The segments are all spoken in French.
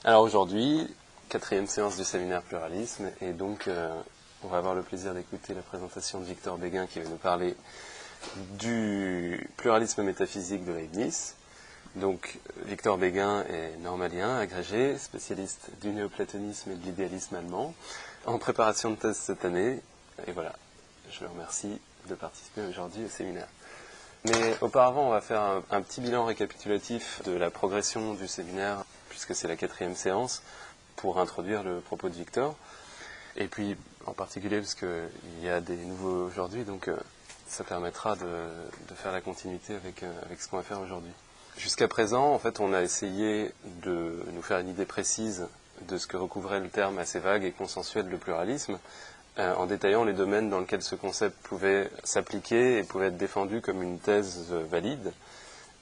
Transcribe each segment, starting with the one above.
Alors aujourd'hui, quatrième séance du séminaire pluralisme, et donc on va avoir le plaisir d'écouter la présentation de Victor Béguin qui va nous parler du pluralisme métaphysique de Leibniz. Donc Victor Béguin est normalien, agrégé, spécialiste du néoplatonisme et de l'idéalisme allemand, en préparation de thèse cette année, et voilà, je le remercie de participer aujourd'hui au séminaire. Mais auparavant, on va faire un petit bilan récapitulatif de la progression du séminaire, puisque c'est la quatrième séance, pour introduire le propos de Victor. Et puis, en particulier, parce qu'il y a des nouveaux aujourd'hui, donc ça permettra de faire la continuité avec ce qu'on va faire aujourd'hui. Jusqu'à présent, en fait, on a essayé de nous faire une idée précise de ce que recouvrait le terme assez vague et consensuel de pluralisme, en détaillant les domaines dans lesquels ce concept pouvait s'appliquer et pouvait être défendu comme une thèse valide.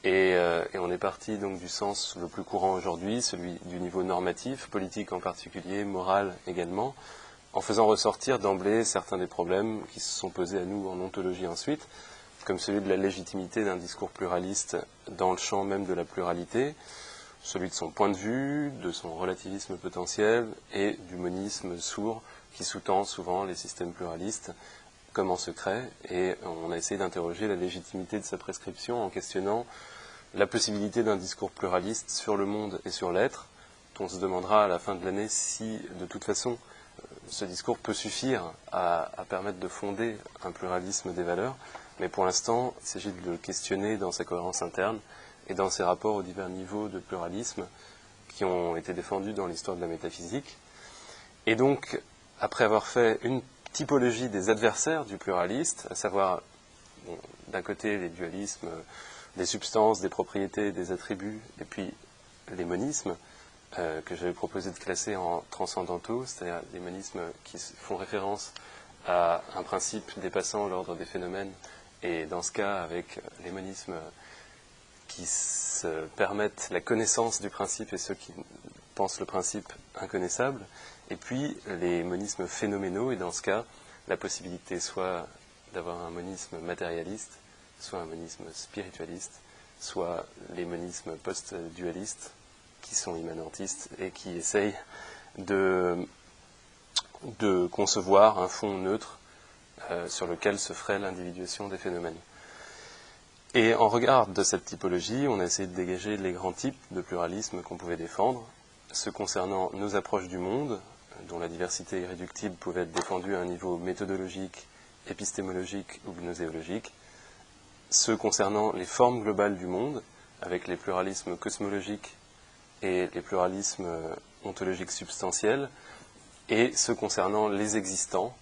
Et on est parti donc du sens le plus courant aujourd'hui, celui du niveau normatif, politique en particulier, moral également, en faisant ressortir d'emblée certains des problèmes qui se sont posés à nous en ontologie ensuite, comme celui de la légitimité d'un discours pluraliste dans le champ même de la pluralité, celui de son point de vue, de son relativisme potentiel et du monisme sourd qui sous-tend souvent les systèmes pluralistes comme en secret, et on a essayé d'interroger la légitimité de sa prescription en questionnant la possibilité d'un discours pluraliste sur le monde et sur l'être. On se demandera à la fin de l'année si, de toute façon, ce discours peut suffire à permettre de fonder un pluralisme des valeurs, mais pour l'instant, il s'agit de le questionner dans sa cohérence interne et dans ses rapports aux divers niveaux de pluralisme qui ont été défendus dans l'histoire de la métaphysique. Et donc, après avoir fait une typologie des adversaires du pluraliste, à savoir, d'un côté, les dualismes des substances, des propriétés, des attributs, et puis les monismes, que j'avais proposé de classer en transcendantaux, c'est-à-dire des monismes qui font référence à un principe dépassant l'ordre des phénomènes, et dans ce cas, avec les monismes qui se permettent la connaissance du principe et ceux qui pensent le principe inconnaissable, et puis les monismes phénoménaux, et dans ce cas, la possibilité soit d'avoir un monisme matérialiste, soit un monisme spiritualiste, soit les monismes post-dualistes, qui sont immanentistes et qui essayent de concevoir un fond neutre sur lequel se ferait l'individuation des phénomènes. Et en regard de cette typologie, on a essayé de dégager les grands types de pluralisme qu'on pouvait défendre, ceux concernant nos approches du monde, dont la diversité irréductible pouvait être défendue à un niveau méthodologique, épistémologique ou gnoséologique, ceux concernant les formes globales du monde, avec les pluralismes cosmologiques et les pluralismes ontologiques substantiels, et ceux concernant les existants,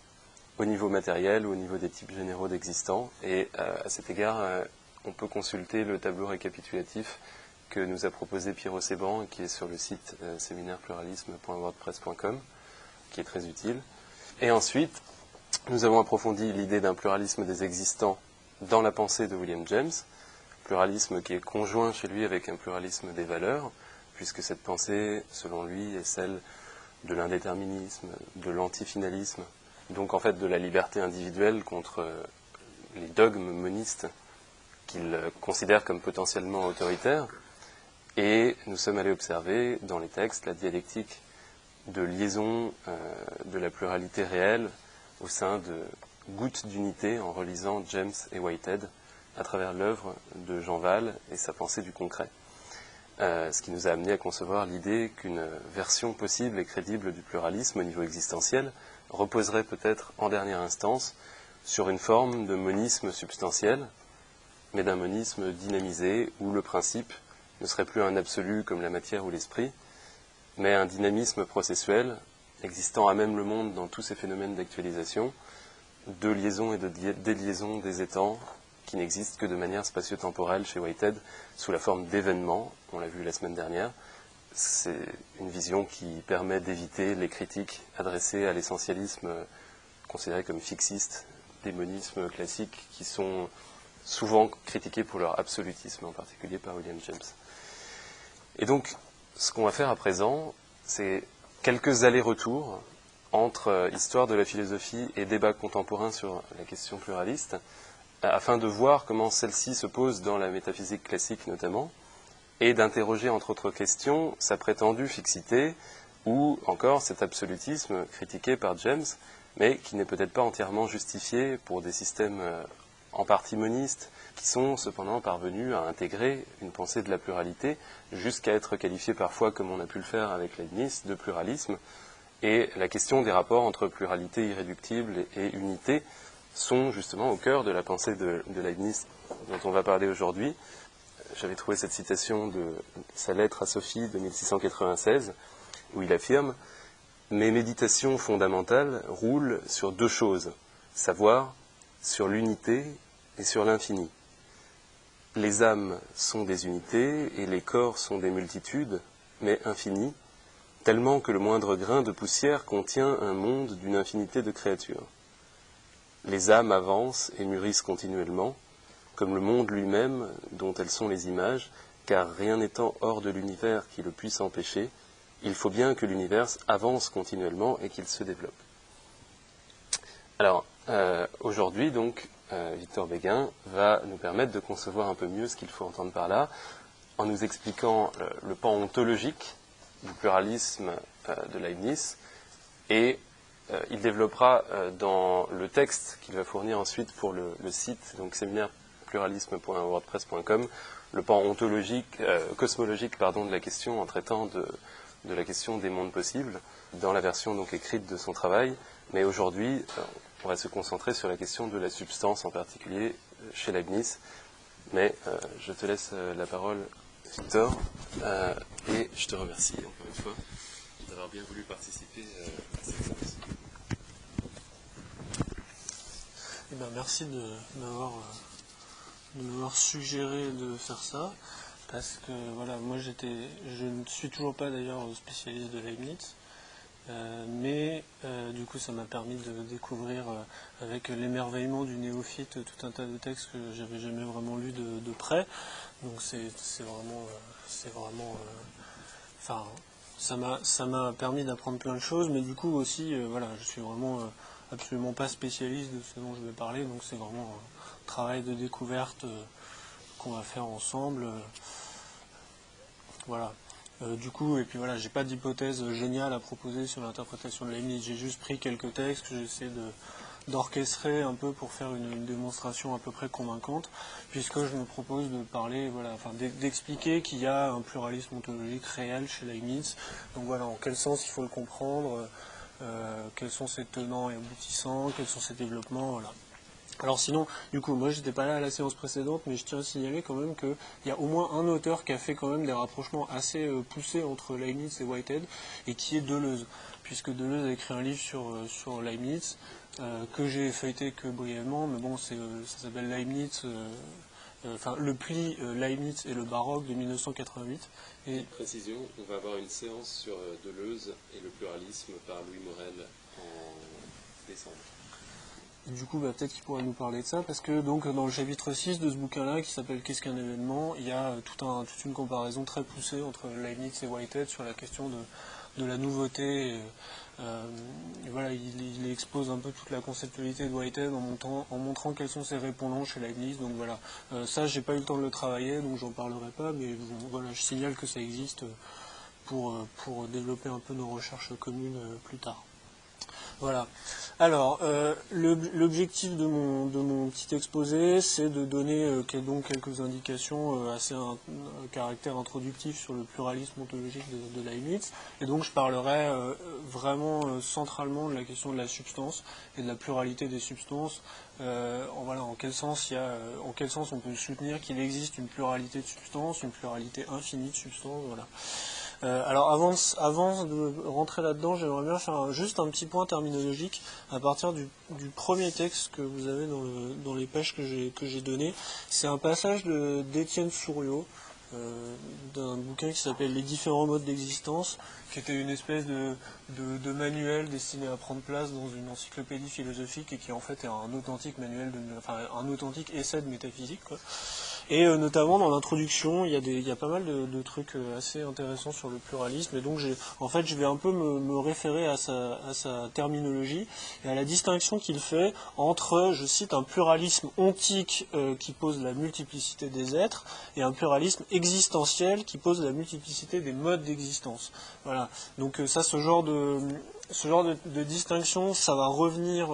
au niveau matériel ou au niveau des types généraux d'existants. Et à cet égard, on peut consulter le tableau récapitulatif que nous a proposé Pierrot Séban et qui est sur le site séminairepluralisme.wordpress.com, qui est très utile. Et ensuite, nous avons approfondi l'idée d'un pluralisme des existants dans la pensée de William James, pluralisme qui est conjoint chez lui avec un pluralisme des valeurs, puisque cette pensée, selon lui, est celle de l'indéterminisme, de l'antifinalisme, donc en fait de la liberté individuelle contre les dogmes monistes qu'il considère comme potentiellement autoritaires. Et nous sommes allés observer dans les textes la dialectique de liaison de la pluralité réelle au sein de gouttes d'unité en relisant James et Whitehead à travers l'œuvre de Jean Wahl et sa pensée du concret. Ce qui nous a amené à concevoir l'idée qu'une version possible et crédible du pluralisme au niveau existentiel reposerait peut-être en dernière instance sur une forme de monisme substantiel, mais d'un monisme dynamisé où le principe ne serait plus un absolu comme la matière ou l'esprit, mais un dynamisme processuel existant à même le monde dans tous ces phénomènes d'actualisation, de liaison et de déliaison des étangs qui n'existent que de manière spatio-temporelle chez Whitehead sous la forme d'événements, on l'a vu la semaine dernière. C'est une vision qui permet d'éviter les critiques adressées à l'essentialisme considéré comme fixiste, des monismes classiques qui sont souvent critiqués pour leur absolutisme, en particulier par William James. Et donc, ce qu'on va faire à présent, c'est quelques allers-retours entre histoire de la philosophie et débat contemporain sur la question pluraliste, afin de voir comment celle-ci se pose dans la métaphysique classique notamment, et d'interroger entre autres questions sa prétendue fixité, ou encore cet absolutisme critiqué par James, mais qui n'est peut-être pas entièrement justifié pour des systèmes en partie monistes, qui sont cependant parvenus à intégrer une pensée de la pluralité, jusqu'à être qualifiés parfois, comme on a pu le faire avec Leibniz, de pluralisme. Et la question des rapports entre pluralité irréductible et unité sont justement au cœur de la pensée de Leibniz dont on va parler aujourd'hui. J'avais trouvé cette citation de sa lettre à Sophie de 1696, où il affirme « Mes méditations fondamentales roulent sur deux choses, savoir sur l'unité et sur l'infini. Les âmes sont des unités et les corps sont des multitudes, mais infinis, tellement que le moindre grain de poussière contient un monde d'une infinité de créatures. Les âmes avancent et mûrissent continuellement, comme le monde lui-même dont elles sont les images, car rien n'étant hors de l'univers qui le puisse empêcher, il faut bien que l'univers avance continuellement et qu'il se développe. » Alors, aujourd'hui, donc, Victor Béguin va nous permettre de concevoir un peu mieux ce qu'il faut entendre par là, en nous expliquant le pan ontologique du pluralisme de Leibniz, et il développera dans le texte qu'il va fournir ensuite pour le site, donc séminaire-pluralisme.wordpress.com, le pan ontologique, cosmologique de la question en traitant de la question des mondes possibles, dans la version donc écrite de son travail. Mais aujourd'hui, on va se concentrer sur la question de la substance en particulier chez Leibniz. Mais je te laisse la parole, Victor, et je te remercie encore une fois d'avoir bien voulu participer à cette séance. Eh ben, merci de m'avoir suggéré de faire ça, parce que voilà, moi je ne suis toujours pas d'ailleurs spécialiste de Leibniz, mais du coup ça m'a permis de découvrir avec l'émerveillement du néophyte tout un tas de textes que j'avais jamais vraiment lus de près. Donc c'est vraiment enfin ça m'a permis d'apprendre plein de choses, mais du coup aussi voilà, je suis vraiment absolument pas spécialiste de ce dont je vais parler, donc c'est vraiment un travail de découverte qu'on va faire ensemble. Voilà. Du coup, et puis voilà, j'ai pas d'hypothèse géniale à proposer sur l'interprétation de Leibniz. J'ai juste pris quelques textes que j'essaie d'orchestrer un peu pour faire une démonstration à peu près convaincante, puisque je me propose de parler, voilà, enfin d'expliquer qu'il y a un pluralisme ontologique réel chez Leibniz. Donc voilà, en quel sens il faut le comprendre, quels sont ses tenants et aboutissants, quels sont ses développements, voilà. Alors sinon, du coup, moi j'étais pas là à la séance précédente, mais je tiens à signaler quand même qu'il y a au moins un auteur qui a fait quand même des rapprochements assez poussés entre Leibniz et Whitehead, et qui est Deleuze, puisque Deleuze a écrit un livre sur Leibniz, que j'ai feuilleté que brièvement, mais bon, ça s'appelle Leibniz, le pli Leibniz et le baroque de 1988. Et Précision, on va avoir une séance sur Deleuze et le pluralisme par Louis Morel en décembre. Du coup, peut-être qu'il pourrait nous parler de ça, parce que donc dans le chapitre 6 de ce bouquin-là, qui s'appelle « Qu'est-ce qu'un événement ?», il y a toute une comparaison très poussée entre Leibniz et Whitehead sur la question de la nouveauté. Et voilà, il expose un peu toute la conceptualité de Whitehead en montrant quels sont ses répondants chez Leibniz. Donc voilà, ça, j'ai pas eu le temps de le travailler, donc j'en parlerai pas, mais bon, voilà, je signale que ça existe pour développer un peu nos recherches communes plus tard. Voilà. Alors, l'objectif de mon petit exposé, c'est de donner donc quelques indications assez un caractère introductif sur le pluralisme ontologique de Leibniz. Et donc, je parlerai vraiment centralement de la question de la substance et de la pluralité des substances. En quel sens on peut soutenir qu'il existe une pluralité de substances, une pluralité infinie de substances, voilà. Alors avant de rentrer là-dedans, j'aimerais bien faire juste un petit point terminologique à partir du premier texte que vous avez dans les pages que j'ai données. C'est un passage d'Étienne Souriau, d'un bouquin qui s'appelle « Les différents modes d'existence », qui était une espèce de manuel destiné à prendre place dans une encyclopédie philosophique et qui en fait est un authentique manuel, un authentique essai de métaphysique, quoi. Et notamment dans l'introduction, il y a pas mal de trucs assez intéressants sur le pluralisme. Et donc, je vais un peu me référer à sa terminologie et à la distinction qu'il fait entre, je cite, un pluralisme ontique qui pose la multiplicité des êtres et un pluralisme existentielle qui pose la multiplicité des modes d'existence. Voilà. Donc ça, ce genre de distinction, ça va revenir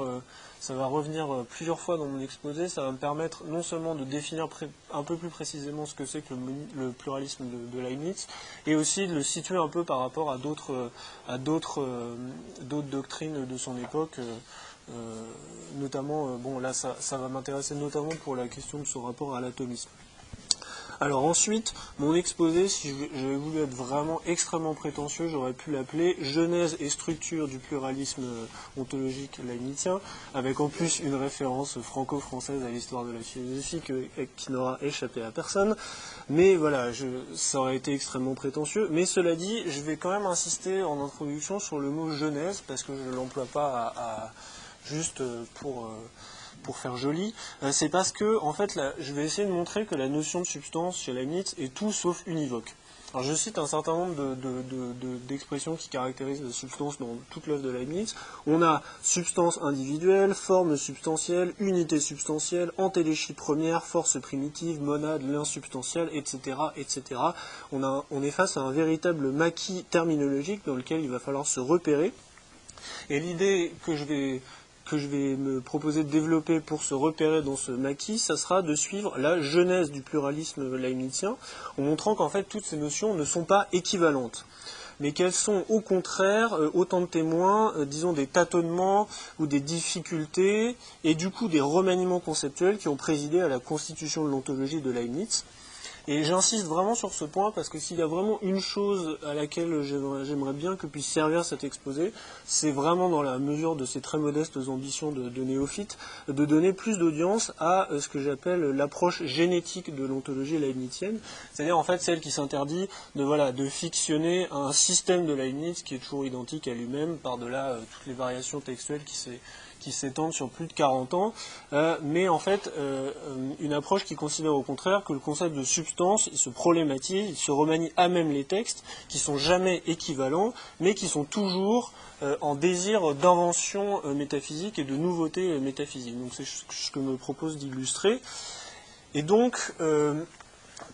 plusieurs fois dans mon exposé. Ça va me permettre non seulement de définir un peu plus précisément ce que c'est que le pluralisme de Leibniz, et aussi de le situer un peu par rapport à d'autres doctrines de son époque. Notamment, bon là ça va m'intéresser notamment pour la question de son rapport à l'atomisme. Alors ensuite, mon exposé, si j'avais voulu être vraiment extrêmement prétentieux, j'aurais pu l'appeler Genèse et structure du pluralisme ontologique leibnizien, avec en plus une référence franco-française à l'histoire de la philosophie qui n'aura échappé à personne. Mais voilà, ça aurait été extrêmement prétentieux. Mais cela dit, je vais quand même insister en introduction sur le mot Genèse, parce que je ne l'emploie pas juste pour faire joli, c'est parce que, en fait, là, je vais essayer de montrer que la notion de substance chez Leibniz est tout sauf univoque. Alors, je cite un certain nombre d'expressions qui caractérisent la substance dans toute l'œuvre de Leibniz. On a substance individuelle, forme substantielle, unité substantielle, entéléchie première, force primitive, monade, l'insubstantiel, etc., etc. On est face à un véritable maquis terminologique dans lequel il va falloir se repérer. Et l'idée que je vais me proposer de développer pour se repérer dans ce maquis, ça sera de suivre la genèse du pluralisme leibnizien, en montrant qu'en fait toutes ces notions ne sont pas équivalentes, mais qu'elles sont au contraire autant de témoins, disons des tâtonnements ou des difficultés, et du coup des remaniements conceptuels qui ont présidé à la constitution de l'ontologie de Leibniz. Et j'insiste vraiment sur ce point parce que s'il y a vraiment une chose à laquelle j'aimerais bien que puisse servir cet exposé, c'est vraiment dans la mesure de ces très modestes ambitions de néophyte, de donner plus d'audience à ce que j'appelle l'approche génétique de l'ontologie leibnizienne, c'est-à-dire en fait celle qui s'interdit de fictionner un système de Leibniz qui est toujours identique à lui-même par-delà toutes les variations textuelles qui s'étendent sur plus de 40 ans, mais en fait une approche qui considère au contraire que le concept de substance, il se problématise, il se remanie à même les textes, qui sont jamais équivalents, mais qui sont toujours en désir d'invention métaphysique et de nouveauté métaphysique. Donc c'est ce que me propose d'illustrer. Et donc,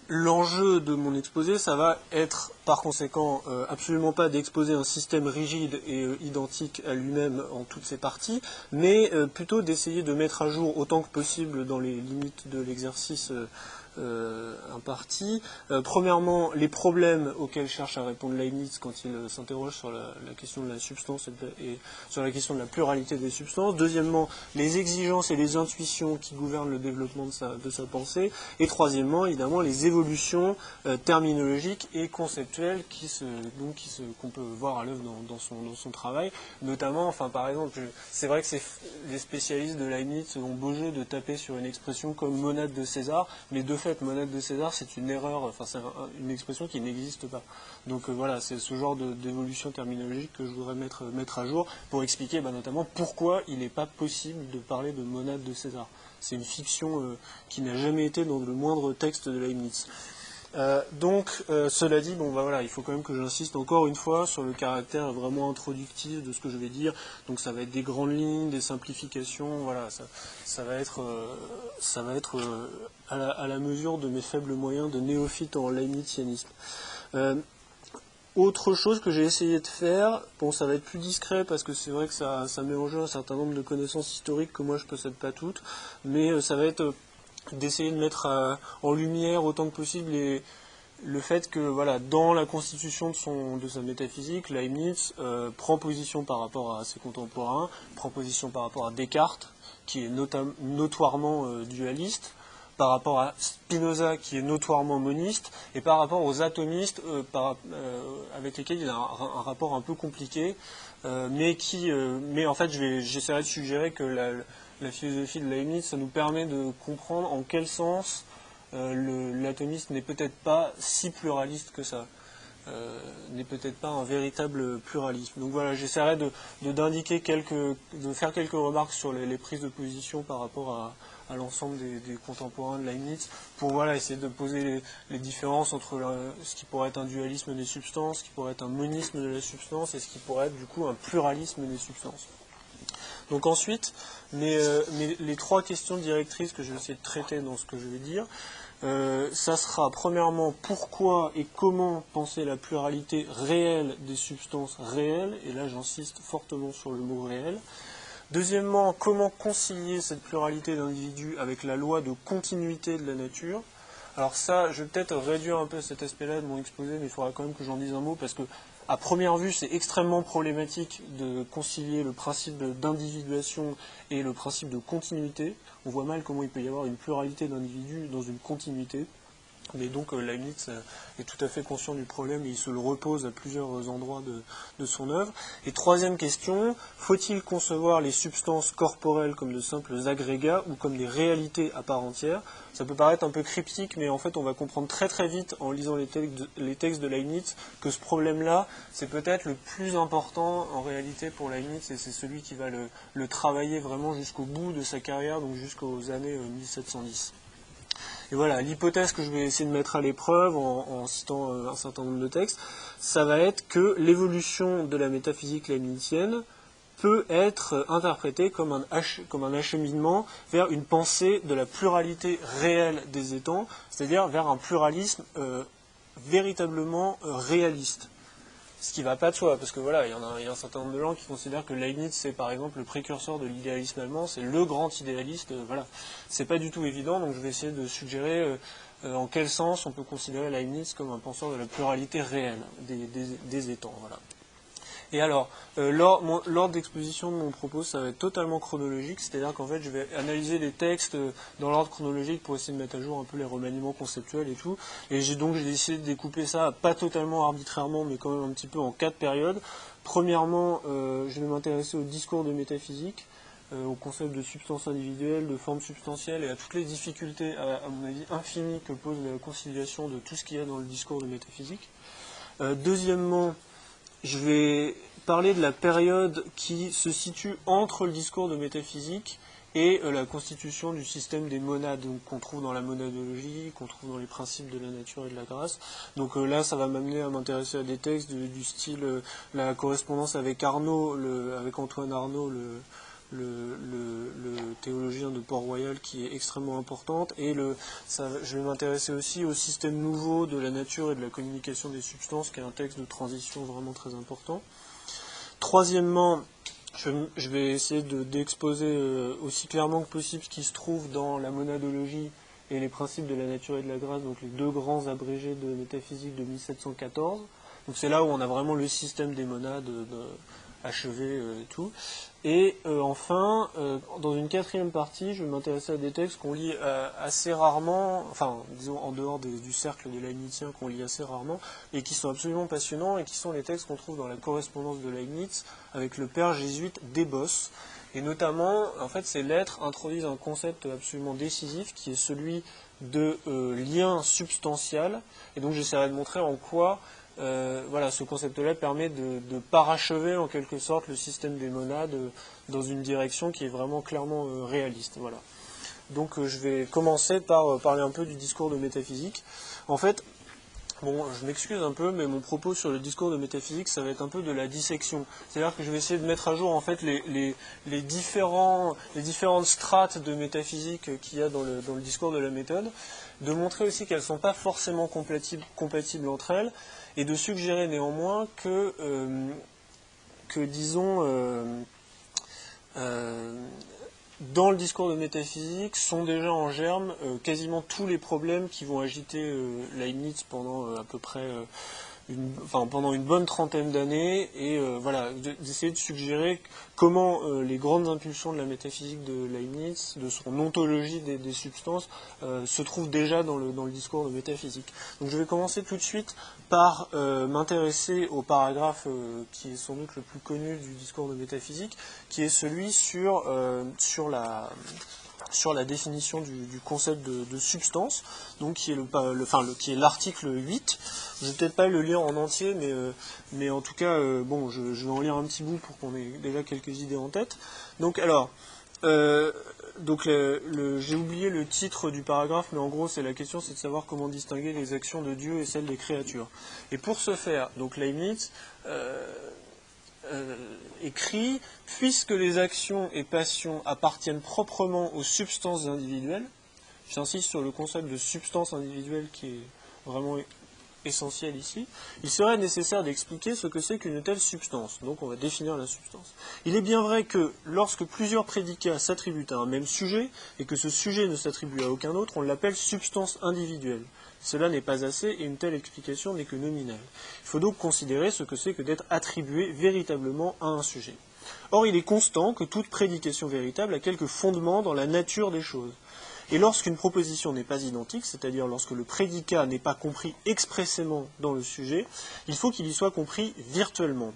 l'enjeu de mon exposé, ça va être par conséquent absolument pas d'exposer un système rigide et identique à lui-même en toutes ses parties, mais plutôt d'essayer de mettre à jour autant que possible dans les limites de l'exercice imparti. Premièrement, les problèmes auxquels cherche à répondre Leibniz quand il s'interroge sur la question de la substance et sur la question de la pluralité des substances. Deuxièmement, les exigences et les intuitions qui gouvernent le développement de sa pensée. Et troisièmement, évidemment, les évolutions terminologiques et conceptuelles qu'on peut voir à l'œuvre dans son travail. Notamment, par exemple, c'est vrai que les spécialistes de Leibniz ont beau jeu de taper sur une expression comme monade de César, mais de fait, monade de César, c'est une erreur, c'est une expression qui n'existe pas. Donc voilà, c'est ce genre d'évolution terminologique que je voudrais mettre à jour pour expliquer notamment pourquoi il n'est pas possible de parler de monade de César. C'est une fiction qui n'a jamais été dans le moindre texte de Leibniz. Cela dit, il faut quand même que j'insiste encore une fois sur le caractère vraiment introductif de ce que je vais dire. Donc ça va être des grandes lignes, des simplifications, voilà, ça va être à la mesure de mes faibles moyens de néophyte en leibnizianisme. Autre chose que j'ai essayé de faire, ça va être plus discret parce que c'est vrai que ça met en jeu un certain nombre de connaissances historiques que moi je ne possède pas toutes, mais ça va être d'essayer de mettre en lumière autant que possible le fait que dans la constitution de sa métaphysique, Leibniz prend position par rapport à ses contemporains, prend position par rapport à Descartes, qui est notoirement dualiste, par rapport à Spinoza, qui est notoirement moniste, et par rapport aux atomistes avec lesquels il a un rapport un peu compliqué, mais en fait j'essaierai de suggérer que la philosophie de Leibniz, ça nous permet de comprendre en quel sens l'atomisme n'est peut-être pas si pluraliste que ça, n'est peut-être pas un véritable pluralisme. Donc voilà, j'essaierai d'indiquer de faire quelques remarques sur les prises de position par rapport à l'ensemble des contemporains de Leibniz, pour essayer de poser les différences entre ce qui pourrait être un dualisme des substances, ce qui pourrait être un monisme de la substance, et ce qui pourrait être du coup un pluralisme des substances. Donc ensuite, les trois questions directrices que je vais essayer de traiter dans ce que je vais dire, Ça sera premièrement pourquoi et comment penser la pluralité réelle des substances réelles, et là j'insiste fortement sur le mot réel. Deuxièmement, comment concilier cette pluralité d'individus avec la loi de continuité de la nature. Alors ça, je vais peut-être réduire un peu cet aspect-là de mon exposé, mais il faudra quand même que j'en dise un mot, parce que à première vue, c'est extrêmement problématique de concilier le principe d'individuation et le principe de continuité. On voit mal comment il peut y avoir une pluralité d'individus dans une continuité. Mais donc Leibniz est tout à fait conscient du problème et il se le repose à plusieurs endroits de son œuvre. Et troisième question, faut-il concevoir les substances corporelles comme de simples agrégats ou comme des réalités à part entière? Ça peut paraître un peu cryptique, mais en fait on va comprendre très très vite en lisant les textes de Leibniz que ce problème-là, c'est peut-être le plus important en réalité pour Leibniz et c'est celui qui va le travailler vraiment jusqu'au bout de sa carrière, donc jusqu'aux années 1710. Et voilà, l'hypothèse que je vais essayer de mettre à l'épreuve en citant un certain nombre de textes, ça va être que l'évolution de la métaphysique leibnizienne peut être interprétée comme un acheminement vers une pensée de la pluralité réelle des étangs, c'est-à-dire vers un pluralisme véritablement réaliste. Ce qui ne va pas de soi, parce que voilà, il y a un certain nombre de gens qui considèrent que Leibniz c'est par exemple le précurseur de l'idéalisme allemand, c'est le grand idéaliste, voilà. C'est pas du tout évident, donc je vais essayer de suggérer en quel sens on peut considérer Leibniz comme un penseur de la pluralité réelle des étangs, voilà. Et alors, l'ordre d'exposition de mon propos, ça va être totalement chronologique, c'est-à-dire qu'en fait, je vais analyser les textes dans l'ordre chronologique pour essayer de mettre à jour un peu les remaniements conceptuels et tout. Et j'ai décidé de découper ça, pas totalement arbitrairement, mais quand même un petit peu en 4 périodes. Premièrement, je vais m'intéresser au discours de métaphysique, au concept de substance individuelle, de forme substantielle et à toutes les difficultés, à mon avis, infinies que pose la conciliation de tout ce qu'il y a dans le discours de métaphysique. Deuxièmement, je vais parler de la période qui se situe entre le discours de métaphysique et la constitution du système des monades qu'on trouve dans la monadologie, qu'on trouve dans les principes de la nature et de la grâce. Donc là, ça va m'amener à m'intéresser à des textes du style la correspondance avec Arnaud, avec Antoine Arnaud, le théologien de Port-Royal, qui est extrêmement importante, et je vais m'intéresser aussi au système nouveau de la nature et de la communication des substances, qui est un texte de transition vraiment très important. Troisièmement, je vais essayer d'exposer aussi clairement que possible ce qui se trouve dans la monadologie et les principes de la nature et de la grâce, donc les deux grands abrégés de métaphysique de 1714. Donc c'est là où on a vraiment le système des monades achevé et tout. Et enfin, dans une quatrième partie, je vais m'intéresser à des textes qu'on lit assez rarement, enfin, disons en dehors du cercle de Leibnizien qu'on lit assez rarement, et qui sont absolument passionnants, et qui sont les textes qu'on trouve dans la correspondance de Leibniz avec le père jésuite Debos. Et notamment, en fait, ces lettres introduisent un concept absolument décisif, qui est celui de lien substantial, et donc j'essaierai de montrer en quoi voilà, ce concept-là permet de parachever en quelque sorte le système des monades dans une direction qui est vraiment clairement réaliste. Voilà. Donc je vais commencer par parler un peu du discours de métaphysique. En fait, bon, je m'excuse un peu, mais mon propos sur le discours de métaphysique, ça va être un peu de la dissection. C'est-à-dire que je vais essayer de mettre à jour en fait les différentes strates de métaphysique qu'il y a dans le discours de la méthode, de montrer aussi qu'elles ne sont pas forcément compatibles entre elles, et de suggérer néanmoins que disons, dans le discours de métaphysique sont déjà en germe quasiment tous les problèmes qui vont agiter Leibniz pendant à peu près pendant une bonne trentaine d'années, et voilà, d'essayer de suggérer comment les grandes impulsions de la métaphysique de Leibniz, de son ontologie des substances, se trouvent déjà dans le discours de métaphysique. Donc je vais commencer tout de suite par m'intéresser au paragraphe qui est sans doute le plus connu du discours de métaphysique, qui est celui sur la définition du concept de substance, donc qui est l'article 8. Je ne vais peut-être pas le lire en entier, mais en tout cas, bon, je vais en lire un petit bout pour qu'on ait déjà quelques idées en tête. Donc alors, j'ai oublié le titre du paragraphe, mais en gros, la question, c'est de savoir comment distinguer les actions de Dieu et celles des créatures. Et pour ce faire, donc Leibniz écrit « Puisque les actions et passions appartiennent proprement aux substances individuelles, j'insiste sur le concept de substance individuelle qui est vraiment essentiel ici, il serait nécessaire d'expliquer ce que c'est qu'une telle substance. Donc on va définir la substance. Il est bien vrai que lorsque plusieurs prédicats s'attribuent à un même sujet, et que ce sujet ne s'attribue à aucun autre, on l'appelle substance individuelle. Cela n'est pas assez, et une telle explication n'est que nominale. Il faut donc considérer ce que c'est que d'être attribué véritablement à un sujet. Or, il est constant que toute prédication véritable a quelques fondements dans la nature des choses. Et lorsqu'une proposition n'est pas identique, c'est-à-dire lorsque le prédicat n'est pas compris expressément dans le sujet, il faut qu'il y soit compris virtuellement.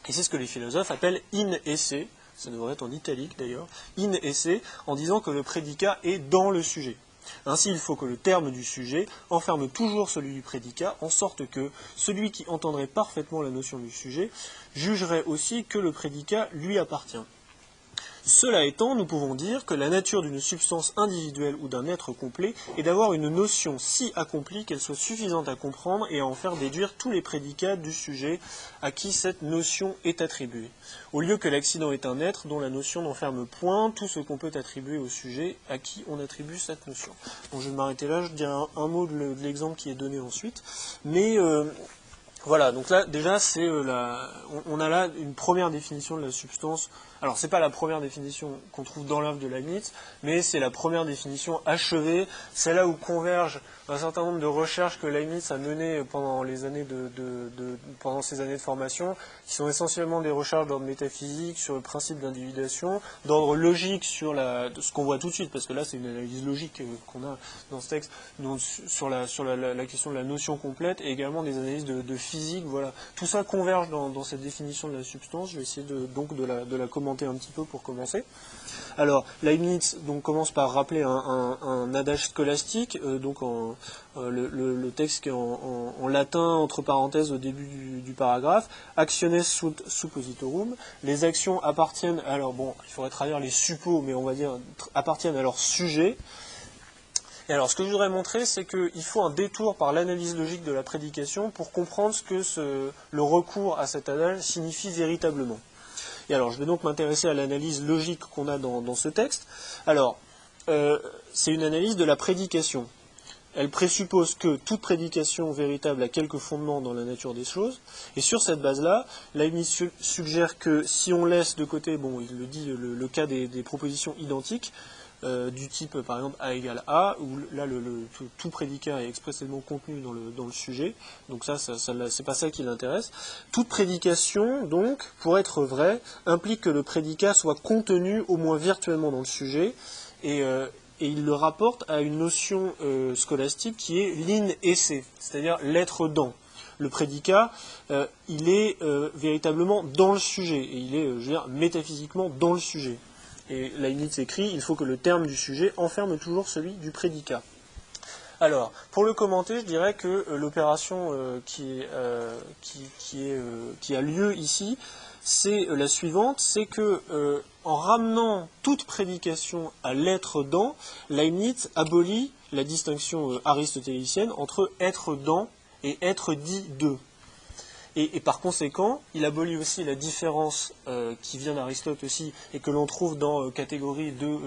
Et c'est ce que les philosophes appellent in esse, ça devrait être en italique d'ailleurs, in esse, en disant que le prédicat est dans le sujet. Ainsi, il faut que le terme du sujet enferme toujours celui du prédicat, en sorte que celui qui entendrait parfaitement la notion du sujet jugerait aussi que le prédicat lui appartient. Cela étant, nous pouvons dire que la nature d'une substance individuelle ou d'un être complet est d'avoir une notion si accomplie qu'elle soit suffisante à comprendre et à en faire déduire tous les prédicats du sujet à qui cette notion est attribuée. Au lieu que l'accident est un être dont la notion n'enferme point tout ce qu'on peut attribuer au sujet à qui on attribue cette notion. Bon, je vais m'arrêter là, je dirai un mot de l'exemple qui est donné ensuite, mais voilà, donc là déjà c'est on a là une première définition de la substance. Alors c'est pas la première définition qu'on trouve dans l'œuvre de Leibniz, mais c'est la première définition achevée. C'est là où convergent un certain nombre de recherches que Leibniz a menées pendant les années pendant ses années de formation, qui sont essentiellement des recherches d'ordre métaphysique sur le principe d'individuation, d'ordre logique sur ce qu'on voit tout de suite, parce que là c'est une analyse logique qu'on a dans ce texte, donc sur la question de la notion complète, et également des analyses de physique. Voilà, tout ça converge dans cette définition de la substance. Je vais essayer donc de la commenter un petit peu pour commencer. Alors, Leibniz donc, commence par rappeler un adage scolastique, le texte qui est en latin, entre parenthèses, au début du paragraphe, actiones sunt suppositorum, les actions appartiennent, alors bon, il faudrait traduire les suppos, mais on va dire, appartiennent à leur sujet. Et alors, ce que je voudrais montrer, c'est qu'il faut un détour par l'analyse logique de la prédication pour comprendre ce que le recours à cet adage signifie véritablement. Et alors, je vais donc m'intéresser à l'analyse logique qu'on a dans ce texte. Alors, c'est une analyse de la prédication. Elle présuppose que toute prédication véritable a quelques fondements dans la nature des choses. Et sur cette base-là, Leibniz suggère que si on laisse de côté, bon, il le dit, le cas des propositions identiques, du type par exemple A égale A, où là tout prédicat est expressément contenu dans le sujet, donc ça c'est pas ça qui l'intéresse. Toute prédication, donc, pour être vraie, implique que le prédicat soit contenu au moins virtuellement dans le sujet, et il le rapporte à une notion scolastique qui est l'in esse, c'est-à-dire l'être dans. Le prédicat, il est véritablement dans le sujet, et il est, je veux dire, métaphysiquement dans le sujet. Et Leibniz écrit, il faut que le terme du sujet enferme toujours celui du prédicat. Alors, pour le commenter, je dirais que l'opération qui a lieu ici, c'est la suivante, c'est que en ramenant toute prédication à l'être dans, Leibniz abolit la distinction aristotélicienne entre être dans et être dit de. Et par conséquent, il abolit aussi la différence qui vient d'Aristote aussi, et que l'on trouve dans catégorie 2,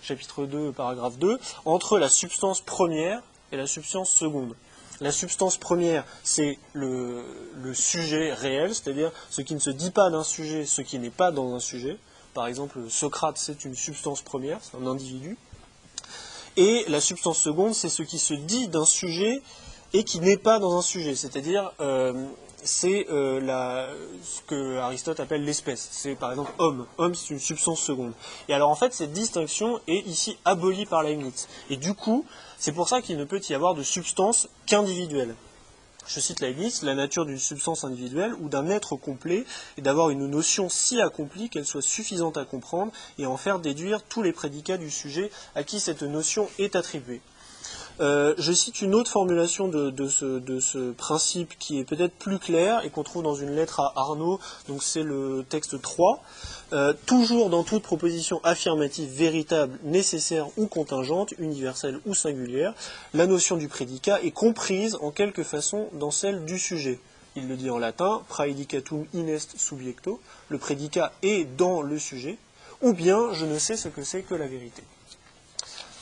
chapitre 2, paragraphe 2, entre la substance première et la substance seconde. La substance première, c'est le sujet réel, c'est-à-dire ce qui ne se dit pas d'un sujet, ce qui n'est pas dans un sujet. Par exemple, Socrate, c'est une substance première, c'est un individu. Et la substance seconde, c'est ce qui se dit d'un sujet et qui n'est pas dans un sujet, c'est-à-dire c'est ce que Aristote appelle l'espèce. C'est par exemple homme. Homme, c'est une substance seconde. Et alors en fait, cette distinction est ici abolie par Leibniz. Et du coup, c'est pour ça qu'il ne peut y avoir de substance qu'individuelle. Je cite Leibniz, la nature d'une substance individuelle ou d'un être complet est d'avoir une notion si accomplie qu'elle soit suffisante à comprendre et en faire déduire tous les prédicats du sujet à qui cette notion est attribuée. Je cite une autre formulation de ce principe qui est peut-être plus claire et qu'on trouve dans une lettre à Arnaud, donc c'est le texte 3. Toujours dans toute proposition affirmative véritable, nécessaire ou contingente, universelle ou singulière, la notion du prédicat est comprise en quelque façon dans celle du sujet. Il le dit en latin, praedicatum inest subjecto, le prédicat est dans le sujet, ou bien je ne sais ce que c'est que la vérité.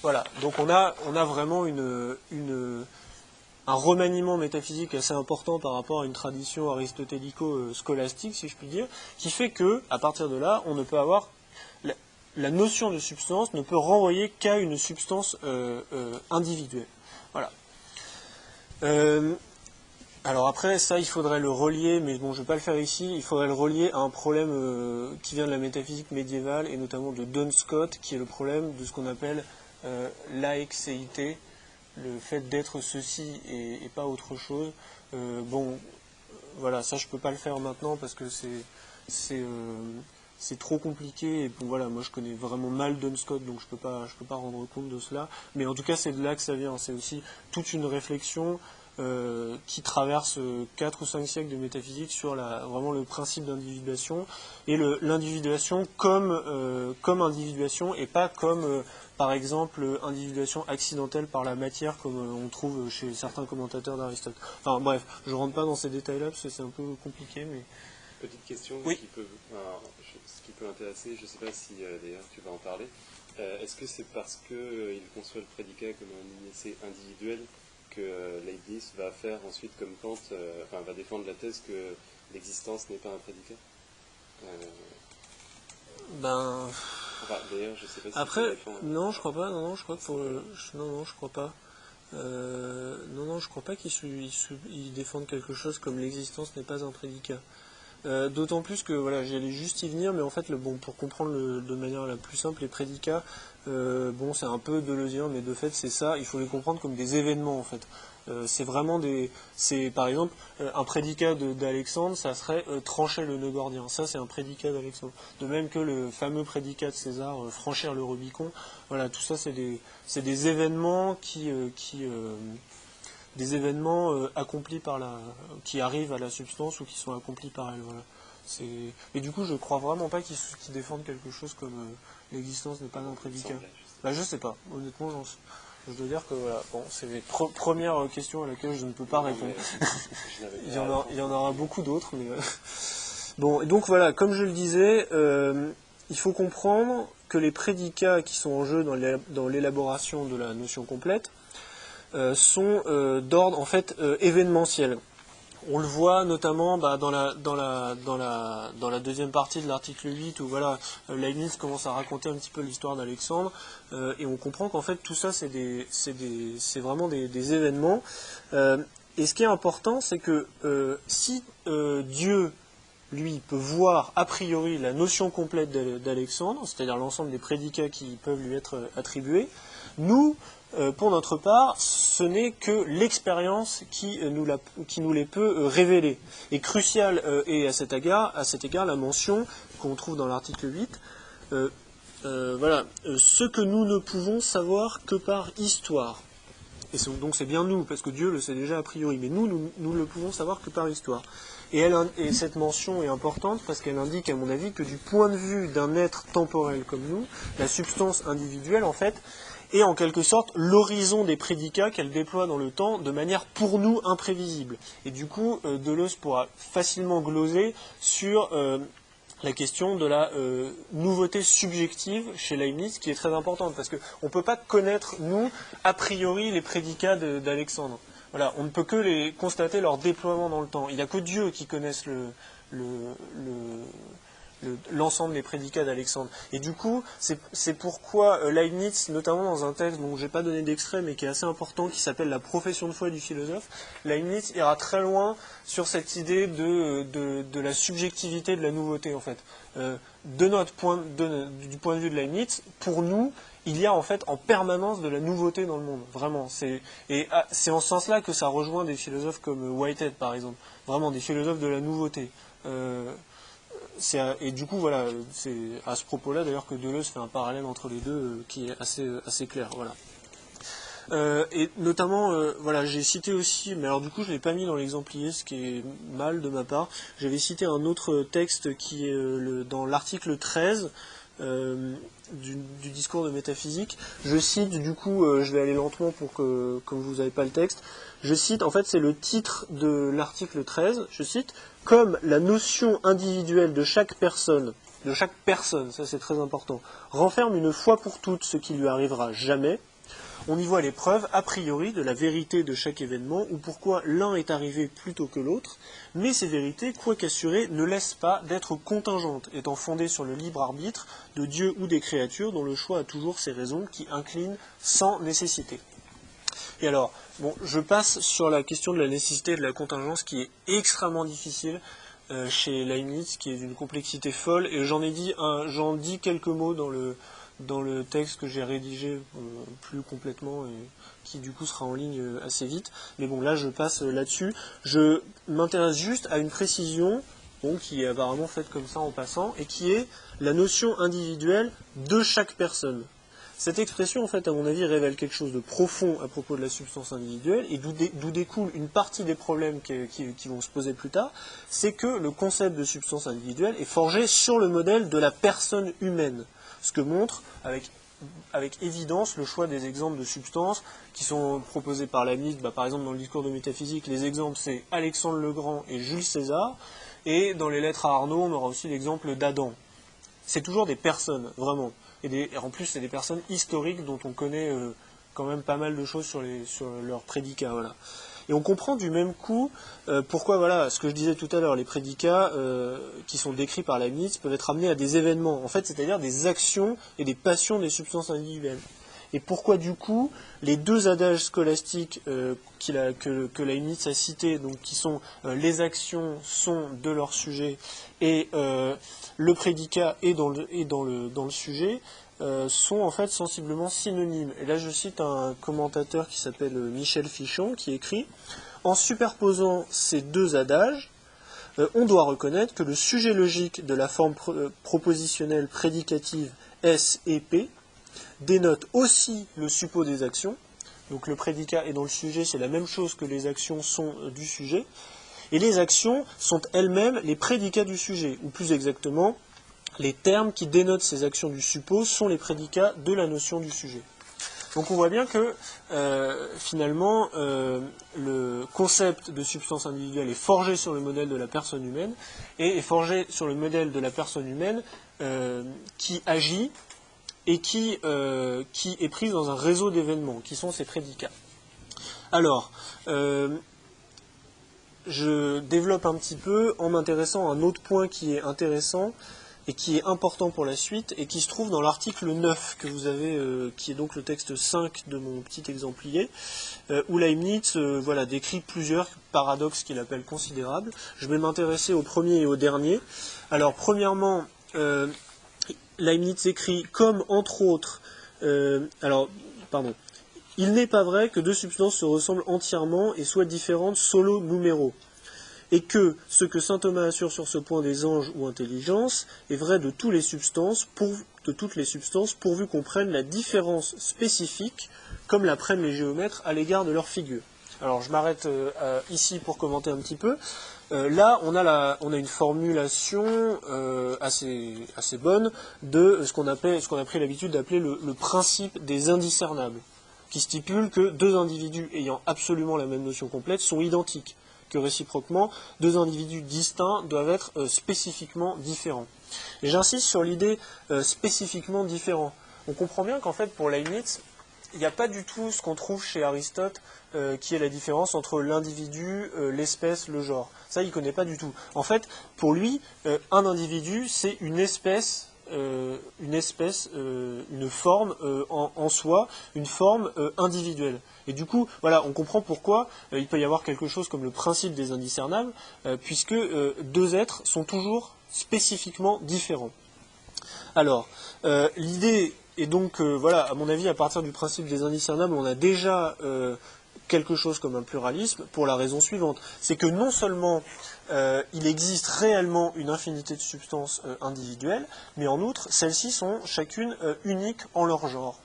Voilà, donc on a vraiment un remaniement métaphysique assez important par rapport à une tradition aristotélico-scolastique, si je puis dire, qui fait que, à partir de là, on ne peut avoir la notion de substance ne peut renvoyer qu'à une substance individuelle. Voilà. Alors après, ça, il faudrait le relier, mais bon, je ne vais pas le faire ici, il faudrait le relier à un problème qui vient de la métaphysique médiévale, et notamment de Duns Scott, qui est le problème de ce qu'on appelle l'aexéité, le fait d'être ceci et pas autre chose. Voilà, ça je peux pas le faire maintenant parce que c'est trop compliqué. Et bon, voilà, moi je connais vraiment mal Duns Scott, donc je peux pas rendre compte de cela. Mais en tout cas, c'est de là que ça vient. C'est aussi toute une réflexion qui traverse 4 ou 5 siècles de métaphysique sur vraiment le principe d'individuation et l'individuation comme individuation et pas comme par exemple individuation accidentelle par la matière comme on trouve chez certains commentateurs d'Aristote. Enfin bref, je rentre pas dans ces détails-là parce que c'est un peu compliqué, mais... Petite question oui. Ce qui peut intéresser, je ne sais pas si d'ailleurs tu vas en parler, est-ce que c'est parce qu'il conçoit le prédicat comme un essai individuel que Leibniz va faire ensuite comme Kant, va défendre la thèse que l'existence n'est pas un prédicat D'ailleurs, je sais pas si après, non, je crois pas. Non, je crois que non, je crois pas. Non, je crois pas qu'ils défendent quelque chose comme l'existence n'est pas un prédicat. D'autant plus que voilà, j'allais juste y venir, mais en fait, pour comprendre de manière la plus simple, les prédicats, c'est un peu deleuzien, mais de fait, c'est ça. Il faut les comprendre comme des événements, en fait. C'est vraiment par exemple, un prédicat d'Alexandre, ça serait trancher le nœud gordien. Ça, c'est un prédicat d'Alexandre. De même que le fameux prédicat de César, franchir le Rubicon. Voilà, tout ça, c'est des événements des événements accomplis qui arrivent à la substance ou qui sont accomplis par elle. Voilà. Mais du coup, je crois vraiment pas qu'ils défendent quelque chose comme l'existence n'est pas un prédicat. Je sais pas. Honnêtement, je dois dire que voilà, bon, c'est les premières questions à laquelle je ne peux pas répondre. Il y en aura beaucoup d'autres, mais bon. Et donc voilà, comme je le disais, il faut comprendre que les prédicats qui sont en jeu dans l'élaboration de la notion complète sont d'ordre en fait événementiel. On le voit notamment dans la deuxième partie de l'article 8 où voilà, Leibniz commence à raconter un petit peu l'histoire d'Alexandre et on comprend qu'en fait tout ça c'est vraiment des événements. Et ce qui est important, c'est que si Dieu lui peut voir a priori la notion complète d'Alexandre, c'est-à-dire l'ensemble des prédicats qui peuvent lui être attribués, nous, pour notre part, ce n'est que l'expérience qui nous les peut révéler. Et crucial est à cet égard la mention qu'on trouve dans l'article 8, ce que nous ne pouvons savoir que par histoire. Et donc c'est bien nous, parce que Dieu le sait déjà a priori, mais nous ne le pouvons savoir que par histoire. Et cette mention est importante parce qu'elle indique, à mon avis, que du point de vue d'un être temporel comme nous, la substance individuelle, en fait, est en quelque sorte l'horizon des prédicats qu'elle déploie dans le temps de manière pour nous imprévisible. Et du coup, Deleuze pourra facilement gloser sur la question de la nouveauté subjective chez Leibniz, qui est très importante, parce qu'on ne peut pas connaître, nous, a priori, les prédicats d'Alexandre. Voilà, on ne peut que constater leur déploiement dans le temps. Il n'y a que Dieu qui connaisse l'ensemble des prédicats d'Alexandre. Et du coup, c'est pourquoi Leibniz, notamment dans un texte dont je n'ai pas donné d'extrait, mais qui est assez important, qui s'appelle La profession de foi du philosophe, Leibniz ira très loin sur cette idée de la subjectivité de la nouveauté, en fait. Du point de vue de Leibniz, pour nous, il y a en fait en permanence de la nouveauté dans le monde, vraiment. C'est en ce sens-là que ça rejoint des philosophes comme Whitehead, par exemple. Vraiment, des philosophes de la nouveauté. Et du coup, voilà, c'est à ce propos-là d'ailleurs que Deleuze fait un parallèle entre les deux qui est assez clair. Voilà. Et notamment, voilà, j'ai cité aussi, mais alors du coup je ne l'ai pas mis dans l'exemplier, ce qui est mal de ma part. J'avais cité un autre texte qui est dans l'article 13 du discours de métaphysique. Je cite, du coup, je vais aller lentement pour que, comme vous n'avez pas le texte, je cite, en fait c'est le titre de l'article 13, je cite, comme la notion individuelle de chaque personne, ça c'est très important, renferme une fois pour toutes ce qui lui arrivera jamais, On y voit les preuves a priori de la vérité de chaque événement ou pourquoi l'un est arrivé plutôt que l'autre, mais ces vérités, quoi qu'assurées, ne laissent pas d'être contingentes, étant fondées sur le libre arbitre de Dieu ou des créatures dont le choix a toujours ses raisons qui inclinent sans nécessité. Et alors, bon, je passe sur la question de la nécessité et de la contingence qui est extrêmement difficile chez Leibniz, qui est d'une complexité folle, et j'en dis quelques mots dans le texte que j'ai rédigé plus complètement et qui du coup sera en ligne assez vite. Mais bon, là je passe là-dessus. Je m'intéresse juste à une précision qui est apparemment faite comme ça en passant et qui est la notion individuelle de chaque personne. Cette expression, en fait, à mon avis, révèle quelque chose de profond à propos de la substance individuelle et d'où découle une partie des problèmes qui vont se poser plus tard, c'est que le concept de substance individuelle est forgé sur le modèle de la personne humaine. Ce que montre avec évidence le choix des exemples de substances qui sont proposés par Leibniz. Par exemple, dans le discours de métaphysique, les exemples c'est Alexandre le Grand et Jules César, et dans les lettres à Arnaud, on aura aussi l'exemple d'Adam. C'est toujours des personnes, vraiment. Et en plus, c'est des personnes historiques dont on connaît quand même pas mal de choses sur leurs prédicats. Voilà. Et on comprend du même coup pourquoi, voilà, ce que je disais tout à l'heure, les prédicats qui sont décrits par Leibniz peuvent être amenés à des événements, en fait, c'est-à-dire des actions et des passions des substances individuelles. Et pourquoi du coup les deux adages scolastiques que Leibniz a cités, donc qui sont les actions sont de leur sujet et le prédicat est dans le sujet, sont en fait sensiblement synonymes. Et là je cite un commentateur qui s'appelle Michel Fichon qui écrit « En superposant ces deux adages, on doit reconnaître que le sujet logique de la forme propositionnelle prédicative S et P dénote aussi le suppôt des actions. » Donc le prédicat est dans le sujet, c'est la même chose que les actions sont du sujet. Et les actions sont elles-mêmes les prédicats du sujet, ou plus exactement, les termes qui dénotent ces actions du suppôt sont les prédicats de la notion du sujet. Donc on voit bien que finalement le concept de substance individuelle est forgé sur le modèle de la personne humaine et est forgé sur le modèle de la personne humaine qui agit et qui est prise dans un réseau d'événements, qui sont ces prédicats. Alors, je développe un petit peu en m'intéressant à un autre point qui est intéressant et qui est important pour la suite et qui se trouve dans l'article 9 que vous avez, qui est donc le texte 5 de mon petit exemplier, où Leibniz décrit plusieurs paradoxes qu'il appelle considérables. Je vais m'intéresser au premier et au dernier. Alors, premièrement, Leibniz écrit comme, entre autres, il n'est pas vrai que deux substances se ressemblent entièrement et soient différentes solo numero, et que ce que saint Thomas assure sur ce point des anges ou intelligences est vrai de toutes les substances pourvu qu'on prenne la différence spécifique comme la prennent les géomètres à l'égard de leurs figures. Alors je m'arrête ici pour commenter un petit peu. Là, on a une formulation assez bonne de ce qu'on a pris l'habitude d'appeler le principe des indiscernables, qui stipule que deux individus ayant absolument la même notion complète sont identiques, que réciproquement, deux individus distincts doivent être spécifiquement différents. Et j'insiste sur l'idée spécifiquement différent. On comprend bien qu'en fait, pour Leibniz, il n'y a pas du tout ce qu'on trouve chez Aristote, qui est la différence entre l'individu, l'espèce, le genre. Ça, il ne connaît pas du tout. En fait, pour lui, un individu, c'est une espèce, une forme en soi, une forme individuelle. Et du coup, voilà, on comprend pourquoi il peut y avoir quelque chose comme le principe des indiscernables, puisque deux êtres sont toujours spécifiquement différents. Alors, l'idée est donc, à mon avis, à partir du principe des indiscernables, on a déjà quelque chose comme un pluralisme pour la raison suivante. C'est que non seulement il existe réellement une infinité de substances individuelles, mais en outre, celles-ci sont chacune uniques en leur genre.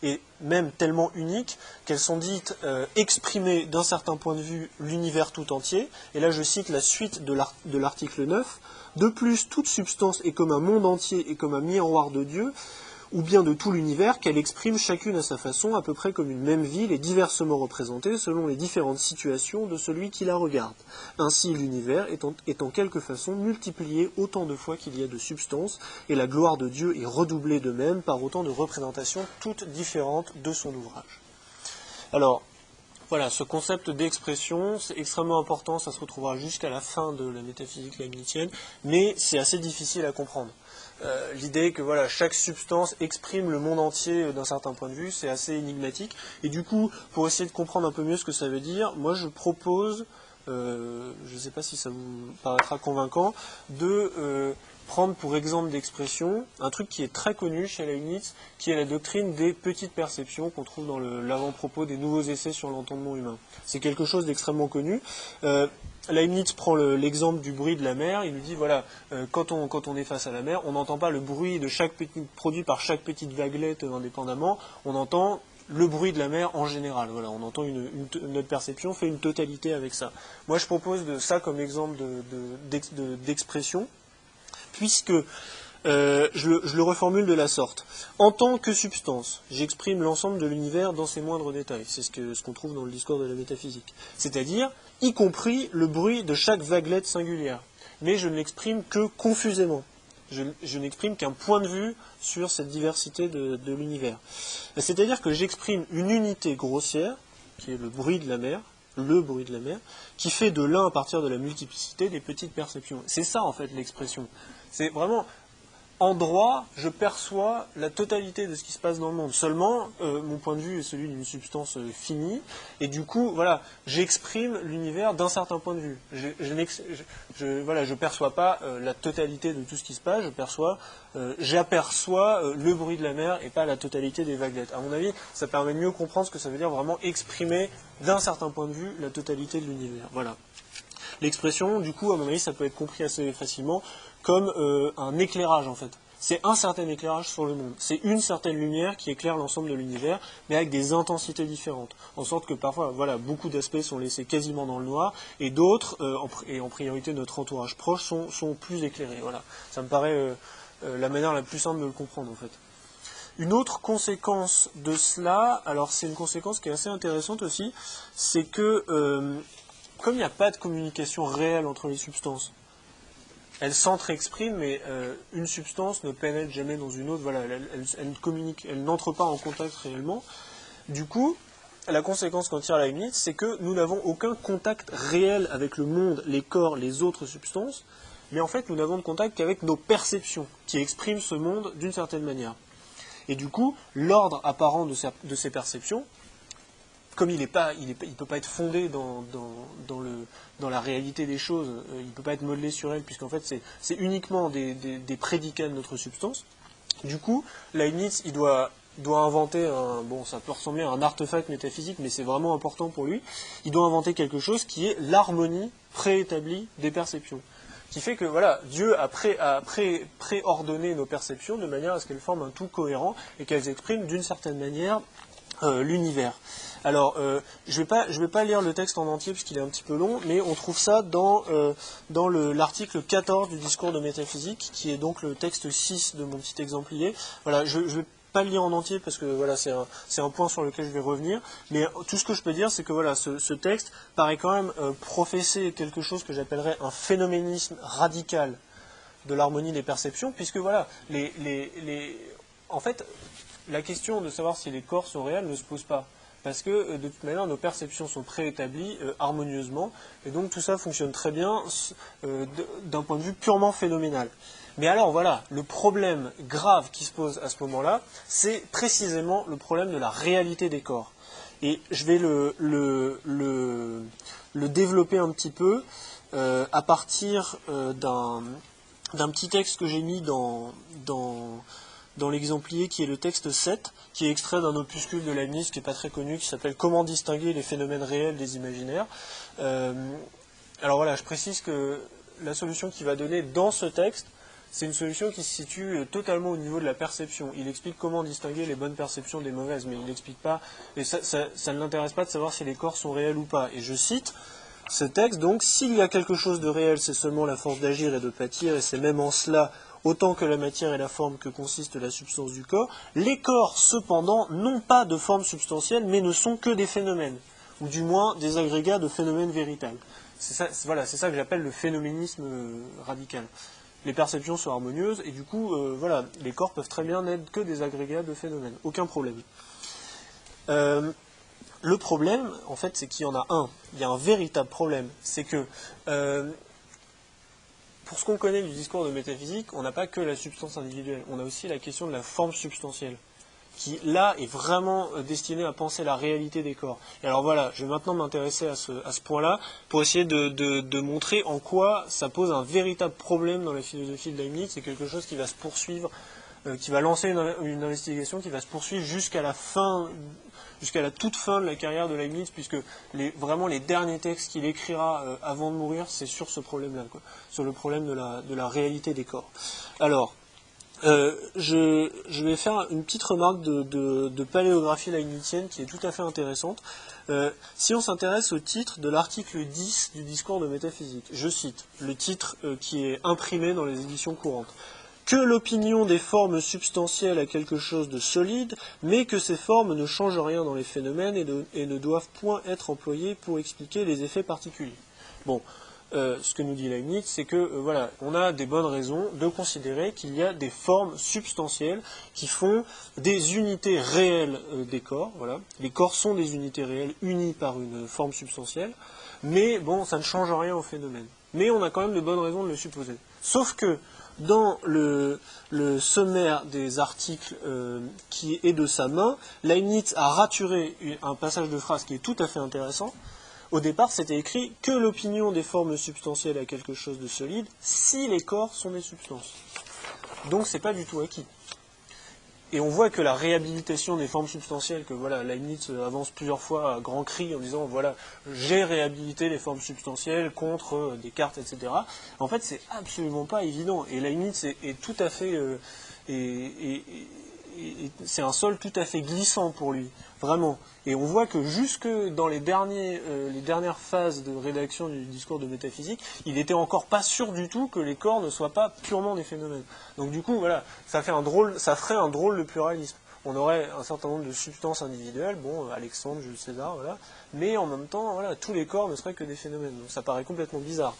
Et même tellement uniques qu'elles sont dites exprimer d'un certain point de vue l'univers tout entier. Et là, je cite la suite de l'article 9. De plus, toute substance est comme un monde entier et comme un miroir de Dieu, ou bien de tout l'univers, qu'elle exprime chacune à sa façon, à peu près comme une même ville, et diversement représentée selon les différentes situations de celui qui la regarde. Ainsi, l'univers est en quelque façon multiplié autant de fois qu'il y a de substance, et la gloire de Dieu est redoublée de même par autant de représentations toutes différentes de son ouvrage. Alors, voilà, ce concept d'expression, c'est extrêmement important, ça se retrouvera jusqu'à la fin de la métaphysique leibnizienne, mais c'est assez difficile à comprendre. L'idée que voilà, chaque substance exprime le monde entier d'un certain point de vue, c'est assez énigmatique. Et du coup, pour essayer de comprendre un peu mieux ce que ça veut dire, moi je propose, je ne sais pas si ça vous paraîtra convaincant, de prendre pour exemple d'expression un truc qui est très connu chez Leibniz, qui est la doctrine des petites perceptions qu'on trouve dans l'avant-propos des nouveaux essais sur l'entendement humain. C'est quelque chose d'extrêmement connu. Leibniz prend l'exemple du bruit de la mer, il nous dit voilà, quand on est face à la mer, on n'entend pas le bruit de chaque produit par chaque petite vaguelette indépendamment, on entend le bruit de la mer en général. Voilà, on entend notre perception fait une totalité avec ça. Moi je propose de ça comme exemple d'expression, puisque je le reformule de la sorte. En tant que substance, j'exprime l'ensemble de l'univers dans ses moindres détails. C'est ce qu'on trouve dans le discours de la métaphysique. C'est-à-dire, y compris le bruit de chaque vaguelette singulière. Mais je ne l'exprime que confusément. Je n'exprime qu'un point de vue sur cette diversité de l'univers. C'est-à-dire que j'exprime une unité grossière, qui est le bruit de la mer, qui fait de l'un à partir de la multiplicité des petites perceptions. C'est ça en fait l'expression. C'est vraiment, en droit, je perçois la totalité de ce qui se passe dans le monde. Seulement, mon point de vue est celui d'une substance finie, et du coup, voilà, j'exprime l'univers d'un certain point de vue. Je perçois pas la totalité de tout ce qui se passe, j'aperçois le bruit de la mer et pas la totalité des vaguelettes. À mon avis, ça permet de mieux comprendre ce que ça veut dire vraiment exprimer d'un certain point de vue la totalité de l'univers. Voilà. L'expression, du coup, à mon avis, ça peut être compris assez facilement comme un éclairage, en fait. C'est un certain éclairage sur le monde. C'est une certaine lumière qui éclaire l'ensemble de l'univers, mais avec des intensités différentes. En sorte que parfois, voilà, beaucoup d'aspects sont laissés quasiment dans le noir, et d'autres, et en priorité notre entourage proche, sont plus éclairés. Voilà. Ça me paraît la manière la plus simple de le comprendre, en fait. Une autre conséquence de cela, alors c'est une conséquence qui est assez intéressante aussi, c'est que comme il n'y a pas de communication réelle entre les substances, elles s'entre-expriment, mais une substance ne pénètre jamais dans une autre, voilà, elle n'entre pas en contact réellement. Du coup, la conséquence qu'en tire Leibniz, c'est que nous n'avons aucun contact réel avec le monde, les corps, les autres substances, mais en fait nous n'avons de contact qu'avec nos perceptions, qui expriment ce monde d'une certaine manière. Et du coup, l'ordre apparent de ces perceptions, comme il peut pas être fondé dans la réalité des choses, il ne peut pas être modelé sur elle, puisqu'en fait c'est uniquement des prédicats de notre substance. Du coup, Leibniz, il doit inventer ça peut ressembler à un artefact métaphysique, mais c'est vraiment important pour lui. Il doit inventer quelque chose qui est l'harmonie préétablie des perceptions, qui fait que voilà, Dieu a préordonné nos perceptions de manière à ce qu'elles forment un tout cohérent et qu'elles expriment d'une certaine manière l'univers. Alors, je vais pas lire le texte en entier puisqu'il est un petit peu long, mais on trouve ça dans l'article 14 du discours de métaphysique, qui est donc le texte 6 de mon petit exemplier. Voilà, je vais pas le lire en entier parce que voilà, c'est un point sur lequel je vais revenir, mais tout ce que je peux dire, c'est que voilà, ce texte paraît quand même professer quelque chose que j'appellerais un phénoménisme radical de l'harmonie des perceptions, puisque voilà, en fait, la question de savoir si les corps sont réels ne se pose pas. Parce que de toute manière, nos perceptions sont préétablies harmonieusement, et donc tout ça fonctionne très bien d'un point de vue purement phénoménal. Mais alors voilà, le problème grave qui se pose à ce moment-là, c'est précisément le problème de la réalité des corps. Et je vais le développer un petit peu à partir d'un petit texte que j'ai mis dans l'exemplier, qui est le texte 7, qui est extrait d'un opuscule de Leibniz qui n'est pas très connu, qui s'appelle « Comment distinguer les phénomènes réels des imaginaires ». Alors voilà, je précise que la solution qu'il va donner dans ce texte, c'est une solution qui se situe totalement au niveau de la perception. Il explique comment distinguer les bonnes perceptions des mauvaises, mais il n'explique pas, et ça ne l'intéresse pas de savoir si les corps sont réels ou pas. Et je cite ce texte, donc, « S'il y a quelque chose de réel, c'est seulement la force d'agir et de pâtir, et c'est même en cela autant que la matière et la forme que consiste la substance du corps. Les corps, cependant, n'ont pas de forme substantielle, mais ne sont que des phénomènes, ou du moins des agrégats de phénomènes véritables. C'est ça que j'appelle le phénoménisme radical. Les perceptions sont harmonieuses, et du coup, les corps peuvent très bien n'être que des agrégats de phénomènes. Aucun problème. Le problème, en fait, c'est qu'il y en a un. Il y a un véritable problème. C'est que, pour ce qu'on connaît du discours de métaphysique, on n'a pas que la substance individuelle. On a aussi la question de la forme substantielle, qui, là, est vraiment destinée à penser la réalité des corps. Et alors voilà, je vais maintenant m'intéresser à ce point-là, pour essayer de montrer en quoi ça pose un véritable problème dans la philosophie de Leibniz. C'est quelque chose qui va se poursuivre, qui va lancer une investigation qui va se poursuivre jusqu'à la toute fin de la carrière de Leibniz, puisque vraiment les derniers textes qu'il écrira avant de mourir, c'est sur ce problème-là, sur le problème de la réalité des corps. Alors, je vais faire une petite remarque de paléographie leibnizienne qui est tout à fait intéressante. Si on s'intéresse au titre de l'article 10 du discours de métaphysique, je cite le titre qui est imprimé dans les éditions courantes. Que l'opinion des formes substantielles a quelque chose de solide, mais que ces formes ne changent rien dans les phénomènes et ne doivent point être employées pour expliquer les effets particuliers. Bon, ce que nous dit Leibniz, c'est que on a des bonnes raisons de considérer qu'il y a des formes substantielles qui font des unités réelles des corps. Voilà. Les corps sont des unités réelles unies par une forme substantielle, mais bon, ça ne change rien au phénomène. Mais on a quand même de bonnes raisons de le supposer. Sauf que dans le sommaire des articles qui est de sa main, Leibniz a raturé un passage de phrase qui est tout à fait intéressant. Au départ, c'était écrit que l'opinion des formes substantielles a quelque chose de solide si les corps sont des substances. Donc c'est pas du tout acquis. Et on voit que la réhabilitation des formes substantielles, que Leibniz avance plusieurs fois à grands cris en disant j'ai réhabilité les formes substantielles contre Descartes, etc. En fait, c'est absolument pas évident. Et Leibniz est tout à fait c'est un sol tout à fait glissant pour lui, vraiment. Et on voit que jusque dans les dernières phases de rédaction du discours de métaphysique, il n'était encore pas sûr du tout que les corps ne soient pas purement des phénomènes. Donc du coup, ça ferait un drôle de pluralisme. On aurait un certain nombre de substances individuelles, Alexandre, Jules César, mais en même temps, tous les corps ne seraient que des phénomènes. Donc ça paraît complètement bizarre.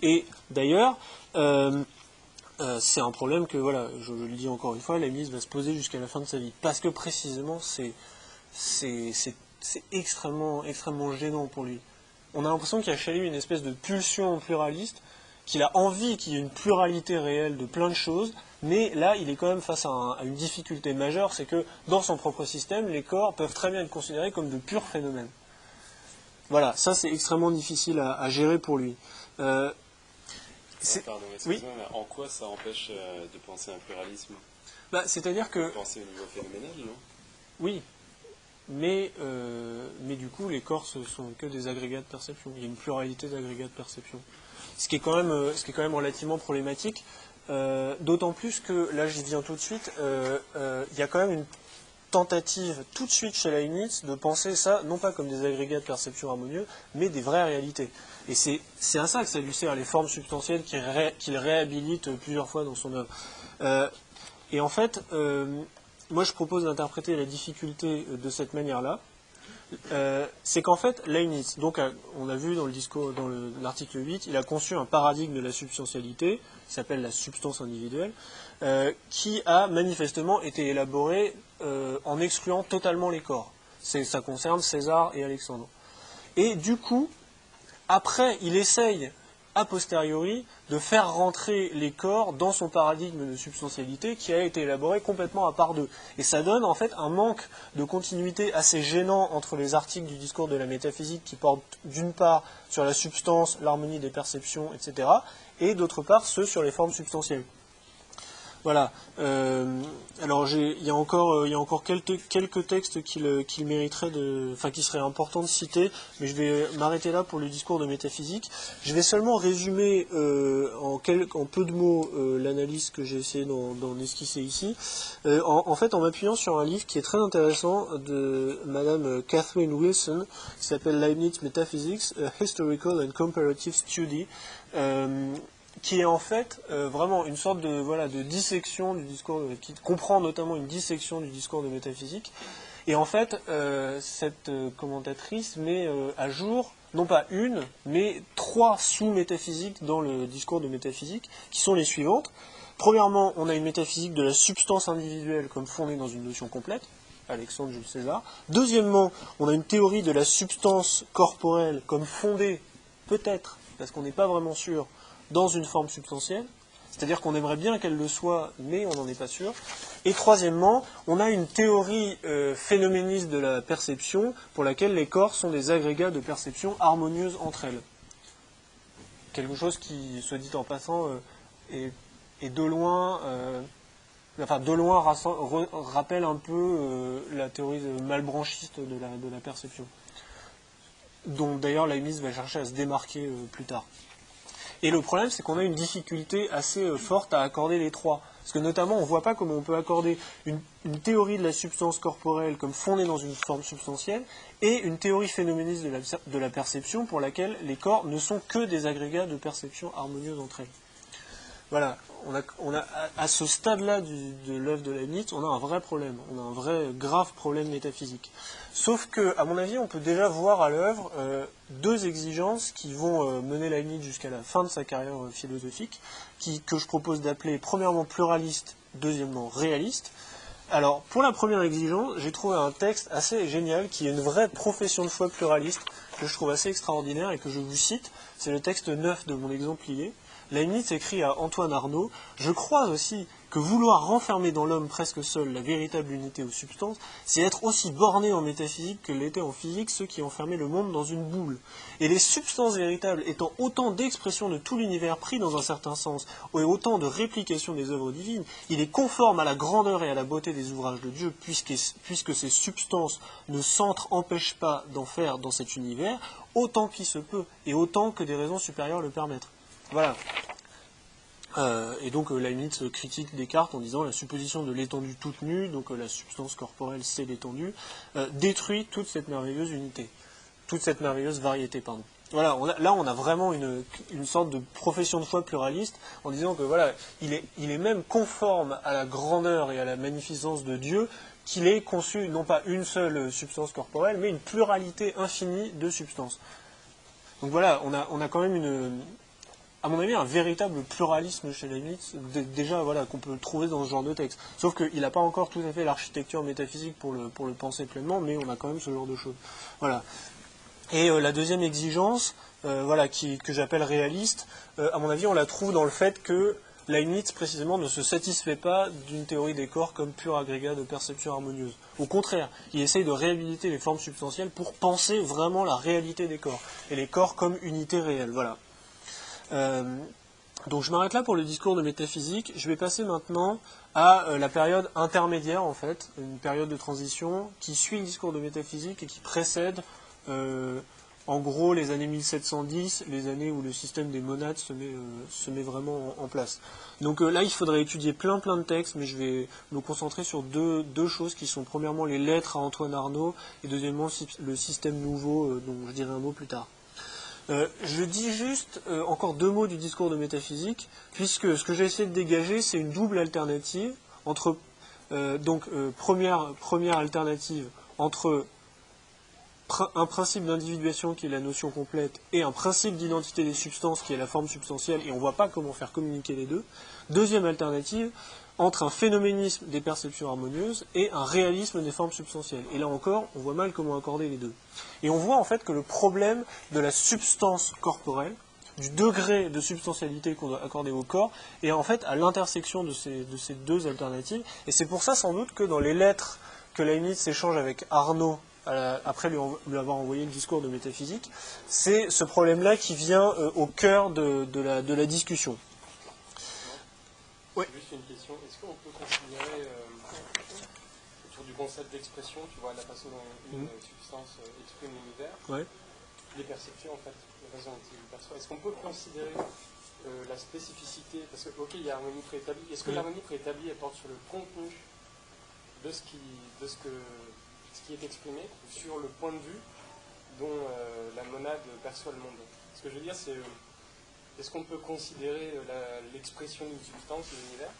Et d'ailleurs, c'est un problème que, je le dis encore une fois, Leibniz va se poser jusqu'à la fin de sa vie. Parce que précisément, c'est extrêmement, extrêmement gênant pour lui. On a l'impression qu'il y a chez lui une espèce de pulsion pluraliste, qu'il a envie qu'il y ait une pluralité réelle de plein de choses, mais là, il est quand même face à une difficulté majeure, c'est que dans son propre système, les corps peuvent très bien être considérés comme de purs phénomènes. Voilà, ça c'est extrêmement difficile à gérer pour lui. Pardon, excuse-moi, mais en quoi ça empêche de penser un pluralisme ? C'est-à-dire que... Penser au niveau phénoménal, non ? Oui, mais du coup, les corps ce sont que des agrégats de perception. Il y a une pluralité d'agrégats de perception. Ce qui est quand même relativement problématique, d'autant plus que, là j'y viens tout de suite, il y a quand même une tentative tout de suite chez Leibniz de penser ça, non pas comme des agrégats de perception harmonieux, mais des vraies réalités. Et c'est à ça que ça lui sert, les formes substantielles qu'il réhabilite plusieurs fois dans son œuvre. Et en fait, moi je propose d'interpréter la difficulté de cette manière-là. C'est qu'en fait, Leibniz, donc on a vu dans le discours, dans l'article 8, il a conçu un paradigme de la substantialité, qui s'appelle la substance individuelle, qui a manifestement été élaboré en excluant totalement les corps. Ça concerne César et Alexandre. Et du coup, après, il essaye, a posteriori, de faire rentrer les corps dans son paradigme de substantialité qui a été élaboré complètement à part d'eux. Et ça donne en fait un manque de continuité assez gênant entre les articles du discours de la métaphysique qui portent d'une part sur la substance, l'harmonie des perceptions, etc., et d'autre part ceux sur les formes substantielles. Voilà. Alors il y a encore quelques textes qu'il mériterait qui seraient importants de citer, mais je vais m'arrêter là pour le discours de métaphysique. Je vais seulement résumer en peu de mots l'analyse que j'ai essayé d'en esquisser ici. En fait, en m'appuyant sur un livre qui est très intéressant de Madame Catherine Wilson, qui s'appelle Leibniz Metaphysics, A Historical and Comparative Study. qui est en fait vraiment une sorte de dissection du discours, qui comprend notamment une dissection du discours de métaphysique. Et en fait, cette commentatrice met à jour, non pas une, mais 3 sous-métaphysiques dans le discours de métaphysique, qui sont les suivantes. Premièrement, on a une métaphysique de la substance individuelle comme fondée dans une notion complète, Alexandre Jules César. Deuxièmement, on a une théorie de la substance corporelle comme fondée, peut-être, parce qu'on n'est pas vraiment sûr, dans une forme substantielle. C'est-à-dire qu'on aimerait bien qu'elle le soit, mais on n'en est pas sûr. Et troisièmement, on a une théorie phénoméniste de la perception pour laquelle les corps sont des agrégats de perception harmonieuses entre elles. Quelque chose qui, soit dit en passant, est de loin, rappelle un peu la théorie malbranchiste de la perception, dont d'ailleurs Leibniz va chercher à se démarquer plus tard. Et le problème, c'est qu'on a une difficulté assez forte à accorder les trois. Parce que notamment, on ne voit pas comment on peut accorder une théorie de la substance corporelle comme fondée dans une forme substantielle et une théorie phénoméniste de la perception pour laquelle les corps ne sont que des agrégats de perception harmonieuses entre elles. Voilà, à ce stade-là de l'œuvre de Leibniz, on a un vrai problème, on a un vrai grave problème métaphysique. Sauf que, à mon avis, on peut déjà voir à l'œuvre 2 exigences qui vont mener Leibniz jusqu'à la fin de sa carrière philosophique, que je propose d'appeler premièrement pluraliste, deuxièmement réaliste. Alors, pour la première exigence, j'ai trouvé un texte assez génial qui est une vraie profession de foi pluraliste, que je trouve assez extraordinaire et que je vous cite. C'est le texte 9 de mon exemplier. Leibniz écrit à Antoine Arnaud « Je crois aussi que vouloir renfermer dans l'homme presque seul la véritable unité aux substances, c'est être aussi borné en métaphysique que l'étaient en physique ceux qui enfermaient le monde dans une boule. Et les substances véritables étant autant d'expressions de tout l'univers pris dans un certain sens, et autant de réplications des œuvres divines, il est conforme à la grandeur et à la beauté des ouvrages de Dieu, puisque ces substances ne s'empêchent pas d'en faire dans cet univers, autant qu'il se peut, et autant que des raisons supérieures le permettent. » Voilà. Et donc Leibniz critique Descartes en disant la supposition de l'étendue toute nue, donc la substance corporelle c'est l'étendue, détruit toute cette merveilleuse unité, toute cette merveilleuse variété, pardon. Voilà, on a vraiment une sorte de profession de foi pluraliste en disant que voilà, il est même conforme à la grandeur et à la magnificence de Dieu qu'il ait conçu non pas une seule substance corporelle, mais une pluralité infinie de substances. Donc voilà, on a quand même à mon avis, un véritable pluralisme chez Leibniz, déjà voilà, qu'on peut trouver dans ce genre de texte. Sauf qu'il n'a pas encore tout à fait l'architecture métaphysique pour le penser pleinement, mais on a quand même ce genre de choses. Voilà. Et la deuxième exigence, que j'appelle réaliste, à mon avis, on la trouve dans le fait que Leibniz, précisément, ne se satisfait pas d'une théorie des corps comme pur agrégat de perception harmonieuse. Au contraire, il essaye de réhabiliter les formes substantielles pour penser vraiment la réalité des corps, et les corps comme unité réelle. Voilà. Donc je m'arrête là pour le discours de métaphysique. Je vais passer maintenant à la période intermédiaire, en fait, une période de transition qui suit le discours de métaphysique et qui précède, en gros, les années 1710, les années où le système des monades se met vraiment en place. Donc là, il faudrait étudier plein de textes, mais je vais me concentrer sur deux choses qui sont premièrement les lettres à Antoine Arnaud et deuxièmement le système nouveau, dont je dirai un mot plus tard. Je dis juste encore 2 mots du discours de métaphysique, puisque ce que j'ai essayé de dégager, c'est une double alternative entre première alternative entre un principe d'individuation qui est la notion complète et un principe d'identité des substances qui est la forme substantielle, et on ne voit pas comment faire communiquer les deux. Deuxième alternative, entre un phénoménisme des perceptions harmonieuses et un réalisme des formes substantielles. Et là encore, on voit mal comment accorder les deux. Et on voit en fait que le problème de la substance corporelle, du degré de substantialité qu'on doit accorder au corps, est en fait à l'intersection de ces 2 alternatives. Et c'est pour ça sans doute que dans les lettres que Leibniz s'échange avec Arnaud, après lui avoir envoyé le discours de métaphysique, c'est ce problème-là qui vient au cœur de la discussion. Oui. Juste une question, est-ce qu'on peut considérer, autour du concept d'expression, tu vois, la façon dont une substance exprime l'univers, les perceptions en fait, la façon dont il perçoit, est-ce qu'on peut considérer la spécificité, parce que ok, il y a harmonie préétablie, est-ce que l'harmonie préétablie elle porte sur le contenu de ce qui est exprimé, ou sur le point de vue dont la monade perçoit le monde? Ce que je veux dire, c'est est-ce qu'on peut considérer l'expression d'une substance, de l'univers,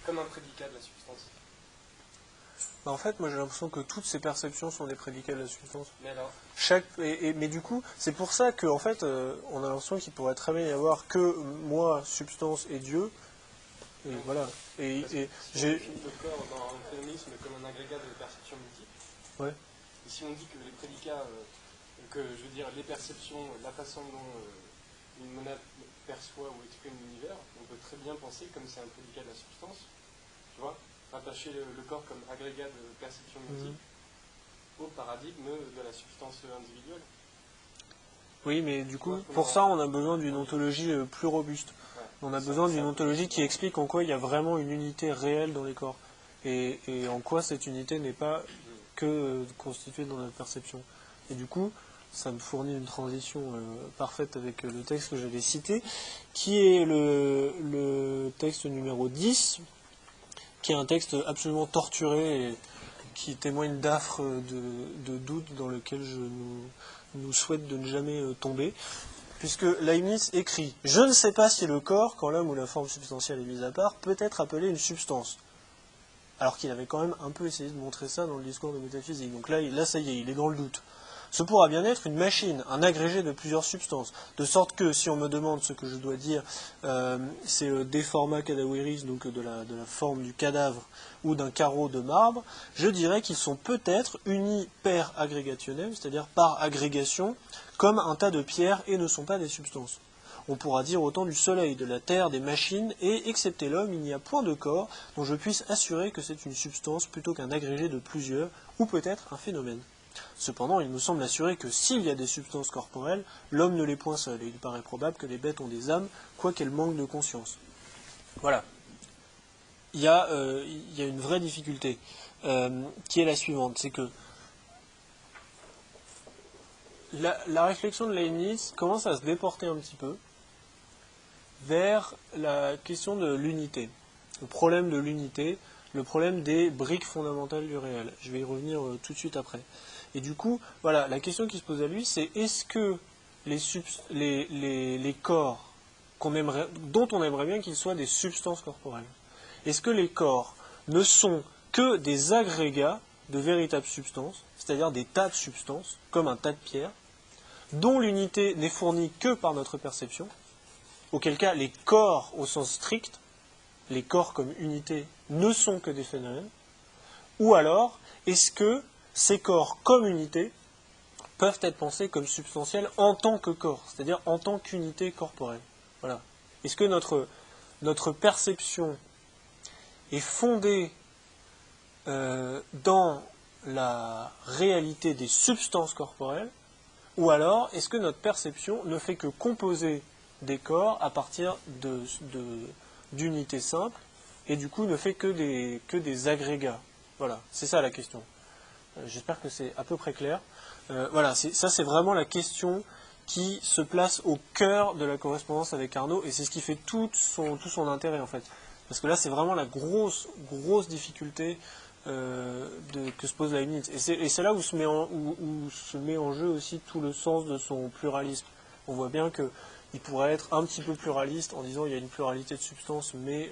comme un prédicat de la substance? En fait, moi j'ai l'impression que toutes ces perceptions sont des prédicats de la substance. Mais alors mais du coup, c'est pour ça qu'en fait, on a l'impression qu'il pourrait très bien y avoir que moi, substance et Dieu. Et voilà. Si on définit le corps dans un phénoménisme comme un agrégat de perceptions multiples, ouais. Et si on dit que les prédicats, les perceptions, la façon dont une monade perçoit ou exprime l'univers, on peut très bien penser comme c'est un prédicat de la substance, tu vois, rattacher le corps comme agrégat de perceptions multiples au paradigme de la substance individuelle. Oui, mais du coup, pour ça, on a besoin d'une ontologie plus robuste. Ouais. On a besoin d'une ontologie qui explique en quoi il y a vraiment une unité réelle dans les corps. Et en quoi cette unité n'est pas que constituée dans notre perception. Et du coup, ça me fournit une transition parfaite avec le texte que j'avais cité, qui est le texte numéro 10, qui est un texte absolument torturé et qui témoigne d'affres de doutes dans lequel je nous souhaite de ne jamais tomber, puisque Leibniz écrit « Je ne sais pas si le corps, quand l'homme ou la forme substantielle est mise à part, peut être appelé une substance ». Alors qu'il avait quand même un peu essayé de montrer ça dans le discours de métaphysique. Donc là, ça y est, il est dans le doute. Ce pourra bien être une machine, un agrégé de plusieurs substances, de sorte que, si on me demande ce que je dois dire, c'est des forma cadaveris, donc de la forme du cadavre, ou d'un carreau de marbre, je dirais qu'ils sont peut-être unis per aggregationem, c'est-à-dire par agrégation, comme un tas de pierres, et ne sont pas des substances. On pourra dire autant du soleil, de la terre, des machines, et, excepté l'homme, il n'y a point de corps dont je puisse assurer que c'est une substance plutôt qu'un agrégé de plusieurs, ou peut-être un phénomène. Cependant, il me semble assurer que s'il y a des substances corporelles, l'homme ne les point seul, et il paraît probable que les bêtes ont des âmes, quoiqu'elles manquent de conscience. Voilà. Il y a une vraie difficulté, qui est la suivante, c'est que la réflexion de Leibniz commence à se déporter un petit peu vers la question de l'unité, le problème de l'unité, le problème des briques fondamentales du réel. Je vais y revenir tout de suite après. Et du coup, voilà, la question qui se pose à lui, c'est est-ce que les corps dont on aimerait bien qu'ils soient des substances corporelles, est-ce que les corps ne sont que des agrégats de véritables substances, c'est-à-dire des tas de substances, comme un tas de pierres, dont l'unité n'est fournie que par notre perception, auquel cas les corps au sens strict, les corps comme unité, ne sont que des phénomènes, ou alors est-ce que ces corps comme unité peuvent être pensés comme substantiels en tant que corps, c'est-à-dire en tant qu'unité corporelle. Voilà. Est-ce que notre perception est fondée dans la réalité des substances corporelles, ou alors est-ce que notre perception ne fait que composer des corps à partir d'unités simples, et du coup ne fait que des agrégats. Voilà, c'est ça la question. J'espère que c'est à peu près clair. Voilà, ça c'est vraiment la question qui se place au cœur de la correspondance avec Arnaud, et c'est ce qui fait tout son intérêt en fait. Parce que là c'est vraiment la grosse difficulté que se pose Leibniz. Et c'est là où se met en jeu aussi tout le sens de son pluralisme. On voit bien qu'il pourrait être un petit peu pluraliste en disant il y a une pluralité de substances, mais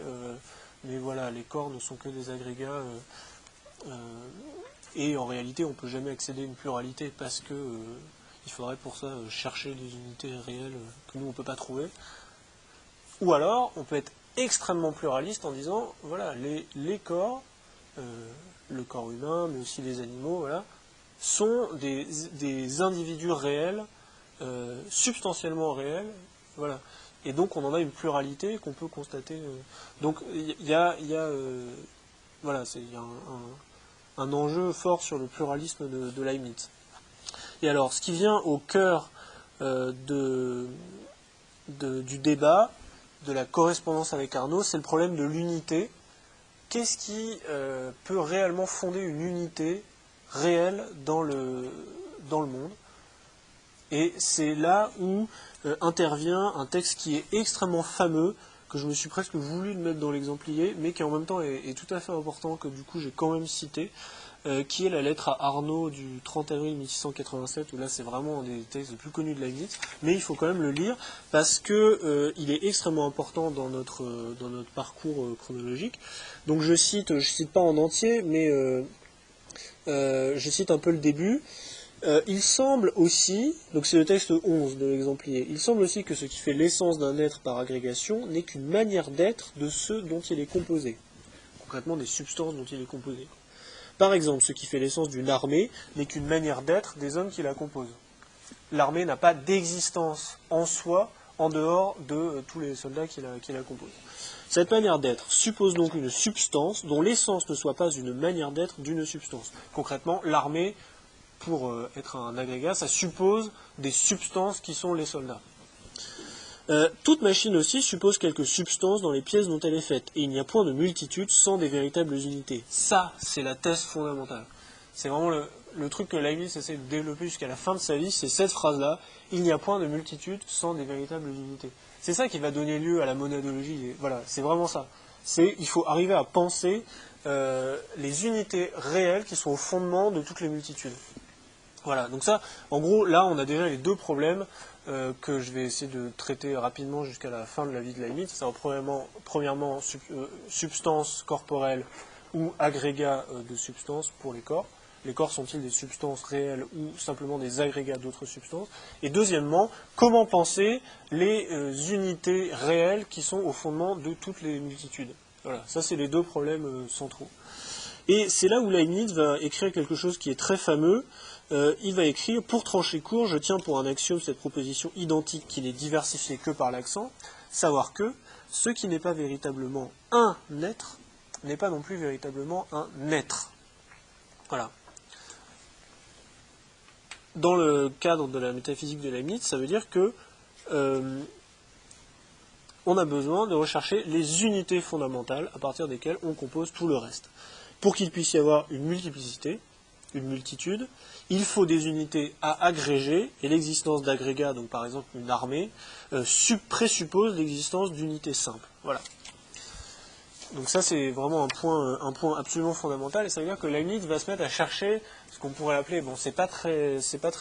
voilà, les corps ne sont que des agrégats. Et en réalité, on ne peut jamais accéder à une pluralité parce que il faudrait pour ça chercher des unités réelles que nous on ne peut pas trouver. Ou alors, on peut être extrêmement pluraliste en disant voilà, les corps, le corps humain, mais aussi les animaux, voilà, sont des individus réels, substantiellement réels, voilà. Et donc on en a une pluralité qu'on peut constater. Donc il y a un enjeu fort sur le pluralisme de Leibniz. Et alors, ce qui vient au cœur du débat, de la correspondance avec Arnaud, c'est le problème de l'unité. Qu'est-ce qui peut réellement fonder une unité réelle dans le monde? Et c'est là où intervient un texte qui est extrêmement fameux, que je me suis presque voulu le mettre dans l'exemplier, mais qui en même temps est tout à fait important, que du coup j'ai quand même cité, qui est la lettre à Arnaud du 30 avril 1687, où là c'est vraiment un des textes les plus connus de Leibniz, mais il faut quand même le lire parce que il est extrêmement important dans notre parcours chronologique. Donc je cite pas en entier, mais je cite un peu le début. Il semble aussi, donc c'est le texte 11 de l'exemplier, il semble aussi que ce qui fait l'essence d'un être par agrégation n'est qu'une manière d'être de ceux dont il est composé. Concrètement, des substances dont il est composé. Par exemple, ce qui fait l'essence d'une armée n'est qu'une manière d'être des hommes qui la composent. L'armée n'a pas d'existence en soi, en dehors de tous les soldats qui la composent. Cette manière d'être suppose donc une substance dont l'essence ne soit pas une manière d'être d'une substance. Concrètement, l'armée, pour être un agrégat, ça suppose des substances qui sont les soldats. Toute machine aussi suppose quelques substances dans les pièces dont elle est faite, et il n'y a point de multitude sans des véritables unités. Ça, c'est la thèse fondamentale. C'est vraiment le truc que Leibniz essaie de développer jusqu'à la fin de sa vie, c'est cette phrase-là, il n'y a point de multitude sans des véritables unités. C'est ça qui va donner lieu à la monadologie. Voilà, c'est vraiment ça. Il faut arriver à penser les unités réelles qui sont au fondement de toutes les multitudes. Voilà, donc ça, en gros, là, on a déjà les deux problèmes que je vais essayer de traiter rapidement jusqu'à la fin de la vie de Leibniz. C'est premièrement substance corporelle ou agrégat de substances pour les corps. Les corps sont-ils des substances réelles ou simplement des agrégats d'autres substances? Et deuxièmement, comment penser les unités réelles qui sont au fondement de toutes les multitudes? Voilà, ça c'est les deux problèmes centraux. Et c'est là où Leibniz va écrire quelque chose qui est très fameux. Il va écrire, pour trancher court, je tiens pour un axiome cette proposition identique qui n'est diversifiée que par l'accent, savoir que ce qui n'est pas véritablement un être n'est pas non plus véritablement un être. Voilà. Dans le cadre de la métaphysique de Leibniz, ça veut dire que on a besoin de rechercher les unités fondamentales à partir desquelles on compose tout le reste. Pour qu'il puisse y avoir une multiplicité, une multitude, il faut des unités à agréger, et l'existence d'agrégats, donc par exemple une armée, présuppose l'existence d'unités simples. Voilà. Donc ça c'est vraiment un point absolument fondamental, et ça veut dire que Leibniz va se mettre à chercher ce qu'on pourrait appeler, bon c'est pas très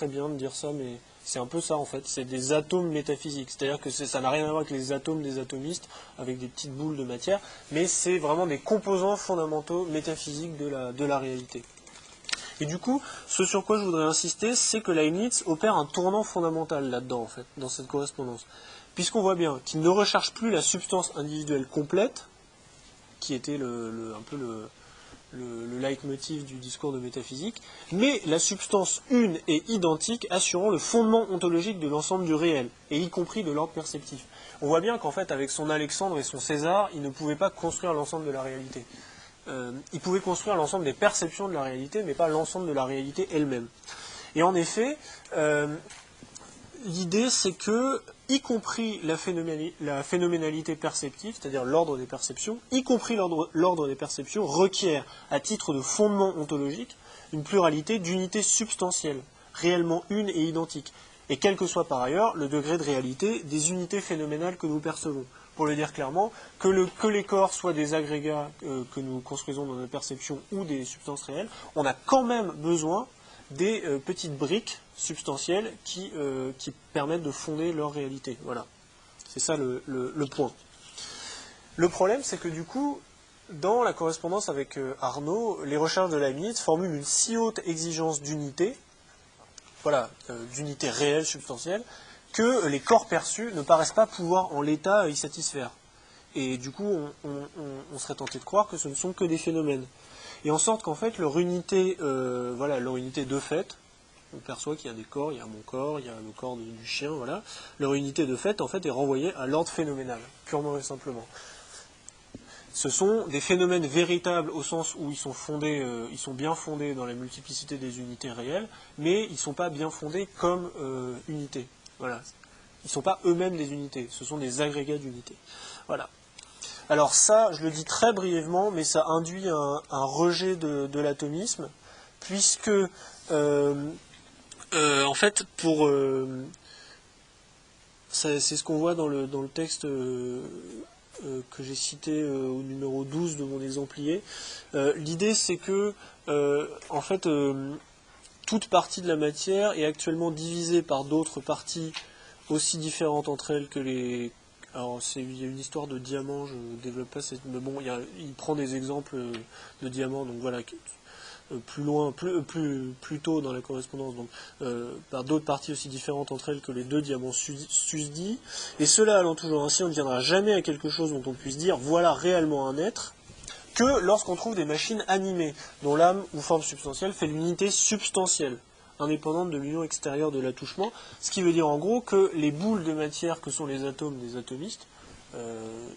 bien de dire ça, mais c'est un peu ça en fait, c'est des atomes métaphysiques, c'est-à-dire que ça n'a rien à voir avec les atomes des atomistes, avec des petites boules de matière, mais c'est vraiment des composants fondamentaux métaphysiques de la réalité. Et du coup, ce sur quoi je voudrais insister, c'est que Leibniz opère un tournant fondamental là-dedans, en fait, dans cette correspondance. Puisqu'on voit bien qu'il ne recherche plus la substance individuelle complète, qui était un peu le leitmotiv du discours de métaphysique, mais la substance une et identique assurant le fondement ontologique de l'ensemble du réel, et y compris de l'ordre perceptif. On voit bien qu'en fait, avec son Alexandre et son César, il ne pouvait pas construire l'ensemble de la réalité. Il pouvait construire l'ensemble des perceptions de la réalité, mais pas l'ensemble de la réalité elle-même. Et en effet, l'idée c'est que, y compris la phénoménalité perceptive, c'est-à-dire l'ordre des perceptions, y compris l'ordre des perceptions, requiert, à titre de fondement ontologique, une pluralité d'unités substantielles, réellement une et identiques, et quel que soit par ailleurs le degré de réalité des unités phénoménales que nous percevons. Pour le dire clairement, que les corps soient des agrégats que nous construisons dans nos perceptions ou des substances réelles, on a quand même besoin des petites briques substantielles qui permettent de fonder leur réalité. Voilà. C'est ça le point. Le problème, c'est que du coup, dans la correspondance avec Arnaud, les recherches de Leibniz formulent une si haute exigence d'unité, voilà, d'unité réelle, substantielle, que les corps perçus ne paraissent pas pouvoir en l'état y satisfaire. Et du coup, on serait tenté de croire que ce ne sont que des phénomènes. Et en sorte qu'en fait, leur unité de fait, on perçoit qu'il y a des corps, il y a mon corps, il y a le corps du chien, voilà. Leur unité de fait, en fait, est renvoyée à l'ordre phénoménal, purement et simplement. Ce sont des phénomènes véritables au sens où ils sont bien fondés dans la multiplicité des unités réelles, mais ils ne sont pas bien fondés comme unités. Voilà. Ils ne sont pas eux-mêmes des unités, ce sont des agrégats d'unités. Voilà. Alors ça, je le dis très brièvement, mais ça induit un rejet de l'atomisme, puisque en fait, c'est ce qu'on voit dans le texte que j'ai cité au numéro 12 de mon exemplier. L'idée, c'est que, en fait, toute partie de la matière est actuellement divisée par d'autres parties aussi différentes entre elles que les... Alors, il y a une histoire de diamants, je ne développe pas cette... Mais bon, il prend des exemples de diamants, donc voilà, plus loin, plus tôt dans la correspondance, donc par d'autres parties aussi différentes entre elles que les deux diamants susdits. Et cela allant toujours ainsi, on ne viendra jamais à quelque chose dont on puisse dire voilà réellement un être, que lorsqu'on trouve des machines animées, dont l'âme ou forme substantielle fait l'unité substantielle, indépendante de l'union extérieure de l'attouchement, ce qui veut dire en gros que les boules de matière que sont les atomes des atomistes,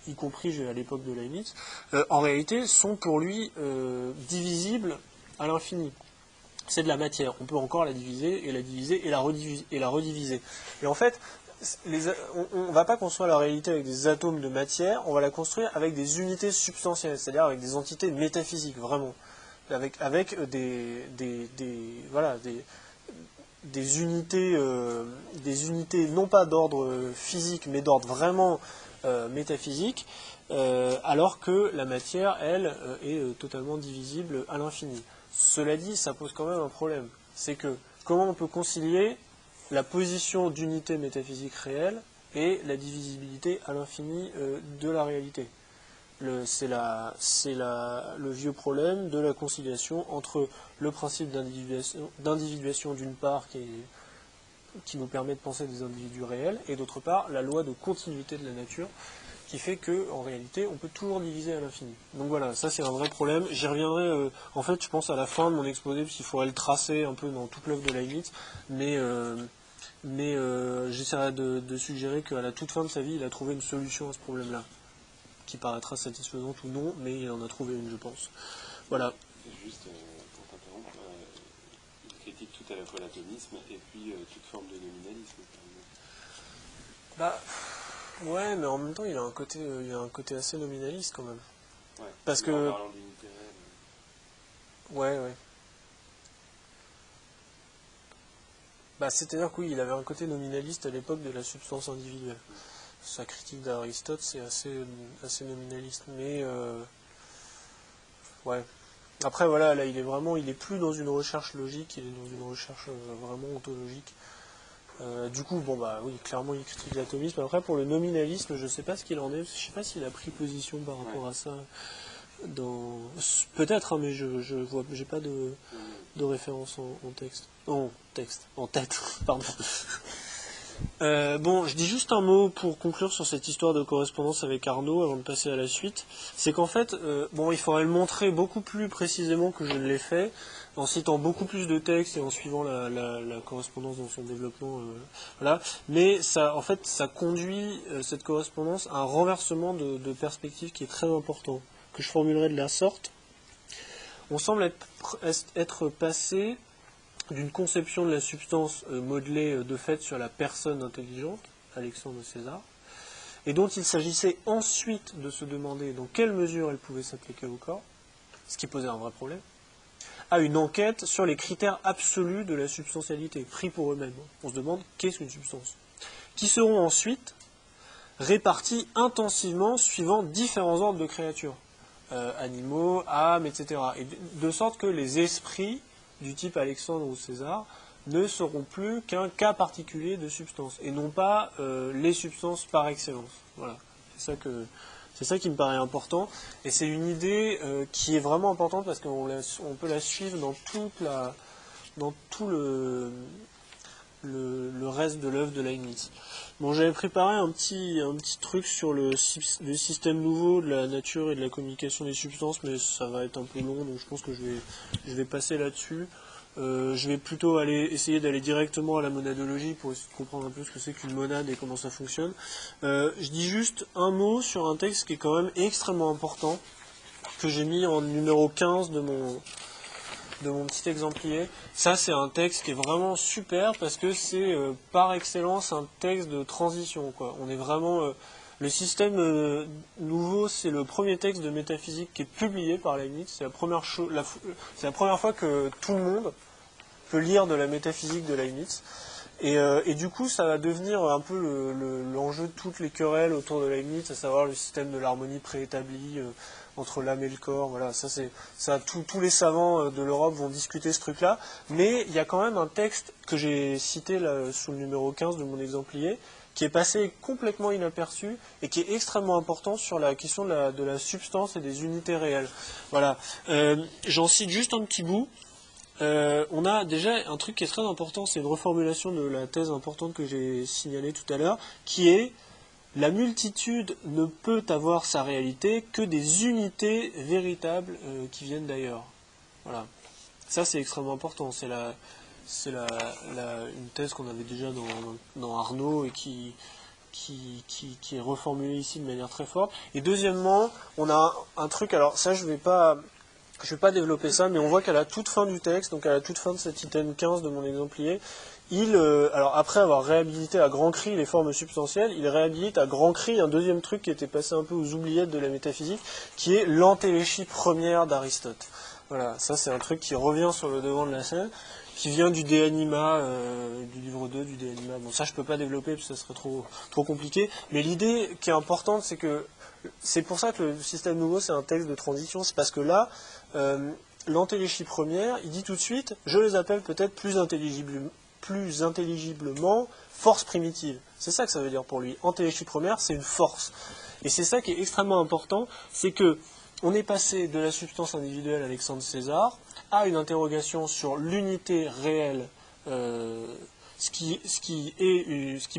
y compris à l'époque de Leibniz, en réalité sont pour lui divisibles à l'infini. C'est de la matière. On peut encore la diviser et la diviser et la rediviser. Et en fait, on ne va pas construire la réalité avec des atomes de matière, on va la construire avec des unités substantielles, c'est-à-dire avec des entités métaphysiques, vraiment. Avec des unités non pas d'ordre physique, mais d'ordre vraiment métaphysique, alors que la matière, elle, est totalement divisible à l'infini. Cela dit, ça pose quand même un problème. C'est que comment on peut concilier la position d'unité métaphysique réelle et la divisibilité à l'infini de la réalité. C'est le vieux problème de la conciliation entre le principe d'individuation d'une part qui nous permet de penser des individus réels, et d'autre part la loi de continuité de la nature qui fait qu'en réalité on peut toujours diviser à l'infini. Donc voilà, ça c'est un vrai problème. J'y reviendrai en fait je pense à la fin de mon exposé, parce qu'il faudrait le tracer un peu dans toute l'œuvre de Leibniz, mais j'essaierai de suggérer qu'à la toute fin de sa vie il a trouvé une solution à ce problème-là, qui paraîtra satisfaisante ou non, mais il en a trouvé une, je pense. Voilà. Juste pour t'interrompre, il critique tout à la fois l'atomisme et puis toute forme de nominalisme. Bah, ouais, mais en même temps, il a un côté assez nominaliste quand même. Ouais. Parce que. En parlant d'unité réelle. Ouais. Bah, c'est-à-dire que oui, il avait un côté nominaliste à l'époque de la substance individuelle. Sa critique d'Aristote, c'est assez nominaliste. Mais, ouais. Après, voilà, là, il est plus dans une recherche logique, il est dans une recherche vraiment ontologique. Du coup, bon, bah oui, clairement, il critique l'atomisme. Après, pour le nominalisme, je sais pas ce qu'il en est. Je sais pas s'il a pris position par rapport à ça. Peut-être, hein, mais j'ai pas de référence en tête, pardon. Bon, je dis juste un mot pour conclure sur cette histoire de correspondance avec Arnaud avant de passer à la suite. C'est qu'en fait, il faudrait le montrer beaucoup plus précisément que je ne l'ai fait, en citant beaucoup plus de textes et en suivant la correspondance dans son développement. Voilà. Mais ça conduit cette correspondance à un renversement de perspective qui est très important, que je formulerai de la sorte. On semble être passé d'une conception de la substance modelée de fait sur la personne intelligente, Alexandre de César, et dont il s'agissait ensuite de se demander dans quelle mesure elle pouvait s'appliquer au corps, ce qui posait un vrai problème, à une enquête sur les critères absolus de la substantialité, pris pour eux-mêmes. On se demande qu'est-ce qu'une substance, qui seront ensuite répartis intensivement suivant différents ordres de créatures, animaux, âmes, etc. Et de sorte que les esprits du type Alexandre ou César ne seront plus qu'un cas particulier de substance, et non pas les substances par excellence. Voilà. C'est ça qui me paraît important, et c'est une idée qui est vraiment importante parce qu'on peut la suivre dans tout le reste de l'œuvre de Leibniz. Bon, j'avais préparé un petit truc sur le système nouveau de la nature et de la communication des substances, mais ça va être un peu long, donc je pense que je vais passer là-dessus. Je vais plutôt essayer d'aller directement à la monadologie pour essayer de comprendre un peu ce que c'est qu'une monade et comment ça fonctionne. Je dis juste un mot sur un texte qui est quand même extrêmement important, que j'ai mis en numéro 15 de mon petit exemplier. Ça, c'est un texte qui est vraiment super parce que c'est par excellence un texte de transition, quoi. On est vraiment... le système nouveau, c'est le premier texte de métaphysique qui est publié par Leibniz. C'est la première fois que tout le monde peut lire de la métaphysique de Leibniz. Et du coup, ça va devenir un peu l'enjeu de toutes les querelles autour de Leibniz, à savoir le système de l'harmonie préétablie entre l'âme et le corps. Voilà, tous les savants de l'Europe vont discuter ce truc-là. Mais il y a quand même un texte que j'ai cité là, sous le numéro 15 de mon exemplier, qui est passé complètement inaperçu et qui est extrêmement important sur la question de la substance et des unités réelles. Voilà. J'en cite juste un petit bout. On a déjà un truc qui est très important, c'est une reformulation de la thèse importante que j'ai signalée tout à l'heure, qui est la multitude ne peut avoir sa réalité que des unités véritables qui viennent d'ailleurs. Voilà. Ça, c'est extrêmement important. C'est une thèse qu'on avait déjà dans Arnaud et qui est reformulée ici de manière très forte. Et deuxièmement, on a un truc, alors ça, je vais pas développer ça, mais on voit qu'à la toute fin du texte, donc à la toute fin de cet item 15 de mon exemplier, alors après avoir réhabilité à grand cri les formes substantielles, il réhabilite à grand cri un deuxième truc qui était passé un peu aux oubliettes de la métaphysique, qui est l'antéléchie première d'Aristote. Voilà, ça c'est un truc qui revient sur le devant de la scène, qui vient du De Anima, du livre 2 du De Anima. Bon, ça je peux pas développer parce que ça serait trop compliqué, mais l'idée qui est importante, c'est que c'est pour ça que le système nouveau c'est un texte de transition, c'est parce que là, l'antéléchie première, il dit tout de suite, je les appelle peut-être plus intelligiblement force primitive. C'est ça que ça veut dire pour lui. Antéléchie première, c'est une force. Et c'est ça qui est extrêmement important, c'est que on est passé de la substance individuelle Alexandre César à une interrogation sur l'unité réelle, ce qui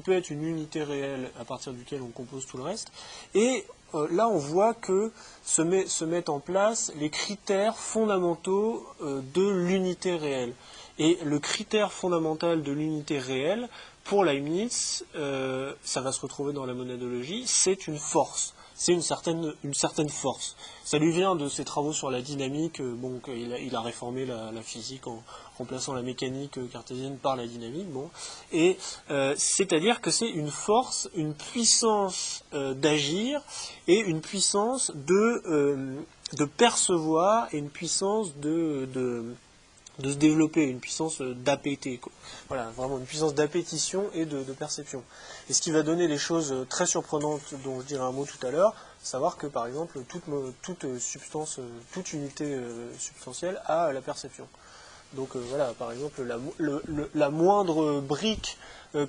peut être une unité réelle à partir duquel on compose tout le reste. Et là, on voit que se mettent en place les critères fondamentaux de l'unité réelle. Et le critère fondamental de l'unité réelle, pour Leibniz, ça va se retrouver dans la monadologie, c'est une force. C'est une certaine force. Ça lui vient de ses travaux sur la dynamique. Il a réformé la physique en remplaçant la mécanique cartésienne par la dynamique. Bon. Et c'est-à-dire que c'est une force, une puissance d'agir et une puissance de percevoir et une puissance de se développer, une puissance d'appéter. Voilà, vraiment une puissance d'appétition et de perception. Et ce qui va donner des choses très surprenantes, dont je dirai un mot tout à l'heure, savoir que par exemple toute substance, toute unité substantielle a la perception. Donc voilà, par exemple la moindre brique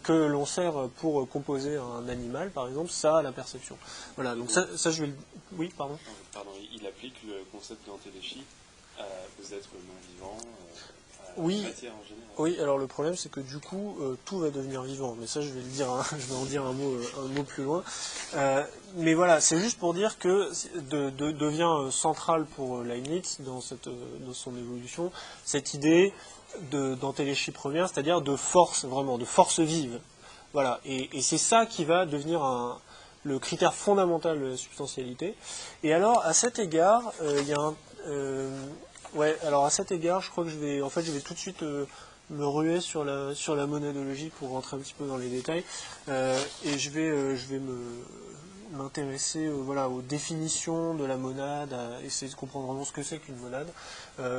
que l'on sert pour composer un animal, par exemple, ça a la perception. Voilà, donc ça je vais le... Oui, pardon. Pardon, il applique le concept d'antéléchie aux êtres non vivants, oui, la matière en général. Oui, alors le problème c'est que du coup tout va devenir vivant, mais ça je vais le dire, je vais en dire un mot plus loin. Mais voilà, c'est juste pour dire que devient central pour Leibniz dans son évolution cette idée d'antéléchie première, c'est-à-dire de force, vraiment, de force vive. Voilà, et c'est ça qui va devenir le critère fondamental de la substantialité. Et alors, à cet égard, il y a un... alors à cet égard, je crois que je vais tout de suite me ruer sur la monadologie pour rentrer un petit peu dans les détails. Et je vais m'intéresser aux définitions de la monade, à essayer de comprendre vraiment ce que c'est qu'une monade,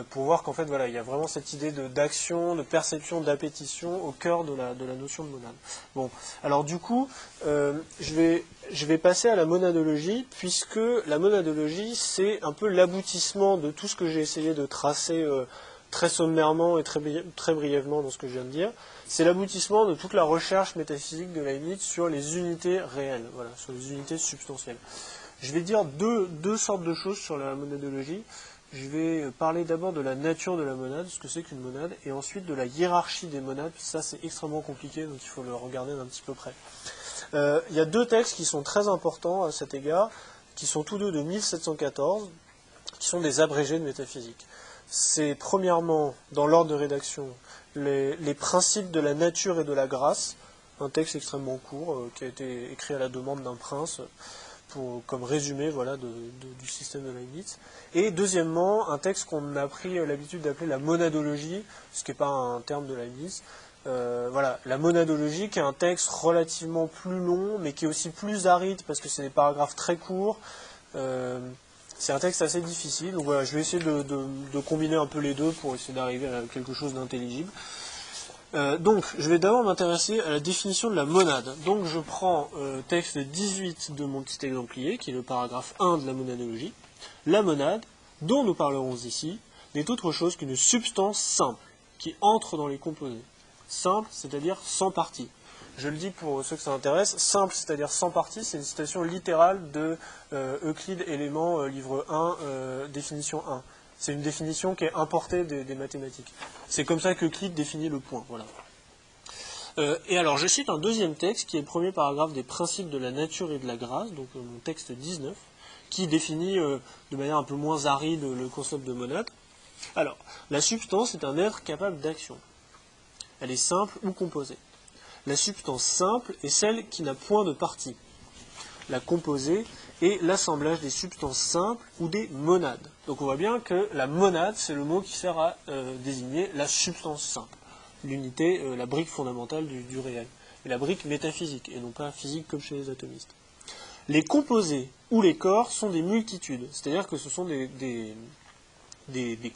pour voir qu'en fait il y a vraiment cette idée d'action, de perception, d'appétition au cœur de la notion de monade. Bon, alors du coup, je vais passer à la monadologie, puisque la monadologie c'est un peu l'aboutissement de tout ce que j'ai essayé de tracer très sommairement et très brièvement dans ce que je viens de dire. C'est l'aboutissement de toute la recherche métaphysique de Leibniz sur les unités réelles, voilà, sur les unités substantielles. Je vais dire deux sortes de choses sur la monadologie. Je vais parler d'abord de la nature de la monade, ce que c'est qu'une monade, et ensuite de la hiérarchie des monades. Ça, c'est extrêmement compliqué, donc il faut le regarder d'un petit peu près. Il y a deux textes qui sont très importants à cet égard, qui sont tous deux de 1714, qui sont des abrégés de métaphysique. C'est premièrement, dans l'ordre de rédaction, les principes de la nature et de la grâce, un texte extrêmement court qui a été écrit à la demande d'un prince comme résumé du système de Leibniz. Et deuxièmement, un texte qu'on a pris l'habitude d'appeler la monadologie, ce qui n'est pas un terme de Leibniz. La monadologie qui est un texte relativement plus long, mais qui est aussi plus aride parce que c'est des paragraphes très courts. C'est un texte assez difficile, donc voilà, je vais essayer de combiner un peu les deux pour essayer d'arriver à quelque chose d'intelligible. Donc, je vais d'abord m'intéresser à la définition de la monade. Donc, je prends texte 18 de mon petit exemplier, qui est le paragraphe 1 de la monadologie. La monade, dont nous parlerons ici, n'est autre chose qu'une substance simple, qui entre dans les composés. Simple, c'est-à-dire sans partie. Je le dis pour ceux que ça intéresse, simple, c'est-à-dire sans partie, c'est une citation littérale de Euclide, élément, livre 1, définition 1. C'est une définition qui est importée des mathématiques. C'est comme ça qu'Euclide définit le point. Voilà. Et alors, je cite un deuxième texte, qui est le premier paragraphe des Principes de la nature et de la grâce, donc mon texte 19, qui définit de manière un peu moins aride le concept de monade. Alors, la substance est un être capable d'action. Elle est simple ou composée. La substance simple est celle qui n'a point de partie. La composée est l'assemblage des substances simples ou des monades. Donc on voit bien que la monade, c'est le mot qui sert à désigner la substance simple. L'unité, la brique fondamentale du réel. Et la brique métaphysique, et non pas physique comme chez les atomistes. Les composés ou les corps sont des multitudes, c'est-à-dire que ce sont des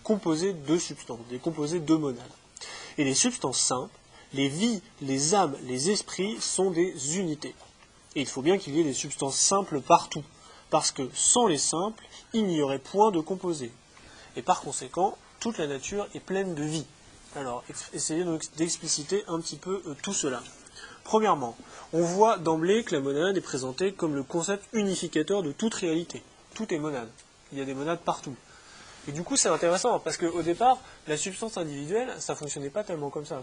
composés de substances, des composés de monades. Et les substances simples, les vies, les âmes, les esprits sont des unités. Et il faut bien qu'il y ait des substances simples partout, parce que sans les simples, il n'y aurait point de composés. Et par conséquent, toute la nature est pleine de vie. Alors, essayez d'expliciter un petit peu tout cela. Premièrement, on voit d'emblée que la monade est présentée comme le concept unificateur de toute réalité. Tout est monade. Il y a des monades partout. Et du coup, c'est intéressant, parce qu'au départ, la substance individuelle, ça ne fonctionnait pas tellement comme ça.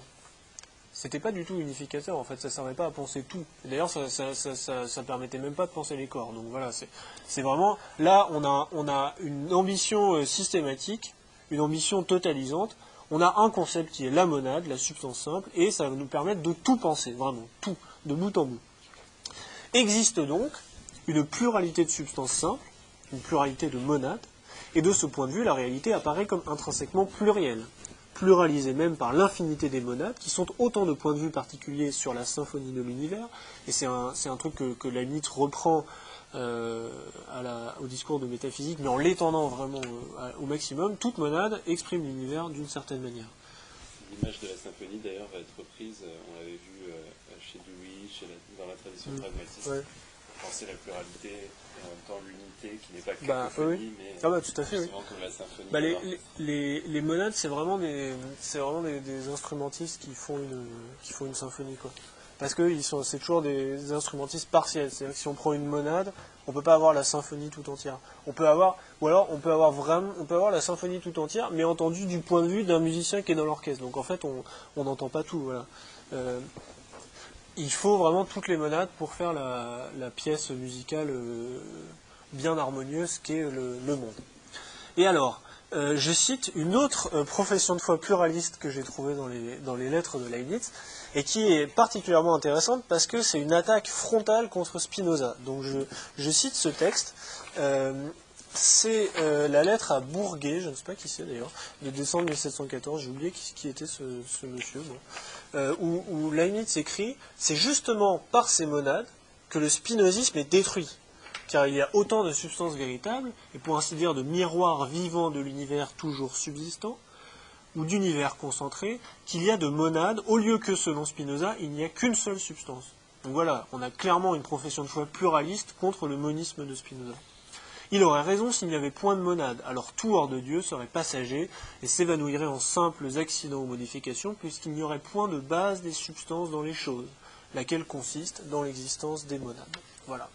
C'était pas du tout unificateur, en fait, ça ne servait pas à penser tout. D'ailleurs, ça permettait même pas de penser les corps. Donc voilà, c'est vraiment... Là, on a une ambition systématique, une ambition totalisante. On a un concept qui est la monade, la substance simple, et ça va nous permettre de tout penser, vraiment, tout, de bout en bout. Existe donc une pluralité de substances simples, une pluralité de monades, et de ce point de vue, la réalité apparaît comme intrinsèquement plurielle. Pluralisée même par l'infinité des monades, qui sont autant de points de vue particuliers sur la symphonie de l'univers, et c'est un truc que Leibniz reprend au discours de métaphysique, mais en l'étendant vraiment au maximum. Toute monade exprime l'univers d'une certaine manière. L'image de la symphonie, d'ailleurs, va être reprise, on l'avait vu chez Dewey, dans la tradition pragmatiste. Ouais. Penser la pluralité et en même temps l'unité qui n'est pas que symphonie, mais tout à fait, justement comme la symphonie. Les monades, c'est vraiment des instrumentistes qui font une symphonie, quoi. Parce que c'est toujours des instrumentistes partiels. C'est-à-dire que si on prend une monade, on peut pas avoir la symphonie tout entière. On peut avoir la symphonie tout entière, mais entendue du point de vue d'un musicien qui est dans l'orchestre. Donc en fait, on n'entend pas tout. Voilà. Il faut vraiment toutes les monades pour faire la pièce musicale bien harmonieuse qu'est le monde. Et alors, je cite une autre profession de foi pluraliste que j'ai trouvée dans les lettres de Leibniz, et qui est particulièrement intéressante parce que c'est une attaque frontale contre Spinoza. Donc je cite ce texte. C'est la lettre à Bourget, je ne sais pas qui c'est d'ailleurs, de décembre 1714, j'ai oublié qui était ce monsieur, où Leibniz écrit « C'est justement par ces monades que le spinozisme est détruit, car il y a autant de substances véritables, et pour ainsi dire de miroirs vivants de l'univers toujours subsistant, ou d'univers concentré, qu'il y a de monades, au lieu que, selon Spinoza, il n'y a qu'une seule substance. » Donc voilà, on a clairement une profession de foi pluraliste contre le monisme de Spinoza. Il aurait raison s'il n'y avait point de monade, alors tout hors de Dieu serait passager et s'évanouirait en simples accidents ou modifications, puisqu'il n'y aurait point de base des substances dans les choses, laquelle consiste dans l'existence des monades. Voilà.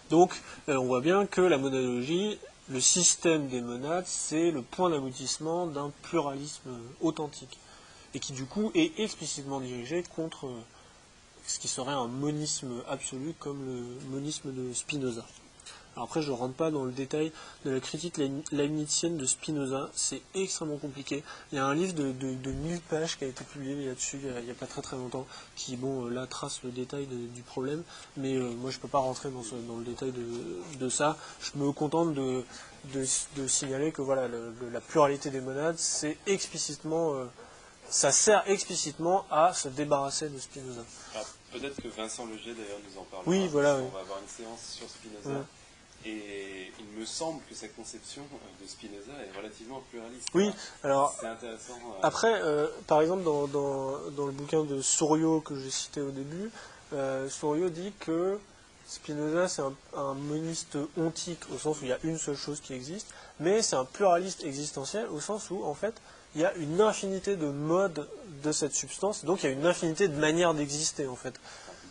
Donc, on voit bien que la monadologie, le système des monades, c'est le point d'aboutissement d'un pluralisme authentique, et qui du coup est explicitement dirigé contre ce qui serait un monisme absolu, comme le monisme de Spinoza. Alors après, je ne rentre pas dans le détail de la critique leibnizienne de Spinoza, c'est extrêmement compliqué. Il y a un livre de 1000 pages qui a été publié là-dessus il n'y a pas très très longtemps, qui, là, trace le détail du problème, mais moi je ne peux pas rentrer dans le détail de ça. Je me contente de signaler que voilà, la pluralité des monades, c'est explicitement... ça sert explicitement à se débarrasser de Spinoza. Alors, peut-être que Vincent Leger, d'ailleurs, nous en parlera. Oui, voilà. On va avoir une séance sur Spinoza. Et il me semble que sa conception de Spinoza est relativement pluraliste. Oui, alors c'est intéressant. Après, par exemple, dans le bouquin de Souriau que j'ai cité au début, Souriau dit que Spinoza c'est un moniste ontique au sens où il y a une seule chose qui existe, mais c'est un pluraliste existentiel au sens où en fait il y a une infinité de modes de cette substance, donc il y a une infinité de manières d'exister en fait.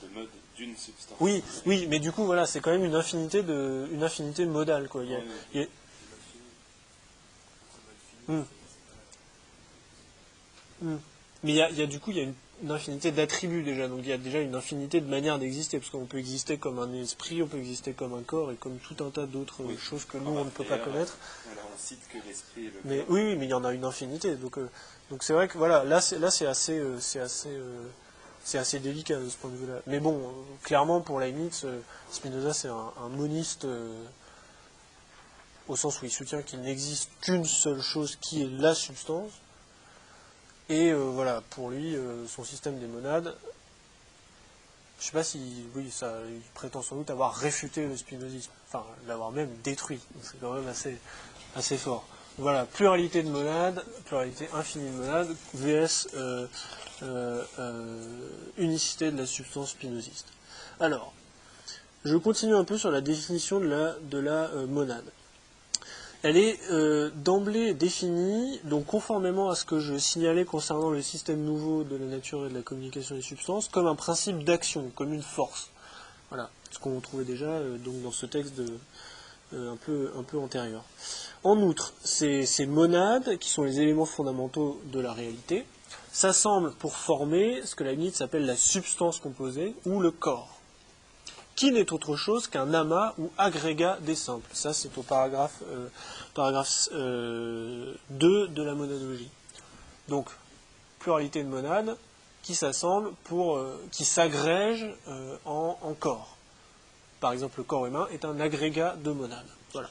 De modes d'une substance. Oui, oui, mais du coup voilà, c'est quand même une infinité modale quoi. Mais il y a du coup il y a une infinité d'attributs déjà, donc il y a déjà une infinité de manières d'exister, parce qu'on peut exister comme un esprit, on peut exister comme un corps et comme tout un tas d'autres choses que nous on ne peut pas connaître. Voilà, on cite que l'esprit et le mais corps. oui, mais il y en a une infinité, donc c'est vrai que voilà, là c'est assez délicat de ce point de vue-là. Mais bon, clairement pour Leibniz, Spinoza c'est un moniste au sens où il soutient qu'il n'existe qu'une seule chose qui est la substance. Et voilà, pour lui, son système des monades, je ne sais pas si, oui, il prétend sans doute avoir réfuté le spinozisme, enfin, l'avoir même détruit, c'est quand même assez fort. Voilà, pluralité de monades, pluralité infinie de monades, vs unicité de la substance spinoziste. Alors, je continue un peu sur la définition de la monade. Elle est d'emblée définie, donc conformément à ce que je signalais concernant le système nouveau de la nature et de la communication des substances, comme un principe d'action, comme une force. Voilà, ce qu'on trouvait déjà donc dans ce texte un peu antérieur. En outre, ces monades, qui sont les éléments fondamentaux de la réalité, s'assemblent pour former ce que Leibniz appelle la substance composée, ou le corps, qui n'est autre chose qu'un amas ou agrégat des simples. Ça, c'est au paragraphe 2 de la monadologie. Donc, pluralité de monades qui s'assemblent qui s'agrègent en corps. Par exemple, le corps humain est un agrégat de monades. Voilà.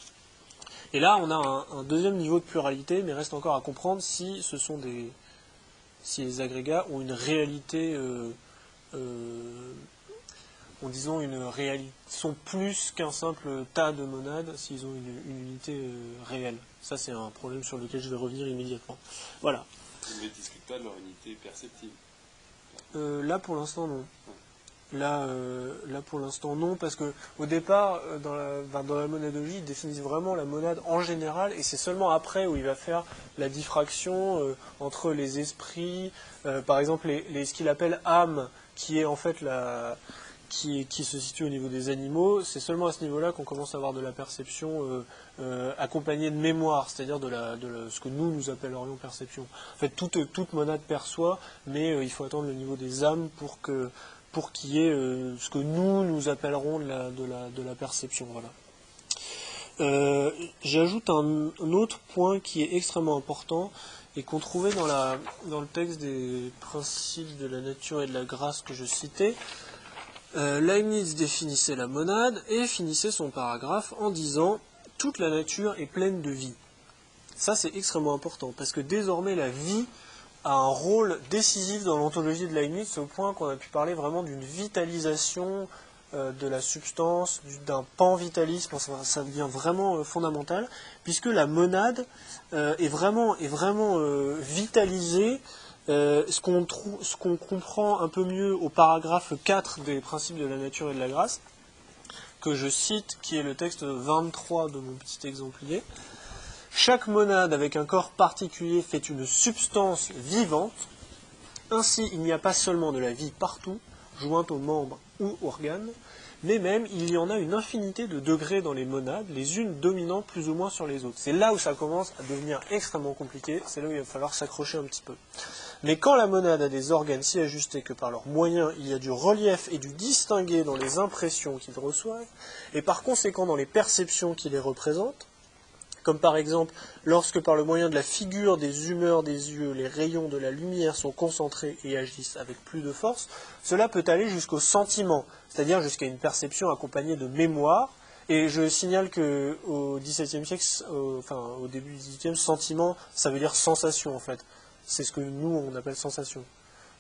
Et là, on a un deuxième niveau de pluralité, mais reste encore à comprendre si les agrégats ont une réalité disons sont plus qu'un simple tas de monades s'ils ont une unité réelle. Ça, c'est un problème sur lequel je vais revenir immédiatement. Voilà. Ils ne discutent pas de leur unité perceptive. Là, pour l'instant, non. Là, pour l'instant, non, parce que au départ, dans la monadologie, ils définissent vraiment la monade en général, et c'est seulement après où il va faire la diffraction entre les esprits, par exemple, ce qu'il appelle âme, qui est en fait qui se situe au niveau des animaux. C'est seulement à ce niveau-là qu'on commence à avoir de la perception accompagnée de mémoire, c'est-à-dire de ce que nous appellerions perception. En fait, toute monade perçoit, mais il faut attendre le niveau des âmes pour qu'il y ait ce que nous appellerons de la perception. Voilà. J'ajoute un autre point qui est extrêmement important et qu'on trouvait dans le texte des principes de la nature et de la grâce que je citais. Leibniz définissait la monade et finissait son paragraphe en disant « Toute la nature est pleine de vie ». Ça, c'est extrêmement important, parce que désormais, la vie a un rôle décisif dans l'ontologie de Leibniz, au point qu'on a pu parler vraiment d'une vitalisation de la substance, d'un pan-vitalisme. Ça devient vraiment fondamental, puisque la monade est vraiment vitalisée. Ce qu'on comprend un peu mieux au paragraphe 4 des principes de la nature et de la grâce, que je cite, qui est le texte 23 de mon petit exemplier. Chaque monade avec un corps particulier fait une substance vivante. Ainsi, il n'y a pas seulement de la vie partout, jointe aux membres ou organes, mais même il y en a une infinité de degrés dans les monades, les unes dominant plus ou moins sur les autres. C'est là où ça commence à devenir extrêmement compliqué, c'est là où il va falloir s'accrocher un petit peu. Mais quand la monade a des organes si ajustés que par leurs moyens il y a du relief et du distingué dans les impressions qu'ils reçoivent, et par conséquent dans les perceptions qui les représentent, comme par exemple lorsque par le moyen de la figure, des humeurs des yeux, les rayons de la lumière sont concentrés et agissent avec plus de force, cela peut aller jusqu'au sentiment, c'est-à-dire jusqu'à une perception accompagnée de mémoire. Et je signale qu'au XVIIe siècle, au début du XVIIIe, sentiment, ça veut dire sensation en fait. C'est ce que nous on appelle sensation.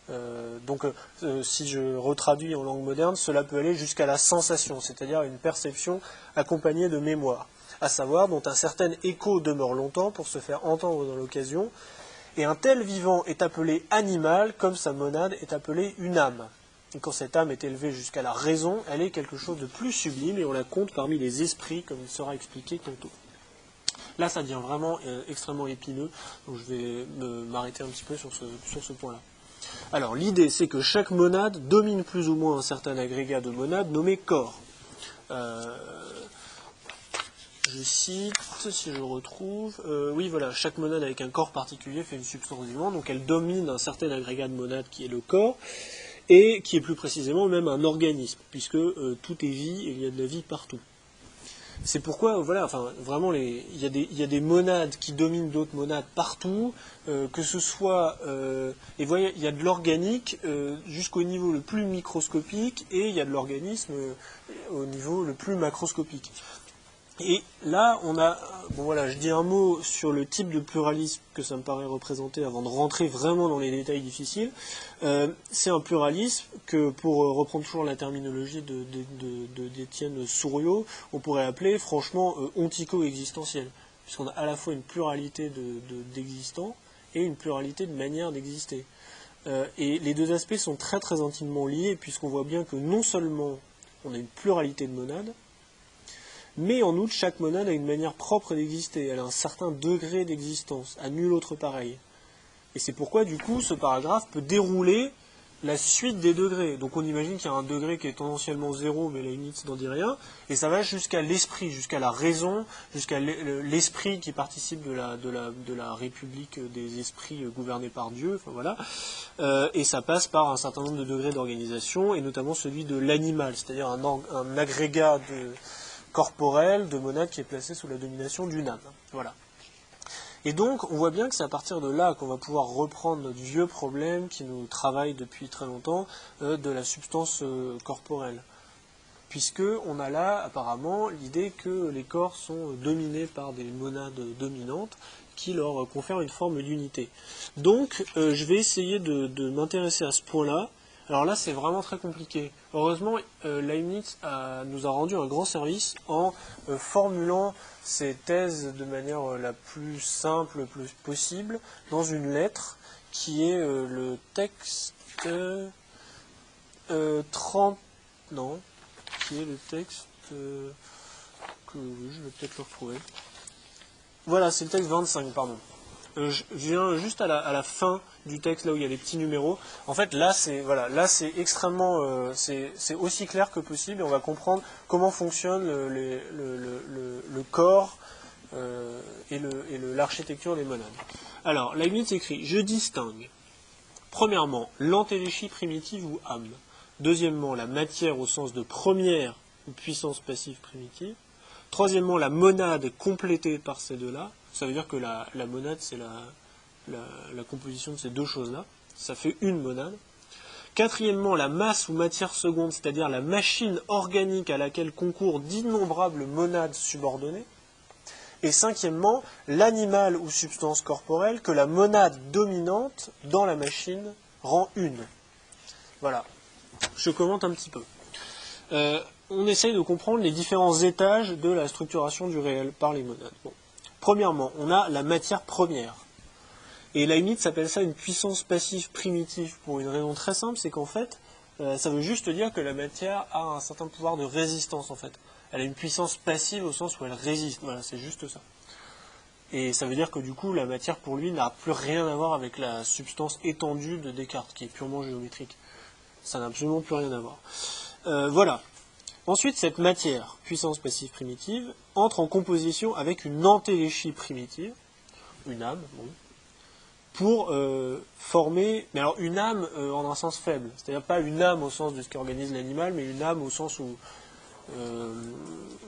Si je retraduis en langue moderne, cela peut aller jusqu'à la sensation, c'est-à-dire une perception accompagnée de mémoire, à savoir dont un certain écho demeure longtemps pour se faire entendre dans l'occasion, et un tel vivant est appelé animal comme sa monade est appelée une âme. Et quand cette âme est élevée jusqu'à la raison, elle est quelque chose de plus sublime et on la compte parmi les esprits, comme il sera expliqué tantôt. Là, ça devient vraiment extrêmement épineux, donc je vais m'arrêter un petit peu sur ce point-là. Alors, l'idée, c'est que chaque monade domine plus ou moins un certain agrégat de monades nommé corps. Je cite, si je retrouve, oui voilà, chaque monade avec un corps particulier fait une substance vivante, donc elle domine un certain agrégat de monades qui est le corps, et qui est plus précisément même un organisme, puisque tout est vie et il y a de la vie partout. C'est pourquoi, voilà, enfin, vraiment, il y a des monades qui dominent d'autres monades partout, que ce soit, et voyez, il y a de l'organique jusqu'au niveau le plus microscopique, et il y a de l'organisme au niveau le plus macroscopique. Et là, je dis un mot sur le type de pluralisme que ça me paraît représenter avant de rentrer vraiment dans les détails difficiles. C'est un pluralisme que, pour reprendre toujours la terminologie d'Étienne Souriau, on pourrait appeler franchement ontico-existentiel, puisqu'on a à la fois une pluralité d'existants et une pluralité de manières d'exister. Et les deux aspects sont très très intimement liés, puisqu'on voit bien que non seulement on a une pluralité de monades, mais en outre, chaque monade a une manière propre d'exister, elle a un certain degré d'existence, à nul autre pareil. Et c'est pourquoi, du coup, ce paragraphe peut dérouler la suite des degrés. Donc on imagine qu'il y a un degré qui est tendanciellement 0, mais Leibniz n'en dit rien, et ça va jusqu'à l'esprit, jusqu'à la raison, jusqu'à l'esprit qui participe de la République des esprits gouvernés par Dieu, enfin voilà. Et ça passe par un certain nombre de degrés d'organisation, et notamment celui de l'animal, c'est-à-dire un agrégat corporel de monade qui est placé sous la domination d'une âme. Voilà. Et donc, on voit bien que c'est à partir de là qu'on va pouvoir reprendre notre vieux problème qui nous travaille depuis très longtemps de la substance corporelle. Puisqu'on a là, apparemment, l'idée que les corps sont dominés par des monades dominantes qui leur confèrent une forme d'unité. Donc, je vais essayer de m'intéresser à ce point-là. Alors là, c'est vraiment très compliqué. Heureusement, Leibniz nous a rendu un grand service en formulant ses thèses de manière la plus simple possible dans une lettre qui est le texte 30... Non, qui est le texte que je vais peut-être le retrouver. Voilà, c'est le texte 25, pardon. Je viens juste à la fin du texte, là où il y a les petits numéros. En fait, là, c'est extrêmement, c'est aussi clair que possible, et on va comprendre comment fonctionne le corps et l'architecture des monades. Alors, Leibniz écrit: je distingue, premièrement, l'entéléchie primitive ou âme. Deuxièmement, la matière au sens de première ou puissance passive primitive. Troisièmement, la monade complétée par ces deux-là. Ça veut dire que la monade, c'est la composition de ces deux choses-là. Ça fait une monade. Quatrièmement, la masse ou matière seconde, c'est-à-dire la machine organique à laquelle concourent d'innombrables monades subordonnées. Et cinquièmement, l'animal ou substance corporelle que la monade dominante dans la machine rend une. Voilà. Je commente un petit peu. On essaye de comprendre les différents étages de la structuration du réel par les monades. Bon. Premièrement, on a la matière première. Et Leibniz s'appelle ça une puissance passive primitive pour une raison très simple, c'est qu'en fait, ça veut juste dire que la matière a un certain pouvoir de résistance, en fait. Elle a une puissance passive au sens où elle résiste. Voilà, c'est juste ça. Et ça veut dire que du coup, la matière pour lui n'a plus rien à voir avec la substance étendue de Descartes, qui est purement géométrique. Ça n'a absolument plus rien à voir. Voilà. Ensuite, cette matière, puissance passive primitive, entre en composition avec une entéléchie primitive, une âme, bon, pour former, mais alors une âme en un sens faible, c'est-à-dire pas une âme au sens de ce qu'organise l'animal, mais une âme au sens où,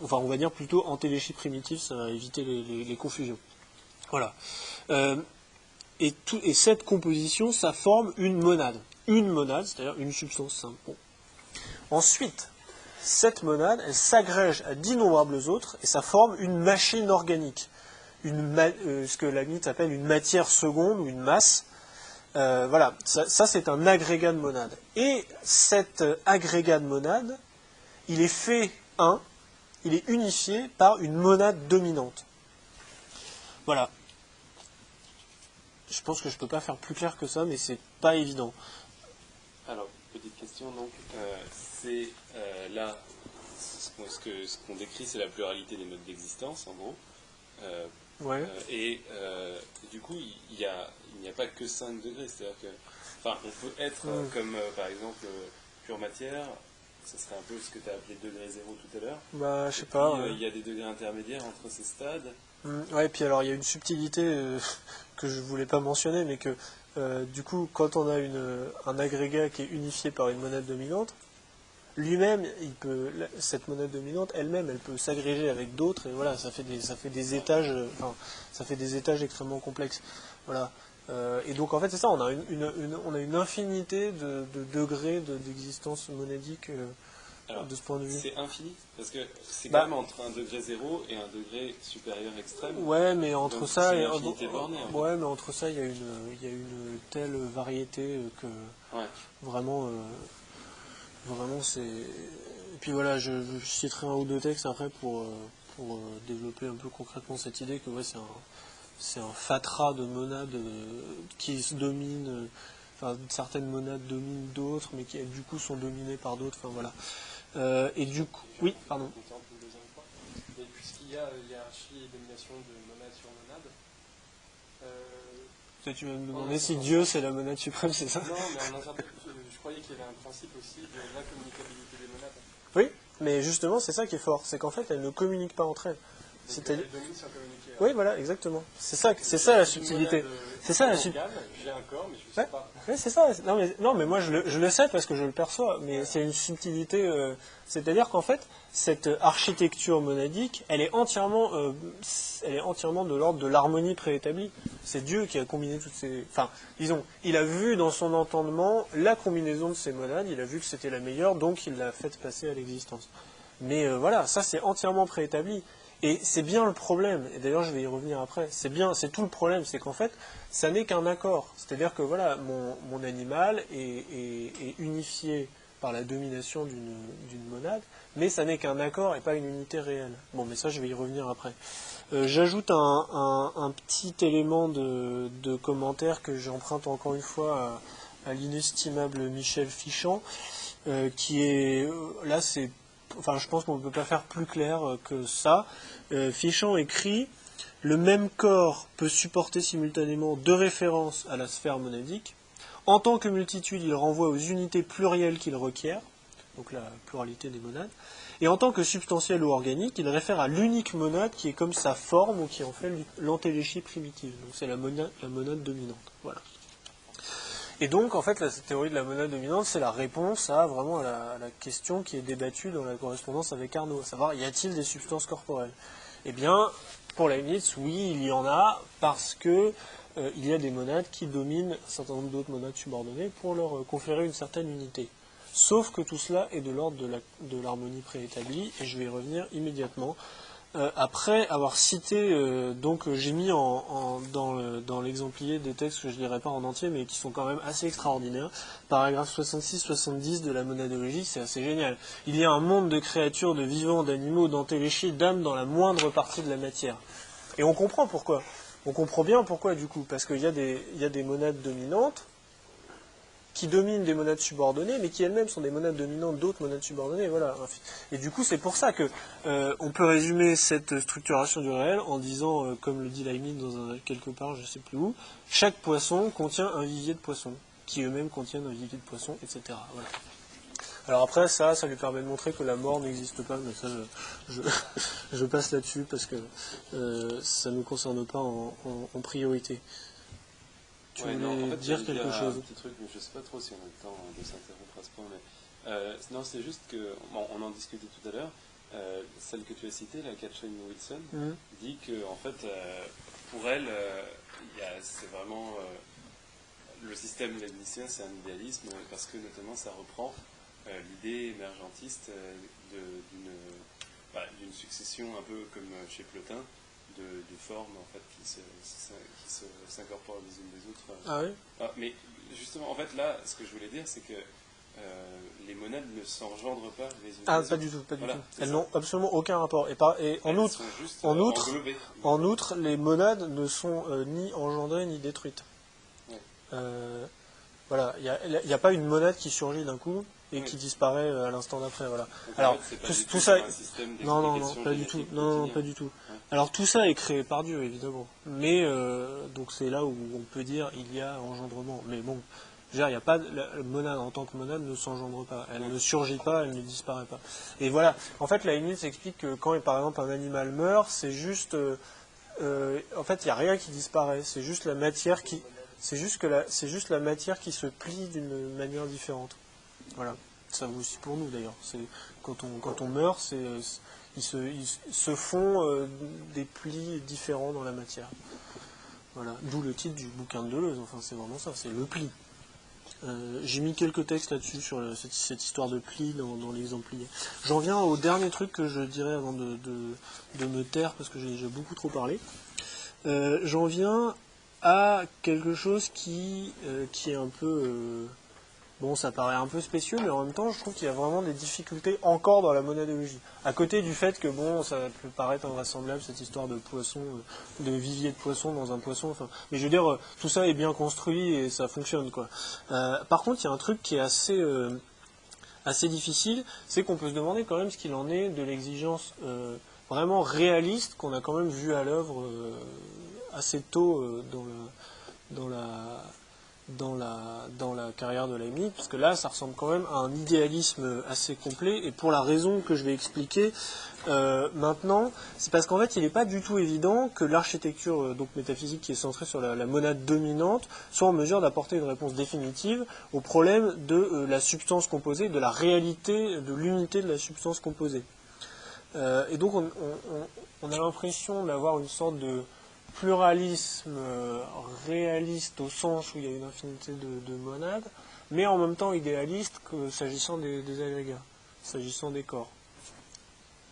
enfin on va dire plutôt entéléchie primitive, ça va éviter les confusions. Voilà. Et cette composition, ça forme une monade, c'est-à-dire une substance simple. Bon. Ensuite, cette monade, elle s'agrège à d'innombrables autres et ça forme une machine organique, ce que Leibniz appelle une matière seconde ou une masse, Voilà, ça c'est un agrégat de monade. Et cet agrégat de monade, il est fait il est unifié par une monade dominante. Voilà. Je pense que je peux pas faire plus clair que ça, mais c'est pas évident. Alors, petite question, donc, c'est là, ce qu'on décrit, c'est la pluralité des modes d'existence, en gros. Ouais. Et du coup, il n'y a pas que 5 degrés, c'est-à-dire que, enfin, on peut être comme, par exemple, pure matière, ça serait un peu ce que tu as appelé degré zéro tout à l'heure. Bah, je sais pas. Il y a des degrés intermédiaires entre ces stades. Ouais, et puis alors, il y a une subtilité que je voulais pas mentionner, mais que, du coup, quand on a un agrégat qui est unifié par une monade dominante, lui-même, cette monade dominante, elle-même, elle peut s'agréger avec d'autres, et voilà, ça fait des étages, ça fait des étages extrêmement complexes. Voilà. Et donc, en fait, c'est ça, on a une infinité de degrés d'existence monadique Alors, de ce point de vue. C'est infini, parce que c'est quand même entre un degré zéro et un degré supérieur extrême. Ouais, mais entre donc ça, c'est une infinité bornée. ouais, mais entre ça, il y a une telle variété que vraiment. Vraiment, c'est. Et puis voilà, je citerai un ou deux textes après pour développer un peu concrètement cette idée que ouais, c'est un fatras de monades qui se dominent. Enfin, certaines monades dominent d'autres, mais qui du coup sont dominées par d'autres. Enfin voilà. Et du coup, oui, pardon. Mais puisqu'il y a hiérarchie et domination de monade sur monade. Tu vas me demander si Dieu c'est la monade suprême, c'est ça? Non, mais je croyais qu'il y avait un principe aussi de l'incommunicabilité des monades. Oui, mais justement, c'est ça qui est fort, c'est qu'en fait, elles ne communiquent pas entre elles. C'est-à-dire dominent sans communiquer. Oui, voilà, exactement. C'est ça la subtilité. C'est ça la subtilité. J'ai un corps, mais je ne sais pas. Oui, c'est ça. Non, mais moi je le sais parce que je le perçois. Mais c'est une subtilité. C'est-à-dire qu'en fait, cette architecture monadique, elle est entièrement de l'ordre de l'harmonie préétablie. C'est Dieu qui a combiné toutes ces. Enfin, disons, il a vu dans son entendement la combinaison de ces monades. Il a vu que c'était la meilleure, donc il l'a faite passer à l'existence. Mais voilà, ça c'est entièrement préétabli. Et c'est bien le problème, et d'ailleurs je vais y revenir après, c'est tout le problème, c'est qu'en fait, ça n'est qu'un accord. C'est-à-dire que voilà, mon animal est unifié par la domination d'une monade, mais ça n'est qu'un accord et pas une unité réelle. Bon, mais ça je vais y revenir après. J'ajoute un petit élément de commentaire que j'emprunte encore une fois à l'inestimable Michel Fichant, qui est, là c'est... Enfin, je pense qu'on ne peut pas faire plus clair que ça. Fichant écrit « Le même corps peut supporter simultanément deux références à la sphère monadique. En tant que multitude, il renvoie aux unités plurielles qu'il requiert, donc la pluralité des monades. Et en tant que substantiel ou organique, il réfère à l'unique monade qui est comme sa forme ou qui en fait l'antéléchie primitive. Donc c'est la monade dominante. Voilà. Et donc, en fait, la théorie de la monade dominante, c'est la réponse à vraiment à la question qui est débattue dans la correspondance avec Arnaud, à savoir, y a-t-il des substances corporelles? Eh bien, pour Leibniz, oui, il y en a, parce que il y a des monades qui dominent un certain nombre d'autres monades subordonnées pour leur conférer une certaine unité. Sauf que tout cela est de l'ordre de l'harmonie préétablie, et je vais y revenir immédiatement. Après avoir cité, donc j'ai mis dans l'exemplier des textes que je ne lirai pas en entier, mais qui sont quand même assez extraordinaires. Paragraphe 66-70 de la monadologie, c'est assez génial. Il y a un monde de créatures, de vivants, d'animaux, d'antéléchies, d'âmes dans la moindre partie de la matière. Et on comprend pourquoi. On comprend bien pourquoi du coup, parce qu'il y a des monades dominantes, qui dominent des monades subordonnées, mais qui elles-mêmes sont des monades dominantes d'autres monades subordonnées. Voilà. Et du coup, c'est pour ça que on peut résumer cette structuration du réel en disant, comme le dit Leibniz quelque part, je ne sais plus où, chaque poisson contient un vivier de poissons, qui eux-mêmes contiennent un vivier de poissons, etc. Voilà. Alors après, ça lui permet de montrer que la mort n'existe pas, mais ça, je passe là-dessus parce que ça ne nous concerne pas en priorité. Tu voulais dire quelque chose? Un petit truc, mais je ne sais pas trop si on a le temps de s'interrompre à ce point. Mais, non, c'est juste que, bon, on en discutait tout à l'heure, celle que tu as citée, la Katrin Wilson, dit que, en fait, pour elle, c'est vraiment le système leibnizien, c'est un idéalisme, parce que notamment ça reprend l'idée émergentiste d'une succession un peu comme chez Plotin, de formes en fait, qui s'incorporent les unes des autres. Ah oui. Mais justement, en fait, là, ce que je voulais dire, c'est que les monades ne s'engendrent pas les unes des autres. Pas du tout, pas du Voilà, tout. Elles n'ont absolument aucun rapport. Et en outre, les monades ne sont ni engendrées ni détruites. Ouais. Voilà, il n'y a pas une monade qui surgit d'un coup et qui disparaît à l'instant d'après. Voilà. Donc, alors, en fait, tout ça. Non, pas du tout. génétique Non, pas du tout. Ouais. Alors, tout ça est créé par Dieu, évidemment. Mais, donc, c'est là où on peut dire il y a engendrement. Mais bon, il y a pas. La monade en tant que monade ne s'engendre pas. Elle ne surgit pas, elle ne disparaît pas. Et voilà. En fait, la Leibniz explique que quand, par exemple, un animal meurt, c'est juste. En fait, il n'y a rien qui disparaît. C'est juste la matière qui. C'est juste la matière qui se plie d'une manière différente. Voilà. Ça vaut aussi pour nous d'ailleurs. Quand on meurt, ils se font des plis différents dans la matière. Voilà. D'où le titre du bouquin de Deleuze. Enfin, c'est vraiment ça. C'est le pli. J'ai mis quelques textes là-dessus sur cette histoire de pli dans l'exemplier. J'en viens au dernier truc que je dirais avant de me taire parce que j'ai beaucoup trop parlé. J'en viens à quelque chose qui est un peu... bon, ça paraît un peu spécieux, mais en même temps, je trouve qu'il y a vraiment des difficultés encore dans la monadologie. À côté du fait que, bon, ça peut paraître invraisemblable, cette histoire de poisson, de vivier de poisson dans un poisson, enfin... Mais je veux dire, tout ça est bien construit et ça fonctionne, quoi. Par contre, il y a un truc qui est assez difficile, c'est qu'on peut se demander quand même ce qu'il en est de l'exigence vraiment réaliste qu'on a quand même vu à l'œuvre assez tôt dans la carrière de Leibniz, parce que là, ça ressemble quand même à un idéalisme assez complet, et pour la raison que je vais expliquer maintenant, c'est parce qu'en fait, il n'est pas du tout évident que l'architecture donc métaphysique qui est centrée sur la monade dominante soit en mesure d'apporter une réponse définitive au problème de la substance composée, de la réalité, de l'unité de la substance composée. Et donc, on a l'impression d'avoir une sorte de pluralisme réaliste au sens où il y a une infinité de monades, mais en même temps idéaliste que s'agissant des agrégats, s'agissant des corps.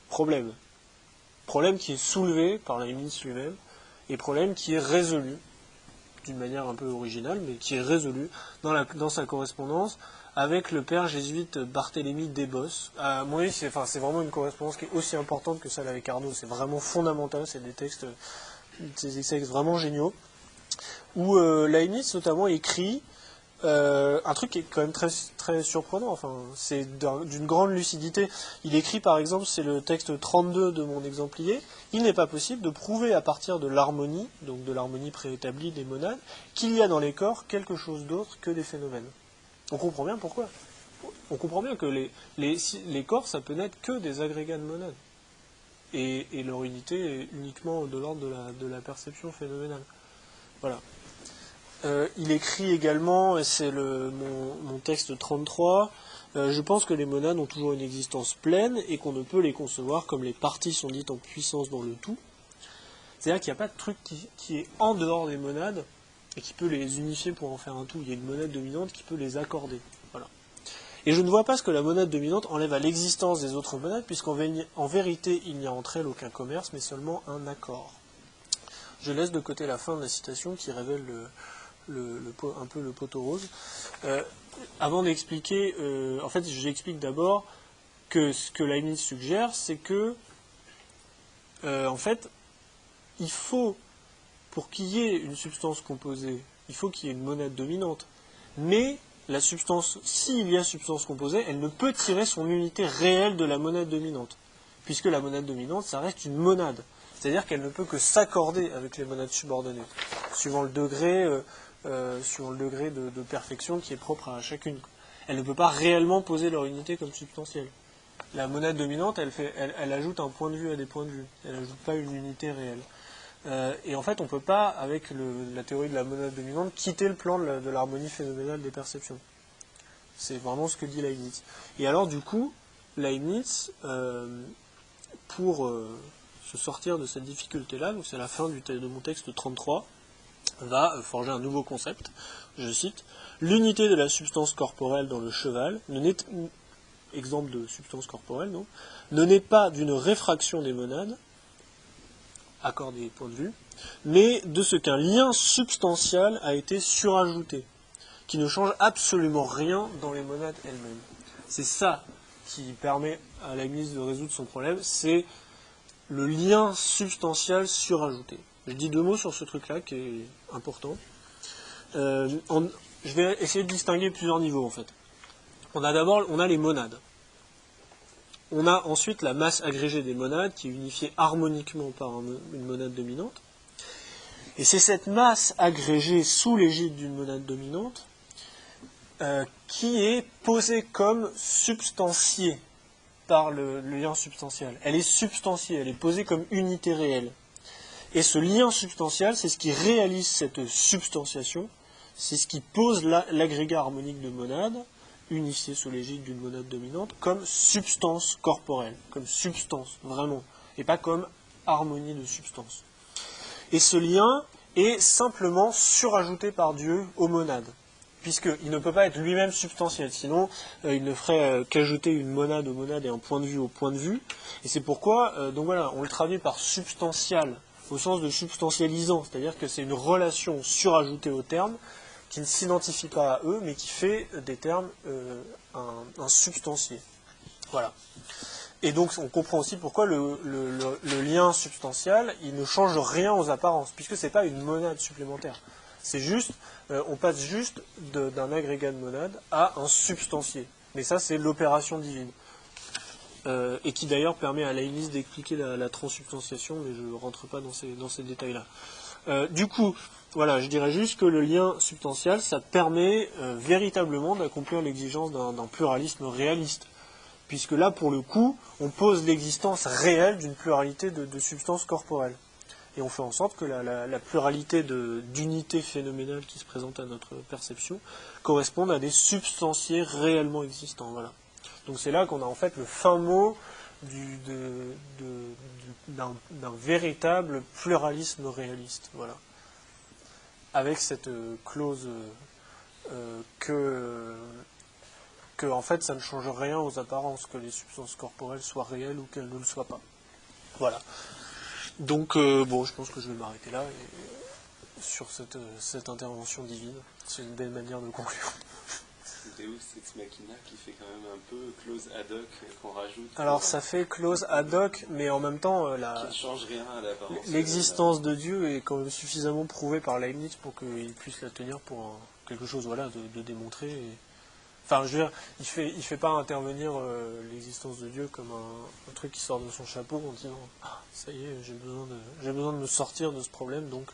Problème qui est soulevé par Leibniz lui-même, et problème qui est résolu, d'une manière un peu originale, mais qui est résolu dans sa correspondance avec le père jésuite Barthélemy Desbosses. À mon avis, c'est vraiment une correspondance qui est aussi importante que celle avec Arnaud, c'est vraiment fondamental, c'est des textes vraiment géniaux, où Leibniz notamment écrit un truc qui est quand même très, très surprenant, enfin, c'est d'une grande lucidité. Il écrit par exemple, c'est le texte 32 de mon exemplier, il n'est pas possible de prouver à partir de l'harmonie, donc de l'harmonie préétablie des monades, qu'il y a dans les corps quelque chose d'autre que des phénomènes. On comprend bien pourquoi. On comprend bien que les corps, ça peut n'être que des agrégats de monades. Et leur unité est uniquement de l'ordre de la perception phénoménale. Voilà. Il écrit également, et c'est mon texte 33, je pense que les monades ont toujours une existence pleine et qu'on ne peut les concevoir comme les parties sont dites en puissance dans le tout. C'est-à-dire qu'il n'y a pas de truc qui est en dehors des monades et qui peut les unifier pour en faire un tout. Il y a une monade dominante qui peut les accorder. Voilà. Et je ne vois pas ce que la monade dominante enlève à l'existence des autres monades, puisqu'en vérité, il n'y a entre elles aucun commerce, mais seulement un accord. Je laisse de côté la fin de la citation qui révèle un peu le poteau rose. Avant d'expliquer, en fait, j'explique d'abord que ce que Leibniz suggère, c'est que, en fait, il faut, pour qu'il y ait une substance composée, il faut qu'il y ait une monade dominante. Mais la substance, s'il y a substance composée, elle ne peut tirer son unité réelle de la monade dominante. Puisque la monade dominante, ça reste une monade. C'est-à-dire qu'elle ne peut que s'accorder avec les monades subordonnées, suivant le degré de perfection qui est propre à chacune. Elle ne peut pas réellement poser leur unité comme substantielle. La monade dominante, elle ajoute un point de vue à des points de vue. Elle n'ajoute pas une unité réelle. Et en fait, on ne peut pas, avec la théorie de la monade dominante, quitter le plan de l'harmonie phénoménale des perceptions. C'est vraiment ce que dit Leibniz. Et alors, du coup, Leibniz, pour se sortir de cette difficulté-là, donc c'est la fin de mon texte 33, va forger un nouveau concept, je cite, l'unité de la substance corporelle dans le cheval, exemple de substance corporelle, non, ne naît pas d'une réfraction des monades, accord des points de vue, mais de ce qu'un lien substantiel a été surajouté, qui ne change absolument rien dans les monades elles-mêmes. C'est ça qui permet à Leibniz de résoudre son problème, c'est le lien substantiel surajouté. Je dis 2 mots sur ce truc-là qui est important. Je vais essayer de distinguer plusieurs niveaux en fait. On a les monades. On a ensuite la masse agrégée des monades qui est unifiée harmoniquement par une monade dominante. Et c'est cette masse agrégée sous l'égide d'une monade dominante qui est posée comme substantiée par le lien substantiel. Elle est substantiée, elle est posée comme unité réelle. Et ce lien substantiel, c'est ce qui réalise cette substantiation, c'est ce qui pose l'agrégat harmonique de monades, unifié sous l'égide d'une monade dominante, comme substance corporelle, comme substance, vraiment, et pas comme harmonie de substance. Et ce lien est simplement surajouté par Dieu aux monades, puisqu'il ne peut pas être lui-même substantiel, sinon il ne ferait qu'ajouter une monade aux monades et un point de vue au point de vue, et c'est pourquoi, donc voilà, on le traduit par substantial, au sens de substantialisant, c'est-à-dire que c'est une relation surajoutée aux termes, qui ne s'identifie pas à eux, mais qui fait des termes un substantié. Voilà. Et donc on comprend aussi pourquoi le lien substantial, il ne change rien aux apparences, puisque ce n'est pas une monade supplémentaire. C'est juste, on passe juste d'un agrégat de monade à un substantié. Mais ça, c'est l'opération divine. Et qui d'ailleurs permet à Leibniz d'expliquer la transsubstantiation, mais je ne rentre pas dans ces détails-là. Du coup, voilà, je dirais juste que le lien substantiel, ça permet véritablement d'accomplir l'exigence d'un pluralisme réaliste. Puisque là, pour le coup, on pose l'existence réelle d'une pluralité de substances corporelles. Et on fait en sorte que la pluralité d'unités phénoménales qui se présentent à notre perception correspondent à des substantiés réellement existants. Voilà. Donc c'est là qu'on a en fait le fin mot d'un véritable pluralisme réaliste. Voilà. Avec cette clause que en fait ça ne change rien aux apparences, que les substances corporelles soient réelles ou qu'elles ne le soient pas. Voilà. Donc bon, je pense que je vais m'arrêter là sur cette intervention divine. C'est une belle manière de conclure. Deus ex machina qui fait quand même un peu clause ad hoc qu'on rajoute. Alors ça fait clause ad hoc, mais en même temps qui ne change rien à l'apparence. L'existence de Dieu est quand même suffisamment prouvée par Leibniz pour qu'il puisse la tenir pour quelque chose, voilà, de démontrer. Enfin, je veux dire, il fait pas intervenir l'existence de Dieu comme un truc qui sort de son chapeau en disant ah, ça y est, j'ai besoin de me sortir de ce problème, donc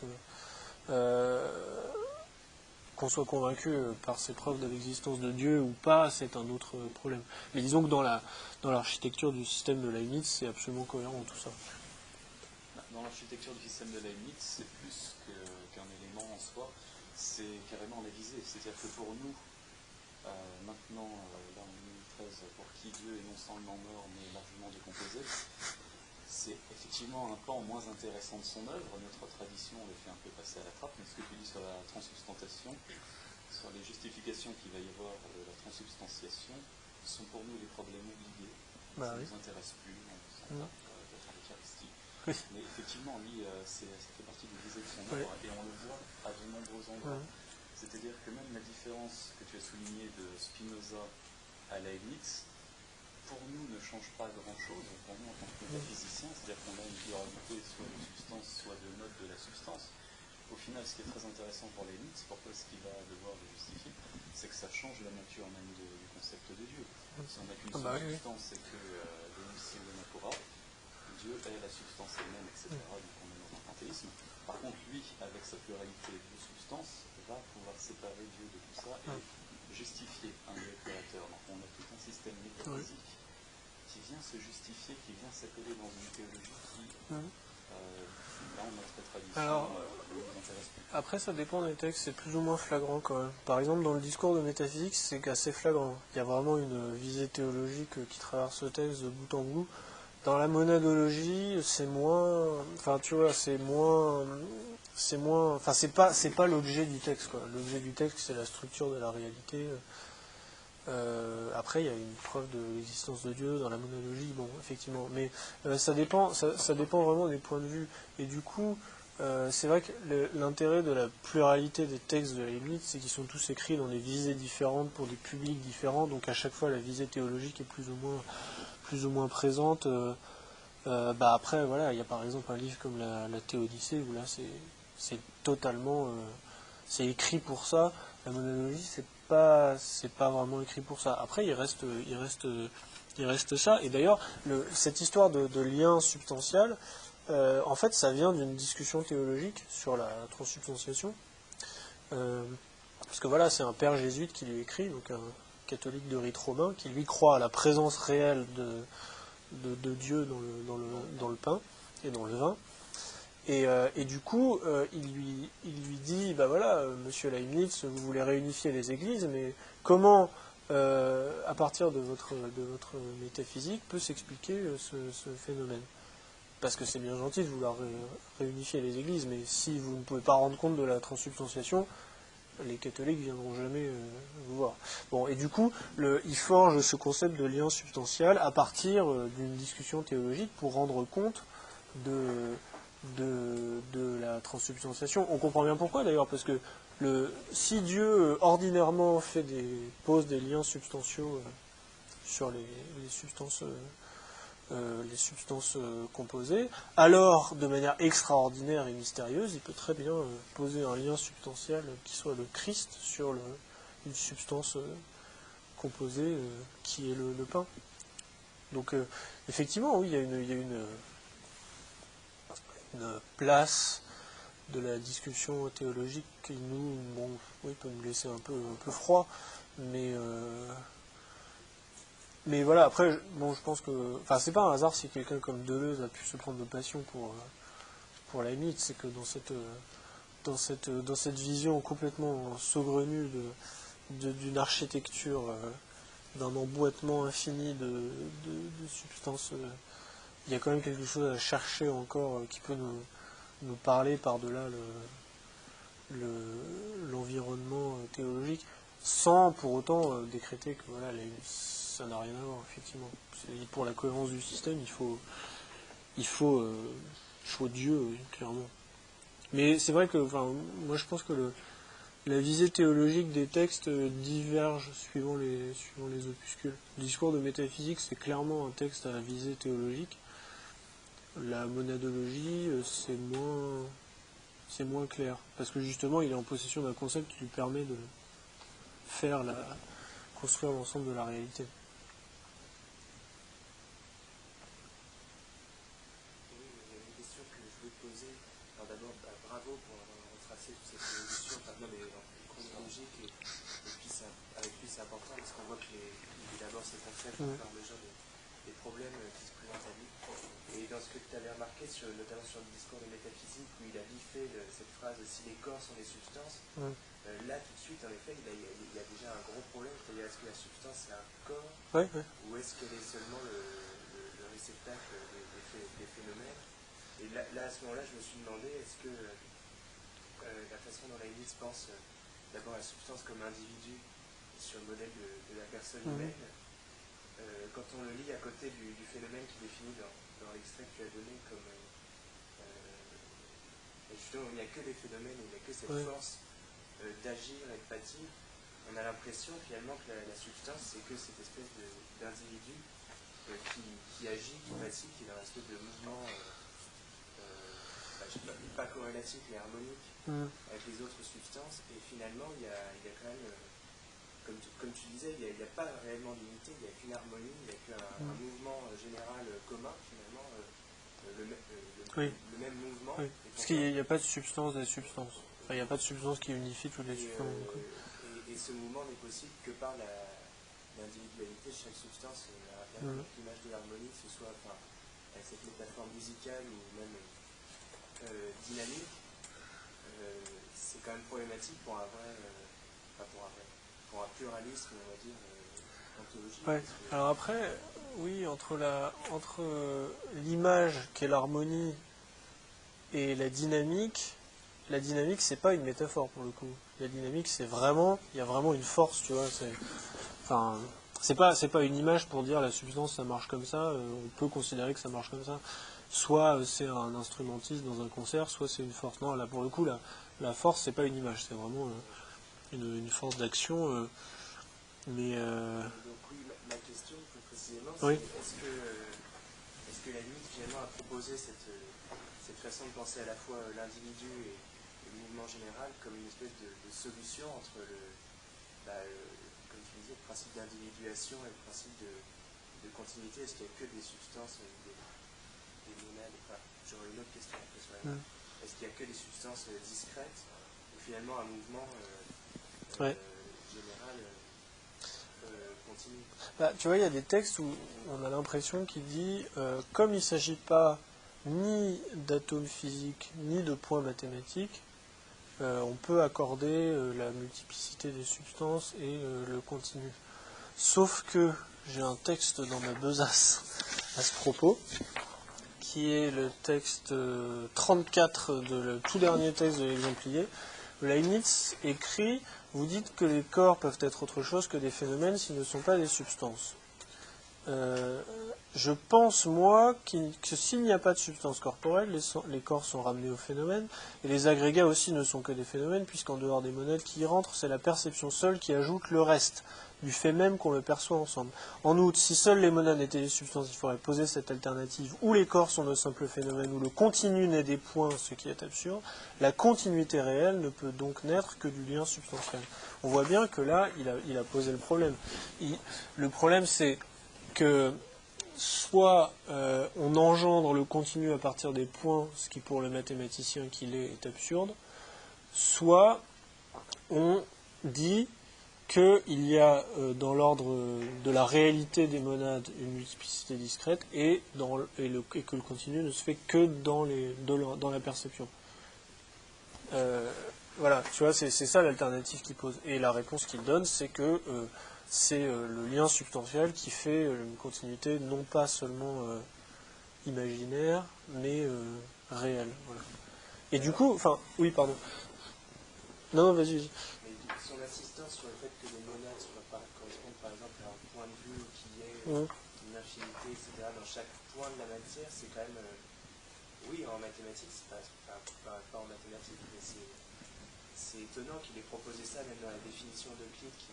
qu'on soit convaincu par ces preuves de l'existence de Dieu ou pas, c'est un autre problème. Mais disons que dans l'architecture du système de Leibniz, c'est absolument cohérent tout ça. Dans l'architecture du système de Leibniz, c'est plus qu'un élément en soi, c'est carrément la visée. C'est-à-dire que pour nous, maintenant, là en 2013, pour qui Dieu est non seulement mort, mais largement décomposé, c'est effectivement un pan moins intéressant de son œuvre. Notre tradition le fait un peu passer à la trappe, mais ce que tu dis sur la transsubstantiation, sur les justifications qu'il va y avoir de la transsubstantiation, sont pour nous des problèmes oubliés. Ça ne nous intéresse plus, on s'en tape dans l'Eucharistie. Mais effectivement, lui, ça fait partie du visée de son œuvre, et on le voit à de nombreux endroits. C'est-à-dire que même la différence que tu as soulignée de Spinoza à Leibniz, pour nous, ne change pas grand-chose, pour nous en tant que métaphysicien, c'est-à-dire qu'on a une pluralité soit de substance, soit de mode de la substance. Au final, ce qui est très intéressant pour Leibniz, pourquoi ce qu'il va devoir le justifier, c'est que ça change la nature même du concept de Dieu. Si on n'a qu'une seule substance, c'est que Deus eo napora, Dieu est la substance elle-même, etc. Donc on est dans un panthéisme. Par contre, lui, avec sa pluralité de substances, va pouvoir séparer Dieu de tout ça et justifier un Dieu créateur. Donc on a tout un système métaphysique qui vient se justifier, qui vient s'accoler dans une théologie qui, dans notre tradition, nous intéresse plus. Après, ça dépend des textes, c'est plus ou moins flagrant quand même. Par exemple, dans le discours de métaphysique, c'est assez flagrant. Il y a vraiment une visée théologique qui traverse le texte de bout en bout. Dans la monadologie, c'est moins... Enfin, tu vois, c'est moins... Enfin, c'est pas l'objet du texte, quoi. L'objet du texte, c'est la structure de la réalité. Après, il y a une preuve de l'existence de Dieu dans la monadologie, bon, effectivement, mais ça dépend vraiment des points de vue. Et du coup, c'est vrai que l'intérêt de la pluralité des textes de Leibniz, c'est qu'ils sont tous écrits dans des visées différentes pour des publics différents, donc à chaque fois la visée théologique est plus ou moins présente. Après, voilà, il y a par exemple un livre comme la Théodicée, où là c'est totalement c'est écrit pour ça. La monadologie, c'est pas vraiment écrit pour ça. Après, il reste ça. Et d'ailleurs, cette histoire de lien substantiel, en fait, ça vient d'une discussion théologique sur la transsubstantiation. Parce que voilà, c'est un père jésuite qui lui écrit, donc un catholique de rite romain, qui lui croit à la présence réelle de Dieu dans le pain et dans le vin. Et du coup, il lui dit, bah voilà, monsieur Leibniz, vous voulez réunifier les églises, mais comment, à partir de votre métaphysique, peut s'expliquer ce phénomène? Parce que c'est bien gentil de vouloir réunifier les églises, mais si vous ne pouvez pas rendre compte de la transsubstantiation, les catholiques ne viendront jamais vous voir. Bon, et du coup, il forge ce concept de lien substantiel à partir d'une discussion théologique pour rendre compte de la transsubstantiation. On comprend bien pourquoi d'ailleurs, parce que si Dieu ordinairement pose des liens substantiaux sur les substances composées, alors de manière extraordinaire et mystérieuse, il peut très bien poser un lien substantiel qui soit le Christ sur une substance composée qui est le pain. Donc effectivement, oui, il y a une place de la discussion théologique qui peut nous laisser un peu froid, mais voilà, après, je pense que, c'est pas un hasard si quelqu'un comme Deleuze a pu se prendre de passion pour Leibniz, c'est que dans cette vision complètement saugrenue d'une architecture, d'un emboîtement infini de substances, il y a quand même quelque chose à chercher encore qui peut nous parler par-delà l'environnement théologique, sans pour autant décréter que voilà, ça n'a rien à voir, effectivement. Pour la cohérence du système, il faut Dieu, clairement. Mais c'est vrai que, moi je pense que la visée théologique des textes diverge suivant les opuscules. Le discours de métaphysique, c'est clairement un texte à visée théologique. La monadologie, c'est moins clair, parce que justement, il est en possession d'un concept qui lui permet de construire l'ensemble de la réalité. Bravo pour avoir retracé toute cette évolution, chronologique, et puis avec lui c'est important parce qu'on voit qu'il élabore ses concepts au fur et à mesure des problèmes qui se présentent à lui. Et dans ce que tu avais remarqué, notamment sur le discours de métaphysique, où il a biffé cette phrase « si les corps sont des substances », là tout de suite, en effet, il y a déjà un gros problème, c'est-à-dire est-ce que la substance c'est un corps, ou est-ce qu'elle est seulement le réceptacle des phénomènes. Et là, à ce moment-là, je me suis demandé, est-ce que la façon dont Leibniz pense d'abord la substance comme individu sur le modèle de la personne humaine, quand on le lit à côté du phénomène qui définit dans l'extrait que tu as donné comme justement il n'y a que des phénomènes, il n'y a que cette force d'agir et de pâtir, on a l'impression finalement que la substance c'est que cette espèce d'individu qui agit, qui pâtit, qui est dans une espèce de mouvement pas corrélatif mais harmonique avec les autres substances, et finalement il y a quand même, comme tu disais, il n'y a pas réellement d'unité, il n'y a qu'une harmonie, il n'y a qu'un mouvement général commun finalement, le même mouvement. Oui. Parce qu'il n'y a pas de substance des substances, il n'y a pas de substance qui unifie toutes les substances. Et ce mouvement n'est possible que par l'individualité de chaque substance, l'image de l'harmonie, que ce soit avec cette métaphore musicale ou même dynamique, c'est quand même problématique pour un pluralisme, on va dire, ontologique. Ouais. Alors après, oui, entre l'image qu'est l'harmonie et la dynamique c'est pas une métaphore pour le coup. La dynamique, il y a vraiment une force, tu vois. Enfin, c'est pas une image pour dire la substance ça marche comme ça, on peut considérer que ça marche comme ça. Soit c'est un instrumentiste dans un concert, soit c'est une force. Non, là pour le coup, la force c'est pas une image, c'est vraiment une force d'action. Mais donc oui, ma question plus précisément, c'est oui. est-ce que la limite finalement a proposé cette façon de penser à la fois l'individu et le mouvement général comme une espèce de solution entre comme tu disais, le principe d'individuation et le principe de continuité? Est-ce qu'il n'y a que des substances, des monades? Enfin, j'aurais une autre question après sur la monade. Est-ce qu'il n'y a que des substances discrètes ou finalement un mouvement général continue? Tu vois, il y a des textes où on a l'impression qu'il dit comme il ne s'agit pas ni d'atomes physiques ni de points mathématiques, on peut accorder la multiplicité des substances et le continu. Sauf que j'ai un texte dans ma besace à ce propos, qui est le texte 34 le tout dernier texte de l'exemplier. Leibniz écrit: vous dites que les corps peuvent être autre chose que des phénomènes s'ils ne sont pas des substances. Je pense, moi, que s'il n'y a pas de substance corporelle, les corps sont ramenés au phénomène, et les agrégats aussi ne sont que des phénomènes, puisqu'en dehors des monades qui y rentrent, c'est la perception seule qui ajoute le reste, du fait même qu'on le perçoit ensemble. En outre, si seules les monades étaient des substances, il faudrait poser cette alternative, où les corps sont de simples phénomènes, où le continu n'est des points, ce qui est absurde. La continuité réelle ne peut donc naître que du lien substantiel. On voit bien que là, il a posé le problème. Le problème, c'est que soit on engendre le continu à partir des points, ce qui pour le mathématicien qu'il est absurde, soit on dit qu'il y a dans l'ordre de la réalité des monades une multiplicité discrète et que le continu ne se fait que dans la perception. Voilà, tu vois, c'est ça l'alternative qu'il pose. Et la réponse qu'il donne, c'est que c'est le lien substantiel qui fait une continuité non pas seulement imaginaire, mais réelle. Voilà. Et du coup, enfin, oui, pardon. Non, vas-y. Mais son insistance sur le fait que les monades correspondent par exemple à un point de vue qui est une infinité, etc., dans chaque point de la matière, c'est quand même... oui, en mathématiques, c'est pas en mathématiques, mais c'est étonnant qu'il ait proposé ça, même dans la définition d'Euclide que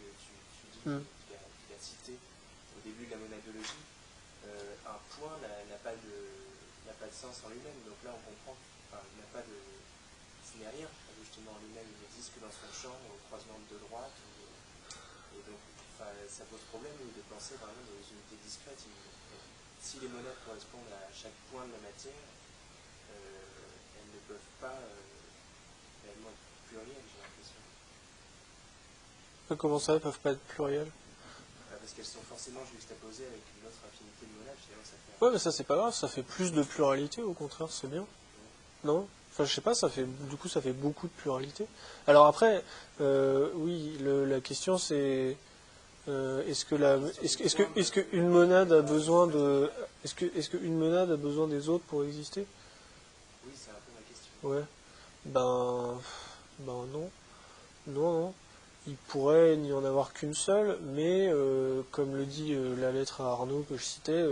tu dis qu'il a cité au début de la monadologie. Un point n'a pas de sens en lui-même, donc là on comprend, il n'a pas de... ce n'est rien, justement, en lui-même, il n'existe que dans son champ, au croisement de deux droites, et donc ça pose problème de penser vraiment dans les unités discrètes. Si les monades correspondent à chaque point de la matière, elles ne peuvent pas réellement être plurielles, j'ai l'impression. Comment ça, elles ne peuvent pas être plurielles? Parce qu'elles sont forcément juxtaposées avec une autre infinité de monades, finalement ça fait... Ouais, mais ça c'est pas grave, ça fait plus de pluralité, au contraire, c'est bien. Non? Enfin, je sais pas, ça fait beaucoup de pluralité. Alors après, oui, la question c'est est-ce que une monade a besoin des autres pour exister? Oui, c'est un peu ma question. Ouais. Ben non. Non. Il pourrait n'y en avoir qu'une seule, mais comme le dit la lettre à Arnaud que je citais,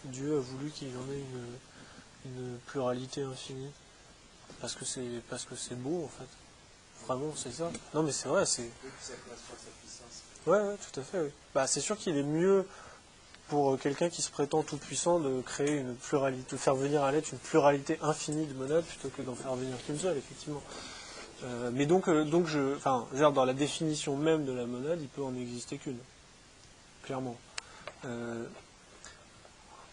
Dieu a voulu qu'il y en ait une pluralité infinie. Parce que c'est beau en fait. Vraiment, c'est ça. Non mais c'est vrai, c'est... Oui, puis ça correspond à sa puissance. Ouais, tout à fait, oui. Bah, c'est sûr qu'il est mieux pour quelqu'un qui se prétend tout puissant de créer une pluralité, de faire venir à l'être une pluralité infinie de monades plutôt que d'en faire venir qu'une seule, effectivement. Mais donc dans la définition même de la monade, il peut en exister qu'une, clairement.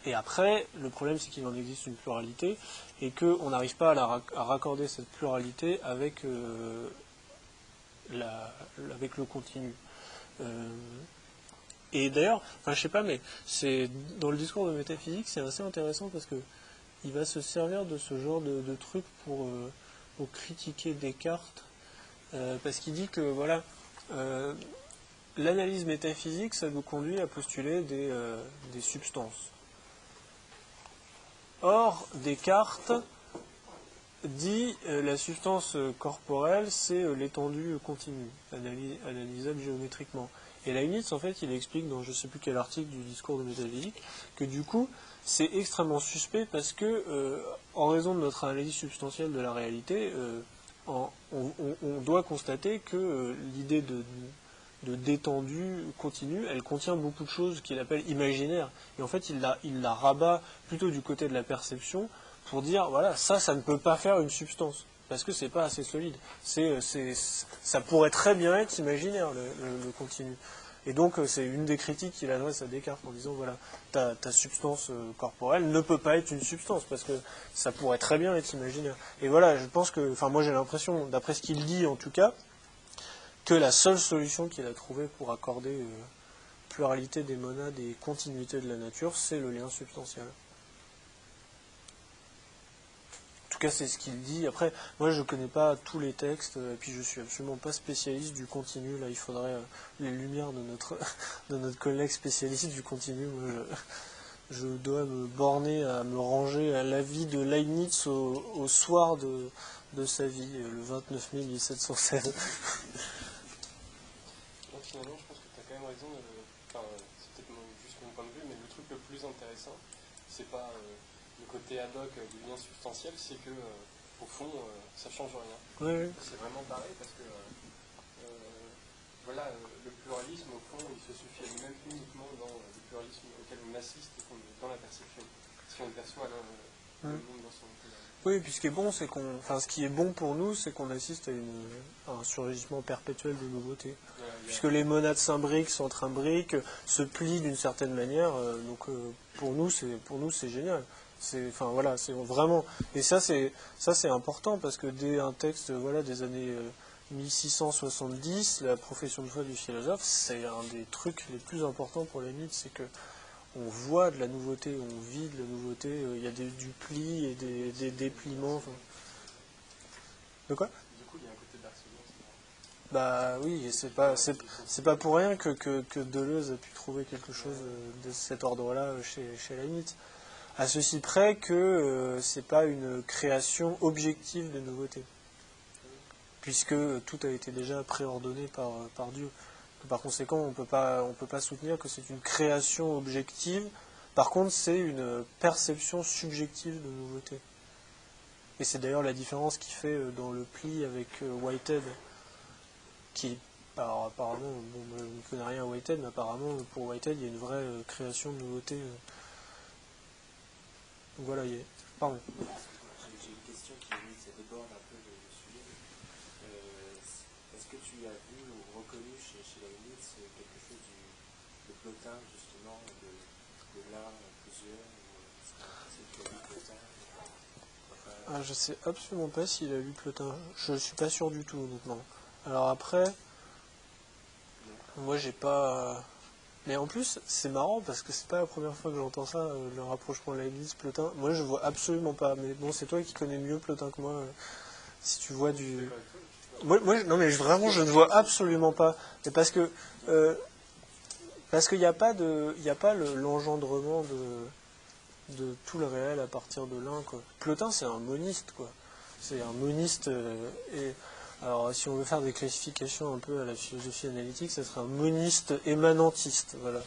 Et après, le problème c'est qu'il en existe une pluralité et qu'on n'arrive pas à raccorder cette pluralité avec avec le continu. Et d'ailleurs, je sais pas, mais c'est dans le discours de métaphysique, c'est assez intéressant parce que il va se servir de ce genre de truc pour critiquer Descartes, parce qu'il dit que voilà, l'analyse métaphysique, ça nous conduit à postuler des substances. Or, Descartes dit la substance corporelle, c'est l'étendue continue, analysable géométriquement. Et Leibniz, en fait, il explique dans je ne sais plus quel article du discours de métaphysique que du coup, c'est extrêmement suspect parce que, en raison de notre analyse substantielle de la réalité, on doit constater que l'idée de détendu continu, elle contient beaucoup de choses qu'il appelle imaginaires. Et en fait, il la rabat plutôt du côté de la perception pour dire, voilà, ça ne peut pas faire une substance. Parce que c'est pas assez solide. Ça pourrait très bien être imaginaire, le continu. Et donc, c'est une des critiques qu'il adresse à Descartes en disant, voilà, ta substance corporelle ne peut pas être une substance, parce que ça pourrait très bien être imaginaire. Et voilà, je pense que, enfin, moi j'ai l'impression, d'après ce qu'il dit en tout cas, que la seule solution qu'il a trouvée pour accorder pluralité des monades et continuité de la nature, c'est le lien substantiel. En tout cas, c'est ce qu'il dit. Après, moi, je ne connais pas tous les textes, et puis je suis absolument pas spécialiste du continu. Là, il faudrait les lumières de notre collègue spécialiste du continu. Moi, je dois me borner à me ranger à l'avis de Leibniz au soir de sa vie, le 29 mai 1716. Donc finalement, je pense que tu as quand même raison. Enfin, c'est peut-être juste mon point de vue, mais le truc le plus intéressant, c'est pas le côté ad hoc du lien substantiel, c'est que au fond, ça change rien. Oui. C'est vraiment pareil parce que voilà, le pluralisme, au fond, il se suffit à lui-même uniquement dans le pluralisme auquel on assiste dans la perception. Si on perçoit le monde dans son intégralité. Oui, puis ce qui est bon, c'est ce qui est bon pour nous, c'est qu'on assiste à un surgissement perpétuel de nouveautés. Puisque les monades s'imbriquent, s'entre-imbriquent, se plient d'une certaine manière. Donc pour nous, c'est génial. Enfin voilà, c'est vraiment. Et ça, c'est important parce que dès un texte, voilà, des années 1670, la profession de foi du philosophe, c'est un des trucs les plus importants pour les mythes, c'est que on voit de la nouveauté, on vit de la nouveauté, il y a du pli et des dépliements. Enfin. De quoi ? Du coup, il y a un côté d'harcèlement. Bah oui, et c'est pas pour rien que Deleuze a pu trouver quelque chose de cet ordre-là chez Leibniz. À ceci près que c'est pas une création objective de nouveauté, puisque tout a été déjà préordonné par Dieu. Par conséquent, on peut pas soutenir que c'est une création objective. Par contre, c'est une perception subjective de nouveauté. Et c'est d'ailleurs la différence qu'il fait dans le pli avec Whitehead, qui, alors, apparemment, bon, je ne connais rien à Whitehead, mais apparemment, pour Whitehead, il y a une vraie création de nouveauté. Donc voilà, pardon. J'ai une question qui limite, ça déborde un peu le sujet. Est-ce que tu as vu ou reconnu chez Leibniz quelque chose de Plotin, justement, de l'un plusieurs, c'est que tu as lu Plotin Ah, je sais absolument pas s'il a lu Plotin. Je suis pas sûr du tout, honnêtement. Alors après, moi j'ai pas. Mais en plus, c'est marrant parce que c'est pas la première fois que j'entends ça, le rapprochement Leibniz-Plotin. Moi je vois absolument pas. Mais bon, c'est toi qui connais mieux Plotin que moi. Si tu vois du. Non mais vraiment, je ne vois absolument pas. Mais parce qu'il n'y a pas l'engendrement de tout le réel à partir de l'un, quoi. Plotin, c'est un moniste, quoi. C'est un moniste. Alors, si on veut faire des classifications un peu à la philosophie analytique, ça serait un moniste émanentiste, voilà.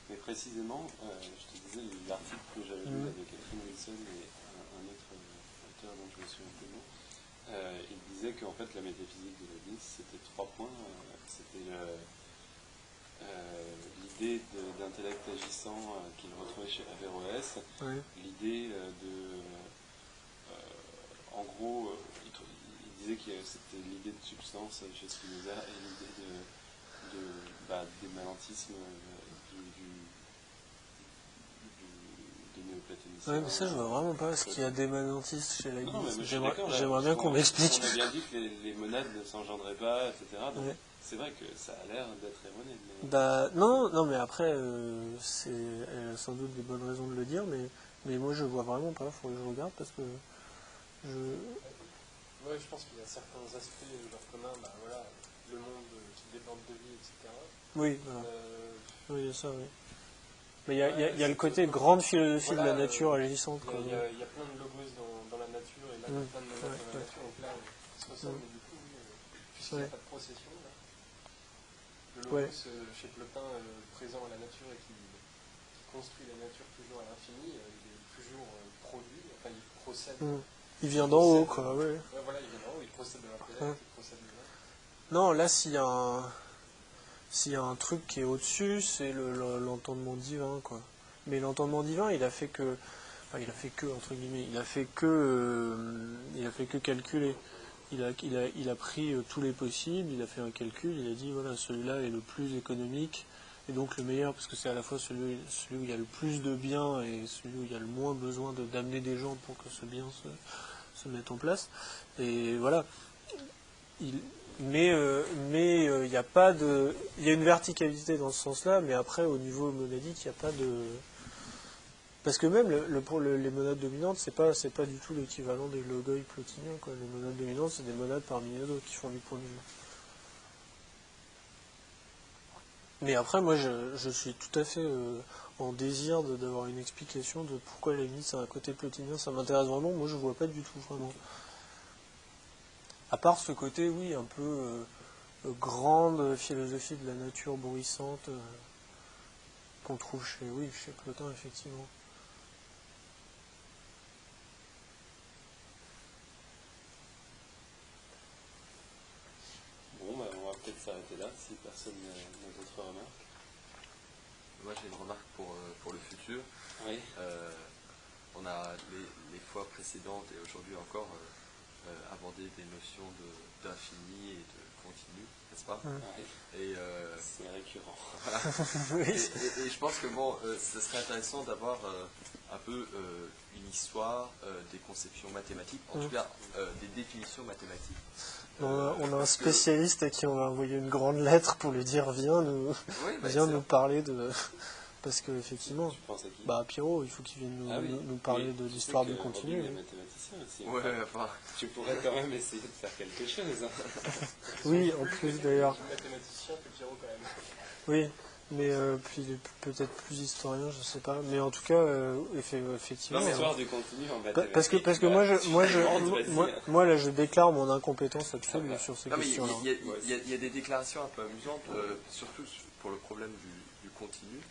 Mais précisément, je te disais, l'article que j'avais lu avec Catherine Wilson et un autre auteur dont je me souviens plus le nom, il disait qu'en fait la métaphysique de Leibniz, c'était 3 points. C'était l'idée d'intellect agissant qu'il retrouvait chez Averroès, l'idée en gros, il disait que c'était l'idée de substance chez Spinoza et l'idée d'émanentisme du néoplatonisme. Ouais, mais ça, je vois vraiment pas ce qu'il y a d'émanentiste chez Leibniz. Non, mais j'aimerais bien qu'on m'explique. On a bien dit que les monades ne s'engendraient pas, etc. Donc c'est vrai que ça a l'air d'être erroné. Mais... Bah, non, mais après, elle a sans doute des bonnes raisons de le dire, mais moi je vois vraiment pas, il faudrait que je regarde parce que Ouais, je pense qu'il y a certains aspects de leur commun, voilà, le monde qui déborde de vie, etc. Oui, voilà. Oui, il y a ça, oui. Mais il y a le côté grande philosophie de la nature agissante. Il y a plein de logos dans la nature, et là, il y a plein de monades dans la nature, donc là, ça se ressemble, mais du coup, puisqu'il n'y a pas de procession, là. le logos chez Plotin présent à la nature et qui construit la nature toujours à l'infini, il est toujours produit, enfin il procède. Il vient d'en haut, quoi, oui. Ouais, voilà, il vient d'en haut, il procède de l'intellect, il procède de l'homme. Non, là, s'il y a un truc qui est au-dessus, c'est l'entendement divin, quoi. Mais l'entendement divin, il a fait que, entre guillemets, il a fait que calculer. Il a pris tous les possibles, il a fait un calcul, il a dit, voilà, celui-là est le plus économique, et donc le meilleur, parce que c'est à la fois celui où il y a le plus de biens, et celui où il y a le moins besoin d'amener des gens pour que ce bien se mette en place. Et voilà. Mais il y a pas de, il y a une verticalité dans ce sens-là, mais après au niveau monadique, il n'y a pas de, parce que même pour les monades dominantes, c'est pas du tout l'équivalent des logoi plotiniens, quoi. Les monades dominantes, c'est des monades parmi les autres qui font du point de vue. Mais après, moi, je suis tout à fait en désir d'avoir une explication de pourquoi Leibniz a un côté plotinien. Ça m'intéresse vraiment. Moi, je vois pas du tout vraiment. À part ce côté, oui, un peu grande philosophie de la nature bruissante qu'on trouve chez Plotin, effectivement. Bon, bah, on va peut-être s'arrêter là, si personne n'a d'autres remarques. Moi, j'ai une remarque pour le futur. Oui. On a les fois précédentes et aujourd'hui encore abordé des notions d'infini et de continu, n'est-ce pas? Et c'est récurrent. Voilà. Et je pense que ce serait intéressant d'avoir un peu une histoire des conceptions mathématiques, en tout cas des définitions mathématiques. On a un spécialiste à qui on va envoyer une grande lettre pour lui dire viens nous parler de... Parce que effectivement, tu penses à qui? Pierrot, il faut qu'il vienne nous parler de l'histoire du continu. Il est mathématicien aussi. Tu pourrais quand même essayer de faire quelque chose. Oui, en plus d'ailleurs. Mathématicien que Pierrot quand même. Oui, mais puis peut-être plus historien, je sais pas. Mais en tout cas, effectivement. L'histoire du continu en mathématiques. Parce que moi là, je déclare mon incompétence absolue sur ces questions-là. Il y a des déclarations un peu amusantes, surtout pour le problème du continu.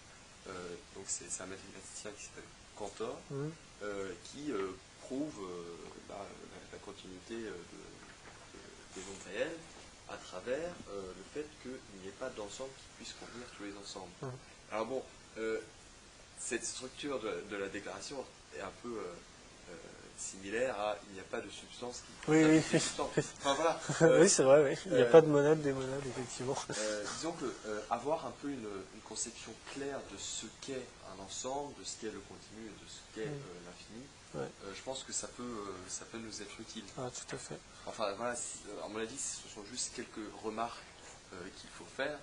Donc c'est un mathématicien qui s'appelle Cantor, qui prouve la continuité des ondes réelles à travers le fait qu'il n'y ait pas d'ensemble qui puisse contenir tous les ensembles. Alors bon, cette structure de la déclaration est un peu similaire à il n'y a pas de substance qui oui. Enfin voilà. Oui, c'est vrai, oui. Il n'y a pas de monade des monades, effectivement. Disons que avoir un peu une conception claire de ce qu'est un ensemble, de ce qu'est le continu et de ce qu'est l'infini, je pense que ça peut nous être utile. Ah, tout à fait. Enfin voilà, à mon avis, ce sont juste quelques remarques qu'il faut faire.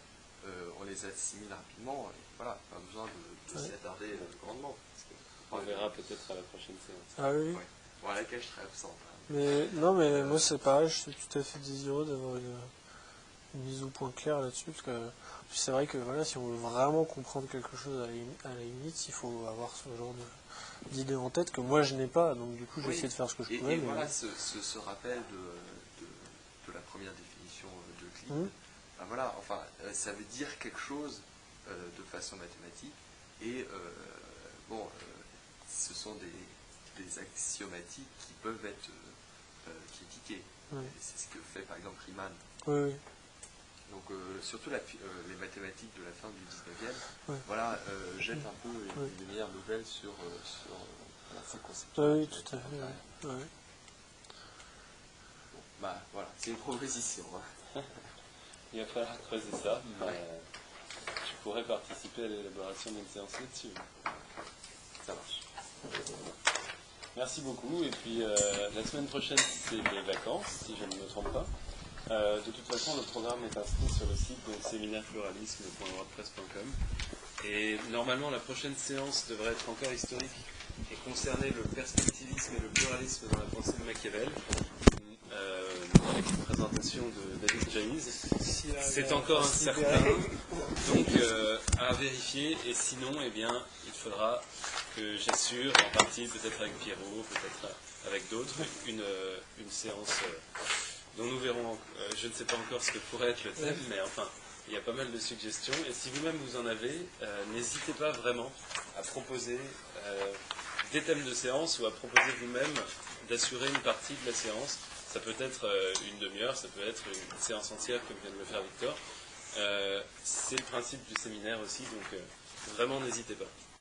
On les assimile rapidement et voilà, pas besoin de s'y attarder grandement. On verra peut-être à la prochaine séance. Ah oui. Bon, à laquelle je serai absent. Mais moi c'est pareil, je suis tout à fait désireux d'avoir une mise au point claire là-dessus, parce que c'est vrai que voilà, si on veut vraiment comprendre quelque chose à la limite, il faut avoir ce genre d'idée en tête que moi je n'ai pas, donc du coup j'ai essayé de faire ce que je pouvais. Et voilà, ce rappel de la première définition d'Euclide, voilà, enfin, ça veut dire quelque chose de façon mathématique, et ce sont des axiomatiques qui peuvent être critiquées. C'est ce que fait par exemple Riemann. Oui. Donc surtout les mathématiques de la fin du 19e, voilà, jettent un peu une lumière nouvelle sur ces conceptions. Oui, tout à fait. Ouais. Bon, voilà, c'est une proposition. Il va falloir creuser ça. Je pourrais participer à l'élaboration d'une séance là-dessus. Ça marche. Merci beaucoup. Et puis la semaine prochaine, c'est les vacances, si je ne me trompe pas. De toute façon, le programme est inscrit sur le site de séminaire-pluralisme.wordpress.com. Et normalement, la prochaine séance devrait être encore historique et concerner le perspectivisme et le pluralisme dans la pensée de Machiavel. Avec une présentation de David James. C'est encore incertain, donc à vérifier. Et sinon, il faudra que j'assure, en partie, peut-être avec Pierrot, peut-être avec d'autres, une séance dont nous verrons, je ne sais pas encore ce que pourrait être le thème, mais enfin, Il y a pas mal de suggestions. Et si vous-même vous en avez, n'hésitez pas vraiment à proposer des thèmes de séance ou à proposer vous-même d'assurer une partie de la séance. Ça peut être une demi-heure, ça peut être une séance entière comme vient de le faire Victor. C'est le principe du séminaire aussi, donc vraiment n'hésitez pas.